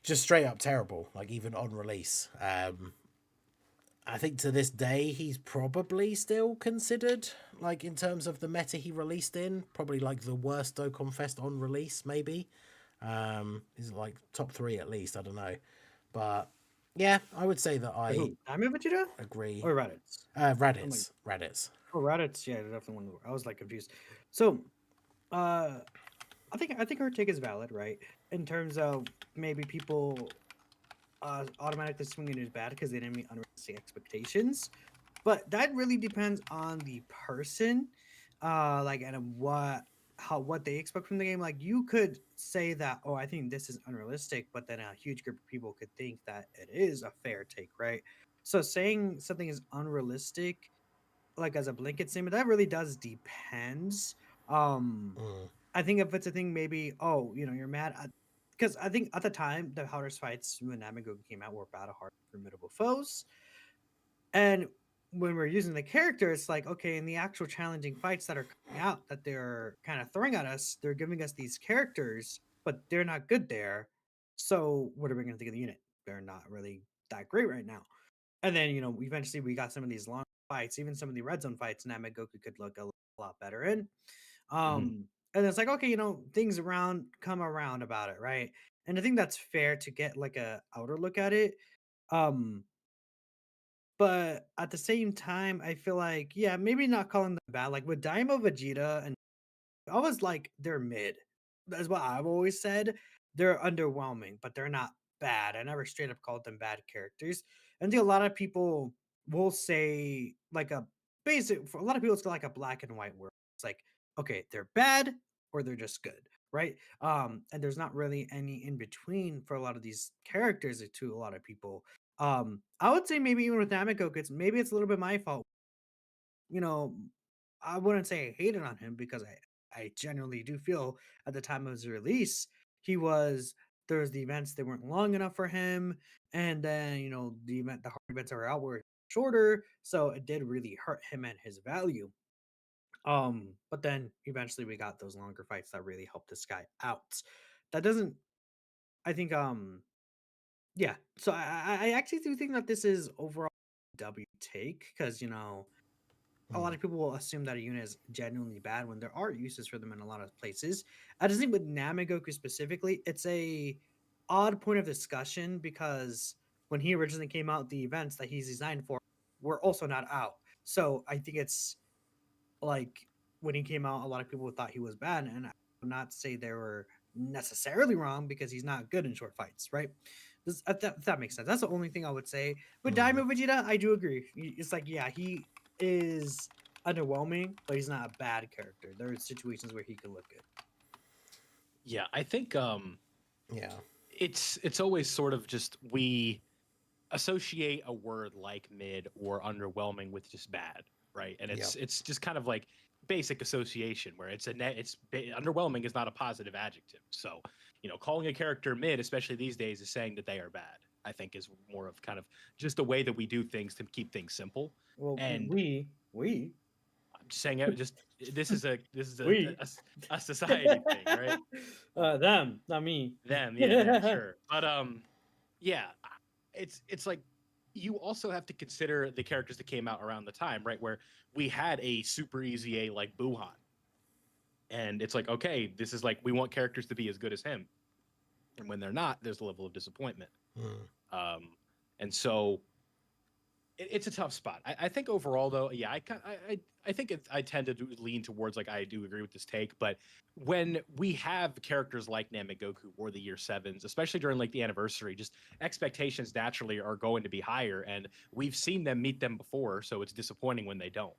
just straight up terrible, like even on release. I think to this day he's probably still considered, like in terms of the meta he released in, probably like the worst Dokkan Fest on release, maybe. He's like top 3 at least, I don't know. But yeah, I would say that I Diamond Vegeta agree. or Raditz? Raditz. Oh, Raditz, yeah, definitely one. I was like confused. So, I think her take is valid, right? In terms of maybe people automatically swinging is bad because they didn't meet unrealistic expectations, but that really depends on the person, like and what they expect from the game. Like you could say that, oh, I think this is unrealistic, but then a huge group of people could think that it is a fair take, right? So saying something is unrealistic, like as a blanket statement, that really does depends. I think if it's a thing, maybe, oh, you're mad because I think at the time the hardest fights when Namigo came out were battle hard formidable foes. And when we're using the character, it's like, okay, in the actual challenging fights that are coming out that they're kind of throwing at us, they're giving us these characters, but they're not good there. So what are we going to think of the unit? They're not really that great right now. And then, eventually we got some of these long fights, even some of the red zone fights, Namigoku could look a lot better in. And it's like, okay, things come around about it, right? And I think that's fair to get like a outer look at it. Um, but at the same time, I feel like, yeah, maybe not calling them bad. Like with Daimo Vegeta, and I was like, they're mid. That's what I've always said. They're underwhelming, but they're not bad. I never straight up called them bad characters. And I think a lot of people will say like for a lot of people, it's like a black and white word. It's like, okay, they're bad or they're just good, right? And there's not really any in between for a lot of these characters to a lot of people. I would say maybe even with Namiko, maybe it's a little bit my fault. You know, I wouldn't say I hated on him because I genuinely do feel at the time of his release, there's the events that weren't long enough for him, and then the hard events that were out were shorter, so it did really hurt him and his value. But then eventually we got those longer fights that really helped this guy out. That doesn't, I think, yeah. So I actually do think that this is overall W take because a lot of people will assume that a unit is genuinely bad when there are uses for them in a lot of places. I just think with Namigoku specifically, it's a odd point of discussion because when he originally came out, the events that he's designed for were also not out. So I think it's like when he came out, a lot of people thought he was bad, and I would not say they were necessarily wrong because he's not good in short fights, right? If that makes sense. That's the only thing I would say. With Daimyo Vegeta, I do agree. It's like, yeah, he is underwhelming, but he's not a bad character. There are situations where he could look good. Yeah, I think yeah, it's always sort of just we associate a word like mid or underwhelming with just bad, right? And it's just kind of like basic association where underwhelming is not a positive adjective. So, calling a character mid, especially these days, is saying that they are bad. I think is more of kind of just the way that we do things to keep things simple. Well, and we I'm just saying it. Just this is a We. a society thing, right? Them, not me. Them, yeah, sure. But yeah, it's like you also have to consider the characters that came out around the time, right? Where we had a super easy A like Buhan, and it's like, okay, this is like we want characters to be as good as him, and when they're not, there's a level of disappointment. And so it's a tough spot. I think overall, though, yeah, I think I tend to lean towards like I do agree with this take, but when we have characters like Namigoku or the Year Sevens, especially during like the anniversary, just expectations naturally are going to be higher, and we've seen them meet them before, so it's disappointing when they don't.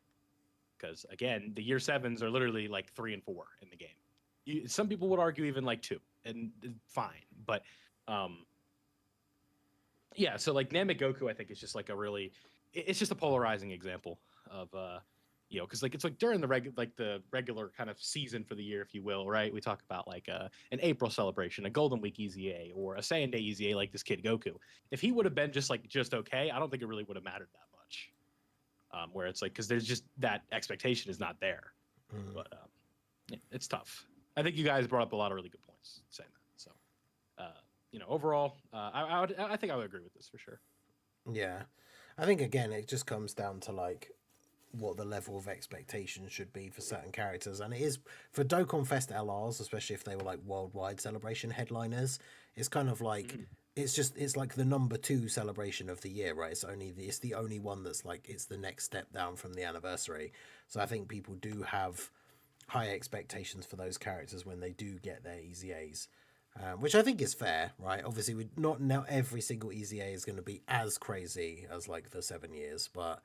Because again, the Year Sevens are literally like 3 and 4 in the game. Some people would argue even like 2, and fine, but yeah. So like Namigoku, I think is just like it's just a polarizing example of because like it's like during the regular kind of season for the year, if you will, right? We talk about like an April celebration, a Golden Week EZA, or a Saiyan Day EZA, like this Kid Goku. If he would have been just okay, I don't think it really would have mattered that much. Where it's like, because there's just that expectation is not there. But it's tough. I think you guys brought up a lot of really good points saying that. So, overall, I think I would agree with this for sure. Yeah, I think again it just comes down to like what the level of expectation should be for certain characters, and it is for Dokkan Fest LRs, especially if they were like worldwide celebration headliners. It's kind of like it's like the number 2 celebration of the year, right? It's the only one that's like it's the next step down from the anniversary. So I think people do have high expectations for those characters when they do get their EZAs. Which I think is fair, right? Obviously, not now every single EZA is going to be as crazy as like the 7 years, but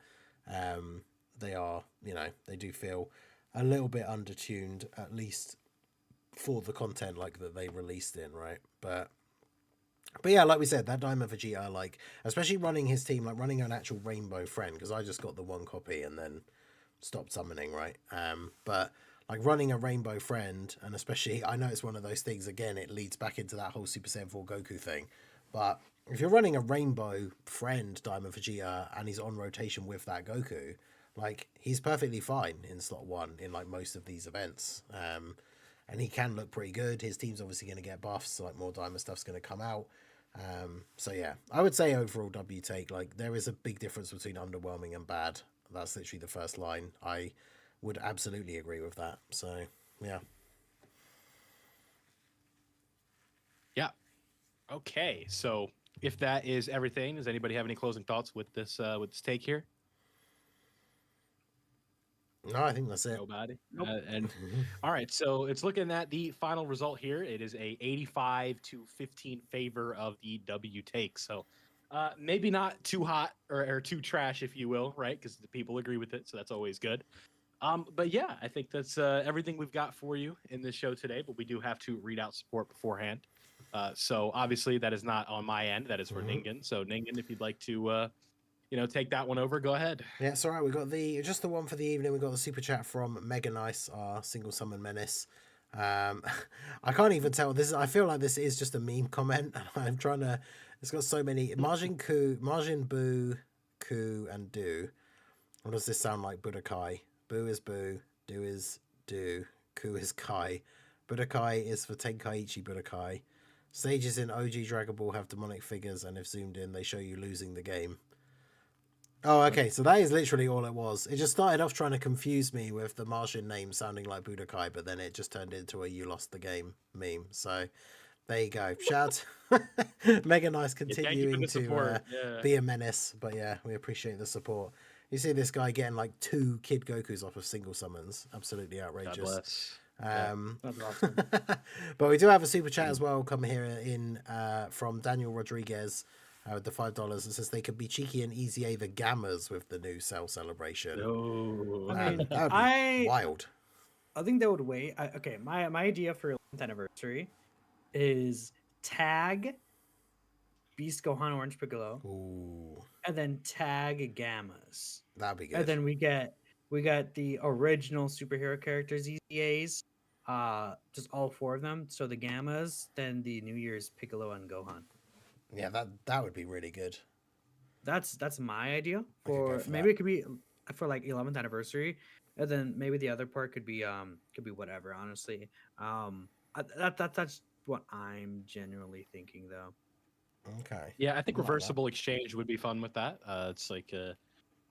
they are, they do feel a little bit undertuned, at least for the content like that they released in, right? But yeah, like we said, that Diamond Vegeta, like especially running his team, like running an actual rainbow friend, because I just got the 1 copy and then stopped summoning, right? But like running a rainbow friend, and especially, I know it's one of those things, again, it leads back into that whole Super Saiyan 4 Goku thing. But if you're running a rainbow friend Diamond Vegeta and he's on rotation with that Goku, like he's perfectly fine in slot 1 in like most of these events. And he can look pretty good. His team's obviously going to get buffs, so like more Diamond stuff's going to come out. So yeah, I would say overall W take, like there is a big difference between underwhelming and bad. That's literally the first line. I would absolutely agree with that. So yeah. Yeah. Okay. So if that is everything, does anybody have any closing thoughts with this take here? No, I think that's it. Nobody. Nope. All right, so it's looking at the final result here. It is a 85-15 favor of the W take. So maybe not too hot or too trash, if you will, right? Because the people agree with it, so that's always good. But yeah, I think that's everything we've got for you in this show today. But we do have to read out support beforehand. So obviously that is not on my end. That is for Ningen. So Ningen, if you'd like to take that one over, go ahead. Yeah, it's all right. We got just the one for the evening. We got the super chat from Mega Nice, our single summon menace. I can't even tell. I feel like this is just a meme comment. I'm trying to. It's got so many Margin Boo, Ku, and Do. What does this sound like? Budokai. Boo is Boo. Do is Do. Ku is Kai. Budokai is for Tenkaichi Budokai. Stages in OG Dragon Ball have demonic figures, and if zoomed in, they show you losing the game. Oh, okay, so that is literally all it was. It just started off trying to confuse me with the Martian name sounding like Budokai, but then it just turned into a "you lost the game" meme. So there you go. Shout Mega Nice continuing to be a menace, but yeah, we appreciate the support. You see this guy getting like 2 Kid Gokus off of single summons. Absolutely outrageous. God bless. That's awesome. But we do have a super chat as well come here in from Daniel Rodriguez. With the $5, it says they could be cheeky and EZA the Gammas with the new Cell celebration. No, I mean, that would be wild. I think they would wait. Okay, my idea for 11th anniversary is tag Beast Gohan Orange Piccolo. Ooh. And then tag Gammas. That'd be good. And then we get the original superhero characters EZAs, just all 4 of them. So the Gammas, then the New Year's Piccolo and Gohan. Yeah, that would be really good. That's my idea for maybe it could be for like 11th anniversary, and then maybe the other part could be whatever. Honestly, that's what I'm genuinely thinking though. Okay. Yeah, I think reversible exchange would be fun with that. It's like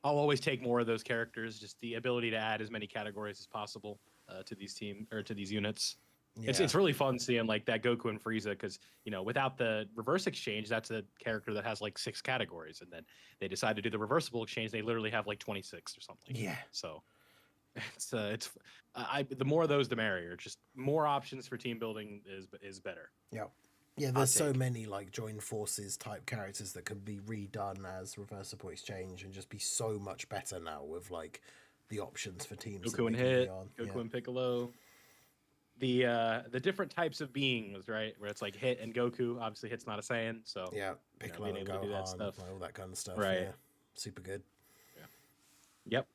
I'll always take more of those characters. Just the ability to add as many categories as possible to these to these units. Yeah. It's really fun seeing like that Goku and Frieza because without the reverse exchange, that's a character that has like 6 categories, and then they decide to do the reversible exchange. They literally have like 26 or something. Yeah. So it's the more of those, the merrier. Just more options for team building is better. Yeah. Yeah. There's so many like join forces type characters that could be redone as reversible exchange and just be so much better now with like the options for teams. Goku and Hit, Goku and Piccolo. The different types of beings, right? Where it's like Hit and Goku. Obviously, Hit's not a Saiyan, so yeah, Piccolo and Gohan, all that kind of stuff. Right? Yeah. Super good. Yeah. Yep.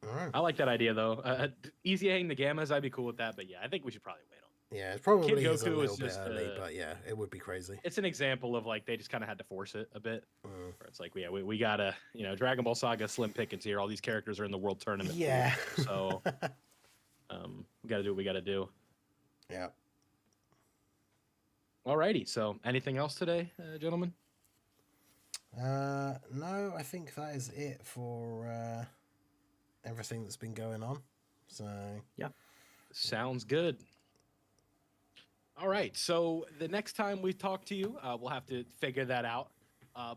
All right. I like that idea though. Easying the gammas, I'd be cool with that. But yeah, I think we should probably wait on. Yeah, it probably Kid is a Goku little is bit just, early, but yeah, it would be crazy. It's an example of like they just kind of had to force it a bit. Where it's like, yeah, we gotta, Dragon Ball Saga, slim pickings here. All these characters are in the World Tournament. Yeah. So, we gotta do what we gotta do. Yeah. Alrighty. So, anything else today, gentlemen? No, I think that is it for everything that's been going on. So yeah, sounds good. All right, so the next time we talk to you, we'll have to figure that out.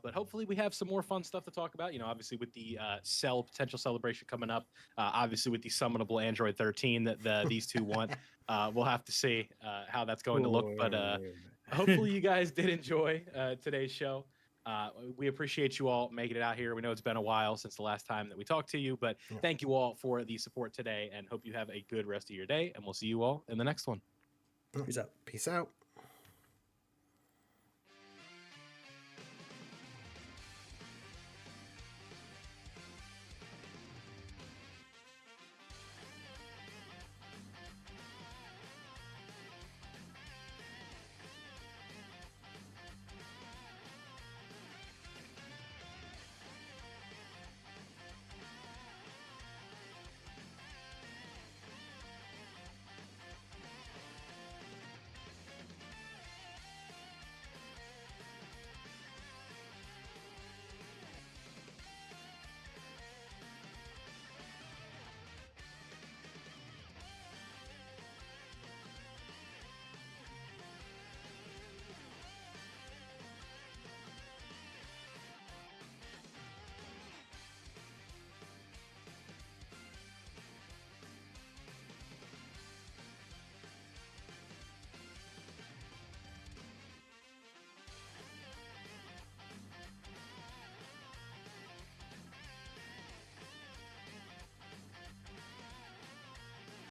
But hopefully we have some more fun stuff to talk about. Obviously with the Cell potential celebration coming up, obviously with the summonable Android 13 that these two want, we'll have to see how that's going to look. But hopefully you guys did enjoy today's show. We appreciate you all making it out here. We know it's been a while since the last time that we talked to you, but thank you all for the support today and hope you have a good rest of your day. And we'll see you all in the next one. Peace out. Peace out.